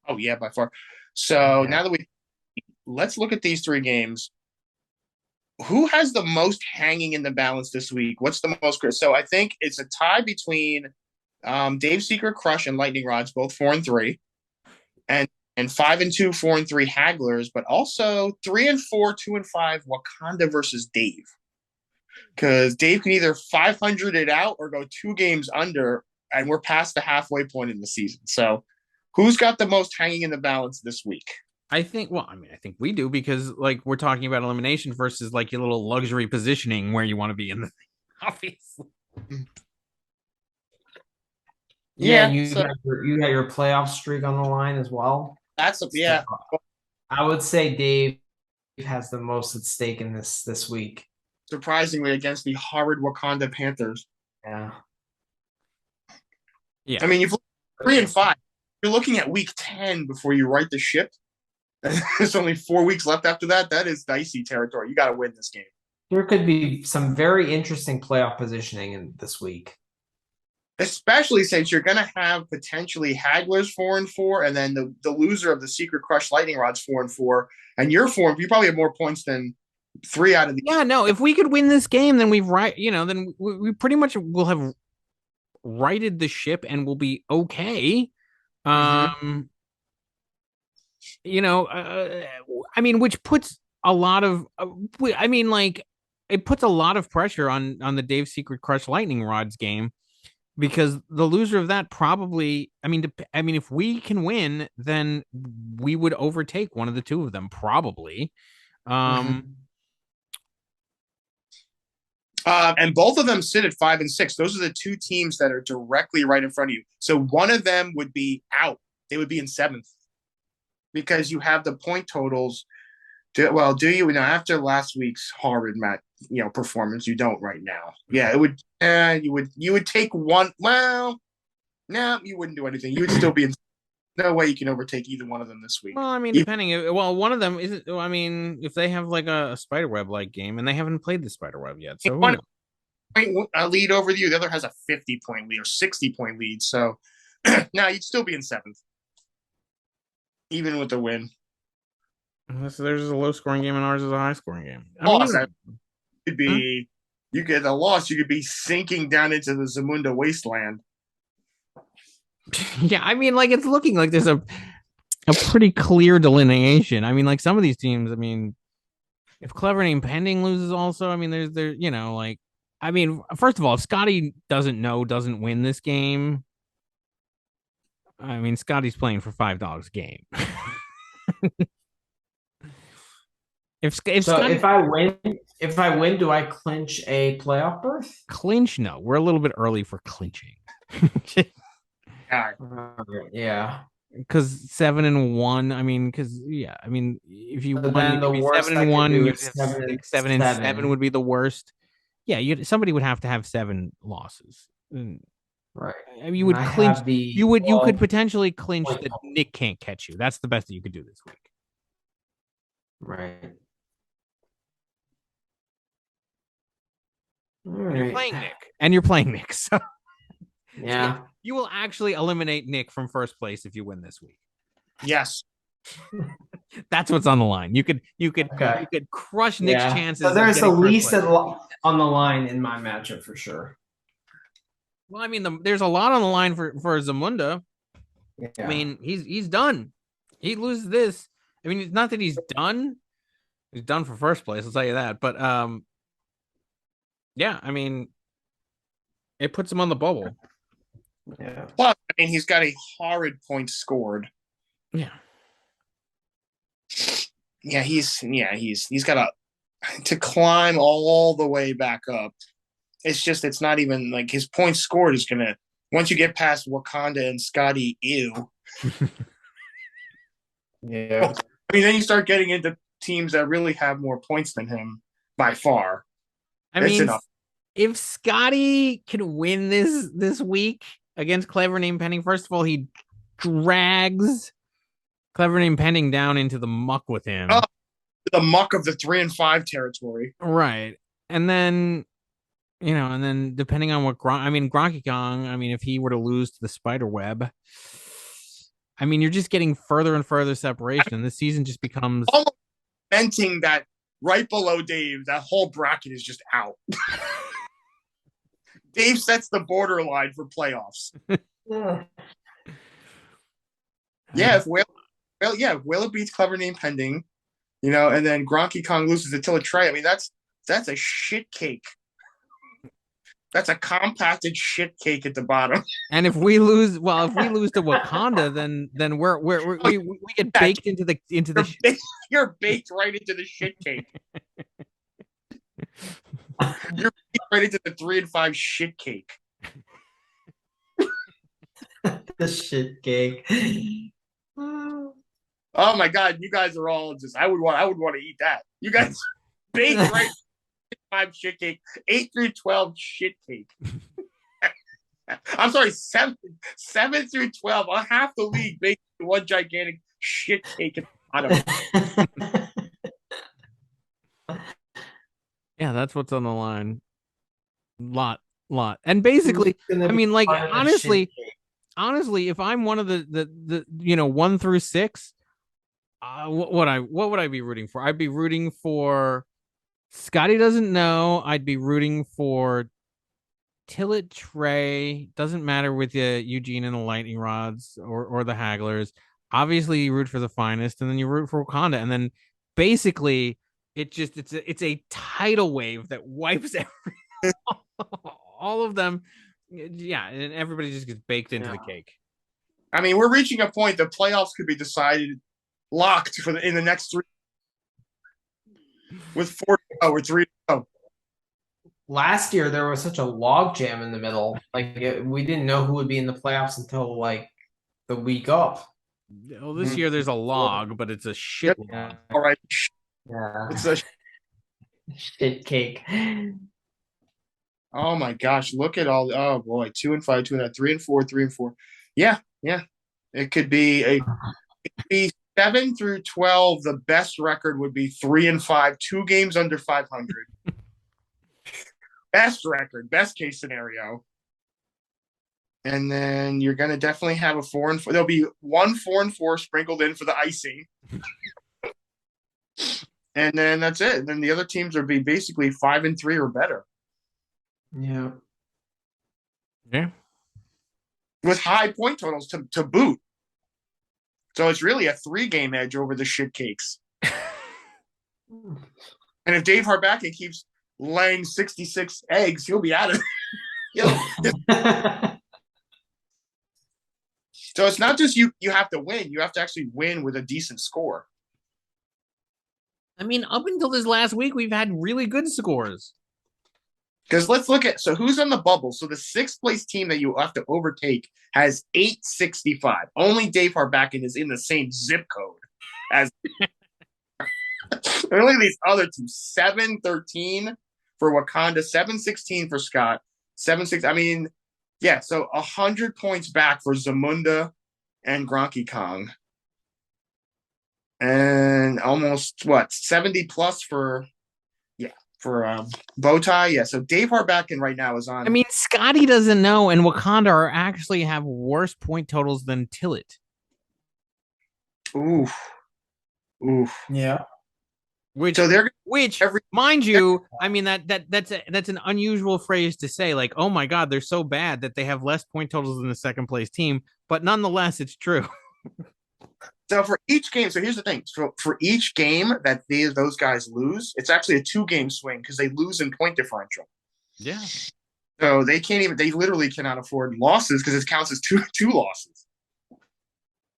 Oh yeah, by far. So now that let's look at these 3 games. Who has the most hanging in the balance this week? What's the most? So I think it's a tie between Dave's Secret Crush and Lightning Rods, both 4-3, and 5-2, 4-3 Hagglers, but also 3-4, 2-5 Wakanda versus Dave. Because Dave can either 500 it out or go 2 games under, and we're past the halfway point in the season. So who's got the most hanging in the balance this week? I think we do, because like we're talking about elimination versus like your little luxury positioning where you want to be in the thing, obviously. Yeah, you got your playoff streak on the line as well. Yeah. I would say Dave has the most at stake in this week. Surprisingly, against the horrid Wakanda Panthers. Yeah. Yeah. I mean, you've 3-5. You're looking at week 10 before you right the ship. There's only 4 weeks left after that. That is dicey territory. You got to win this game. There could be some very interesting playoff positioning in this week. Especially since you're going to have potentially Hagglers 4-4, and then the loser of the Secret Crush Lightning Rods 4-4, and you're 4. You probably have more points than 3 out of the. Yeah, no. If we could win this game, then then we pretty much will have righted the ship and we'll be okay. I mean, which puts a lot of, it puts a lot of pressure on the Dave Secret Crush Lightning Rods game, because the loser of that probably, if we can win, then we would overtake one of the 2 of them, probably. And both of them sit at 5-6. Those are the 2 teams that are directly right in front of you. So one of them would be out. They would be in 7th. Because you have the point totals. Do you? Now, after last week's horrid performance, you don't right now. Yeah, it would. You would take one. Well, no, you wouldn't do anything. You would still be in. No way you can overtake either one of them this week. Well, I mean, depending. Well, one of them isn't. I mean, if they have like a spiderweb like game, and they haven't played the spiderweb yet, so point lead over you. The other has a 50-point lead or 60-point lead. So now you'd still be in seventh, even with the win. Unless there's a low scoring game and ours is a high scoring game. I mean, Loss, could be you get a loss. You could be sinking down into the Zamunda wasteland. yeah, I mean, like it's looking like there's a pretty clear delineation. I mean, like some of these teams. I mean, if Clever Name Pending loses, also, I mean, there's you know, like, I mean, first of all, if Scotty doesn't win this game, I mean, Scotty's playing for $5 a game. if Scotty, if I win, do I clinch a playoff berth? Clinch? No, we're a little bit early for clinching. Yeah. Because 7-1. I mean, if you But won, then the be worst 7-1, you'd have 7-7 would be the worst. Yeah, somebody would have to have 7 losses. Right. I mean, you would clinch. You could potentially clinch point that Nick can't catch you. That's the best that you could do this week. Right. You're playing Nick, and you're playing Nick. So yeah, you will actually eliminate Nick from first place if you win this week. Yes. That's what's on the line. You could crush Nick's chances. So there's the least on the line in my matchup for sure. Well, I mean, there's a lot on the line for Zamunda. Yeah. I mean, he's done. He loses this. I mean, it's not that he's done. He's done for first place. I'll tell you that. But yeah. I mean, it puts him on the bubble. Yeah. Plus, I mean, he's got a horrid point scored. Yeah. Yeah, he's got to climb all the way back up. It's not even like his point scored is gonna, once you get past Wakanda and Scotty, ew. Yeah. I mean, then you start getting into teams that really have more points than him by far. I mean, if Scotty can win this week against Clever Name Pending, first of all, he drags Clever Name Pending down into the muck with him. Oh, the muck of the 3-5 territory. Right. And then, depending on what Gronky Kong, I mean, if he were to lose to the spider web, I mean, you're just getting further and further separation, and this season just becomes almost cementing that right below Dave, that whole bracket is just out. Dave sets the borderline for playoffs. Yeah, if Whale beats Clever Name Pending, and then Gronky Kong loses to Tilla Trey. I mean, that's a shit cake. That's a compacted shit cake at the bottom. And if we lose to Wakanda, then we get baked into the you're baked right into the shit cake. You're baked right into the 3-5 shit cake. The shit cake. Oh my god, you guys are all just I would want to eat that. You guys baked right 5 shit cake, 8 through 12 shit cake. I'm sorry, 7 through 12. I'll half the league baked in one gigantic shit cake at the bottom. Yeah, that's what's on the line. Lot. And basically, I mean, like, honestly, if I'm one of the 1 through 6, what would I be rooting for? I'd be rooting for Scotty doesn't know. I'd be rooting for Tillet Trey. Doesn't matter with Eugene and the Lightning Rods or the Hagglers. Obviously, you root for the finest, and then you root for Wakanda, and then basically it's a tidal wave that wipes all of them. Yeah, and everybody just gets baked into the cake. I mean, we're reaching a point that playoffs could be decided, locked in the next 3 with 4 or 3. Last year there was such a log jam in the middle. Like we didn't know who would be in the playoffs until like the week up. Well, this year there's a log, but it's a shit log. All right. Yeah. It's a shit cake. Oh my gosh! Look at all. Oh boy, 2-5, 2-9, 3-4, 3-4. Yeah. It could be 7 through 12. The best record would be 3-5, 2 games under 500. best record, best case scenario. And then you're going to definitely have a 4-4. There'll be 4-4 sprinkled in for the icing. And then that's it. Then the other teams will be basically 5-3 or better. Yeah. Yeah. With high point totals to boot. So it's really a 3-game edge over the shit cakes. And if Dave Harbacken keeps laying 66 eggs, he'll be out of it. So it's not just you have to win. You have to actually win with a decent score. I mean, up until this last week, we've had really good scores. Because let's look at, so who's on the bubble? So the 6th place team that you have to overtake has 865. Only Dave Harbacken is in the same zip code as only these other teams. 713 for Wakanda, 716 for Scott, 76. I mean, yeah, so 100 points back for Zamunda and Gronky Kong. And almost, 70 plus for Bowtie. Yeah, so Dave Harbacken right now is on. I mean, Scotty doesn't know, and Wakanda are actually have worse point totals than Tillett. Oof. Yeah. Which mind you, I mean that's an unusual phrase to say. Like, oh my God, they're so bad that they have less point totals than the 2nd place team. But nonetheless, it's true. So for each game, so here's the thing. So for each game that those guys lose, it's actually a 2-game swing because they lose in point differential. Yeah. So they literally cannot afford losses because it counts as two losses.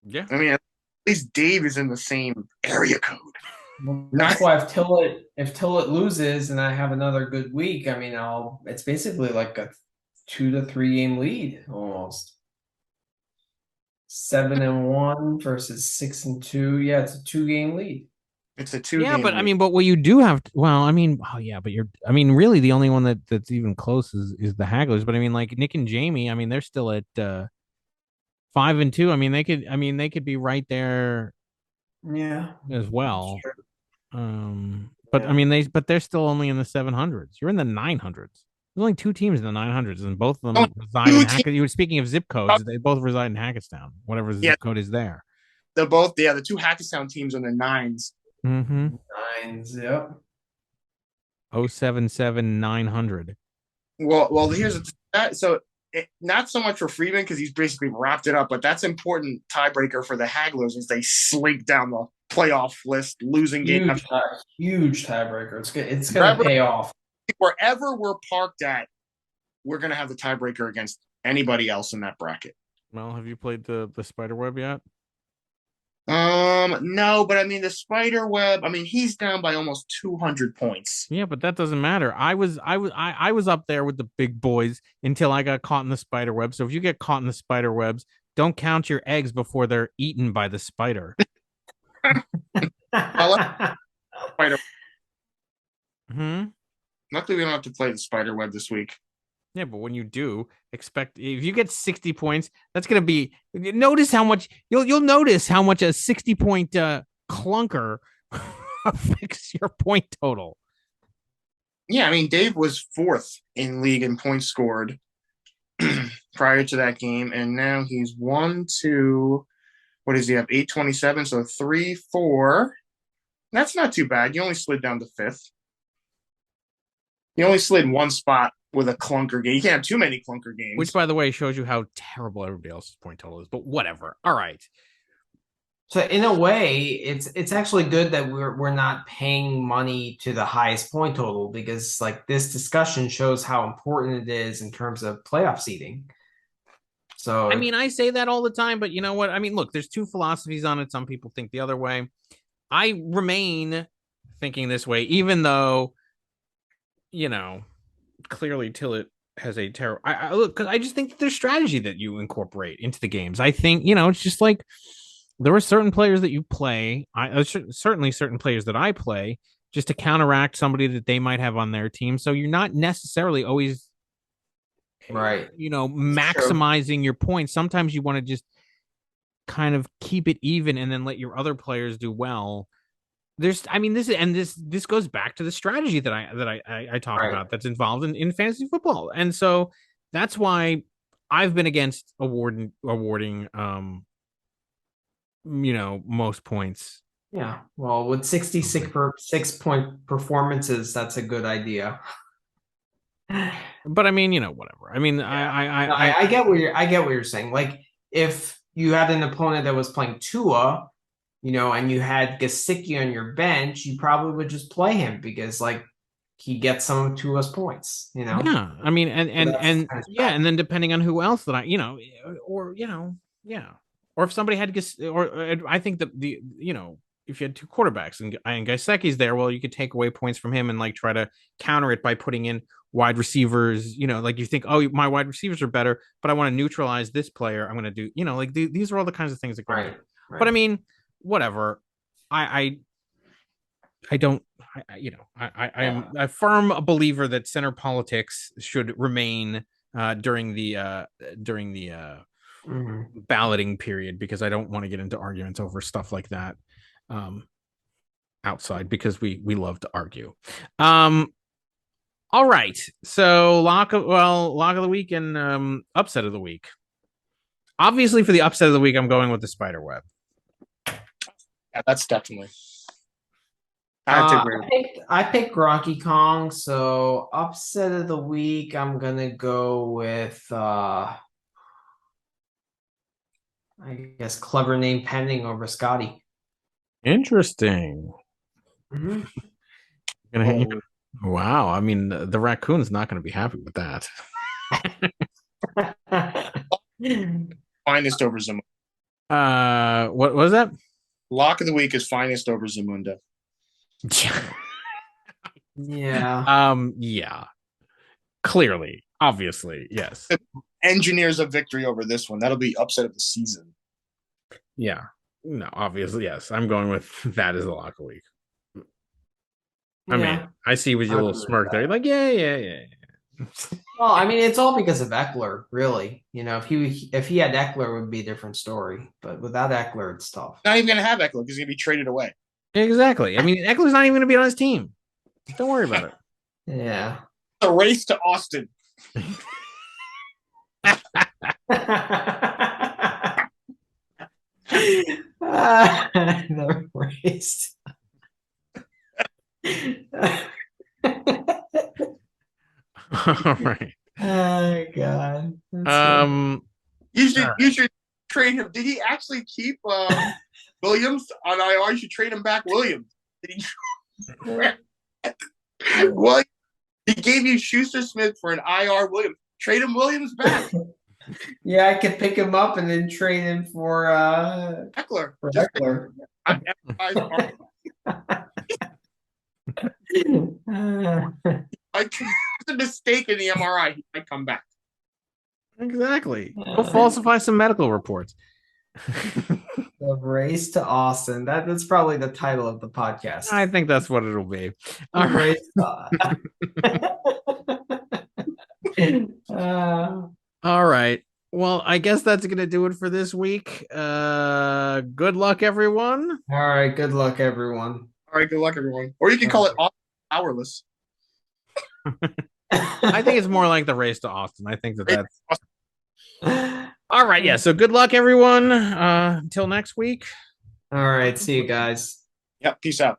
Yeah. I mean, at least Dave is in the same area code. Well, that's why if Tillett loses and I have another good week, I mean, it's basically like a 2 to 3 game lead almost. 7-1 versus 6-2. Yeah, it's a 2-game lead. It's a 2. Yeah, but lead. I mean, but what you do have, really the only one that's even close is the Hagglers. But I mean, like Nick and Jamie, I mean, they're still at 5-2. I mean, they could be right there. Yeah, as well. But yeah. I mean, they're still only in the 700s. You're in the 900s. There's only 2 teams in the 900s, and both of them reside in Hackettstown. You were speaking of zip codes; they both reside in Hackettstown, whatever the zip code is there. They're both, the 2 Hackettstown teams are in the 9s. Mm-hmm. 9s, yep. 077 900. Well, here's that. So not so much for Freeman because he's basically wrapped it up, but that's important tiebreaker for the Hagglers as they slink down the playoff list, losing game. Huge tiebreaker. It's going to pay off. Wherever we're parked at, we're going to have the tiebreaker against anybody else in that bracket. Well, have you played the Spiderweb yet? No, but I mean the Spiderweb. I mean he's down by almost 200 points. Yeah, but that doesn't matter. I was up there with the big boys until I got caught in the Spiderweb. So if you get caught in the Spiderwebs, don't count your eggs before they're eaten by the spider. Spider. Hmm. Luckily, we don't have to play the Spiderweb this week. Yeah, but when you do, expect if you get 60 points, that's gonna be. Notice how much you'll notice how much a 60-point clunker affects your point total. Yeah, I mean Dave was 4th in league in points scored prior to that game, and now he's 1, 2. What does he have? 827. So 3, 4. That's not too bad. You only slid down to 5th. You only slid 1 spot with a clunker game. You can't have too many clunker games. Which, by the way, shows you how terrible everybody else's point total is. But whatever. All right. So in a way, it's actually good that we're not paying money to the highest point total because like this discussion shows how important it is in terms of playoff seeding. So I mean, I say that all the time, but you know what? I mean, look, there's 2 philosophies on it. Some people think the other way. I remain thinking this way, even though, you know, clearly Tillett has a terrible. I look because I just think that there's strategy that you incorporate into the games. I think it's just like there are certain players that you play. Certainly certain players that I play just to counteract somebody that they might have on their team. So you're not necessarily always right. Maximizing your points. Sometimes you want to just kind of keep it even and then let your other players do well. I mean, this goes back to the strategy that I talk about that's involved in fantasy football. And so that's why I've been against awarding most points. Yeah. Well, with 66 point performances, that's a good idea. But I mean, whatever. I mean, yeah. I get what you're saying. Like if you had an opponent that was playing Tua, and you had Gesicki on your bench, you probably would just play him because like he gets some of Tua's points, Yeah, I mean, and yeah, and then depending on who else that or yeah, or if somebody had I think that if you had two quarterbacks and Gesicki's there, well, you could take away points from him and like try to counter it by putting in wide receivers. Like you think, oh, my wide receivers are better, but I want to neutralize this player. I'm going to do, like these are all the kinds of things that go. Right. But I mean, whatever. I don't, I am a firm believer that center politics should remain during the balloting period, because I don't want to get into arguments over stuff like that outside, because we love to argue. All right, so lock of the week and upset of the week. Obviously, for the upset of the week, I'm going with the spider web. Yeah, that's definitely. I picked Gronky Kong, so upset of the week, I'm gonna go with I guess clever name pending over Scotty. Interesting. Mm-hmm. Wow, I mean the raccoon's not going to be happy with that. Finest over Zamunda. What was that? Lock of the week is finest over Zamunda. Yeah. Yeah. Clearly, obviously, yes. Engineers a victory over this one. That'll be upset of the season. Yeah. No, obviously, yes. I'm going with that as a lock of the week. I mean, I see with your little smirk there. You're like, yeah. Well, I mean, it's all because of Eckler, really. If he had Eckler, it would be a different story. But without Eckler, it's tough. Not even gonna have Eckler because he's gonna be traded away. Exactly. I mean, Eckler's not even gonna be on his team. Don't worry about it. Yeah. The race to Austin. The race. All right. Oh God. You should trade him. Did he actually keep Williams on IR? You should trade him back, Williams. Did he? Well, he gave you Schuster-Smith for an IR Williams. Trade him Williams back. Yeah, I could pick him up and then trade him for Eckler. It's a mistake in the MRI. He might come back. Exactly. Go falsify some medical reports. The race to Austin. That's probably the title of the podcast. I think that's what it'll be. All right. All right. Well, I guess that's going to do it for this week. Good luck, everyone. All right. Good luck, everyone. All right. Good luck, everyone. Or you can call it powerless. I think it's more like the race to Austin. I think that's all right. Yeah. So good luck, everyone. Until next week. All right. See you guys. Yep. Peace out.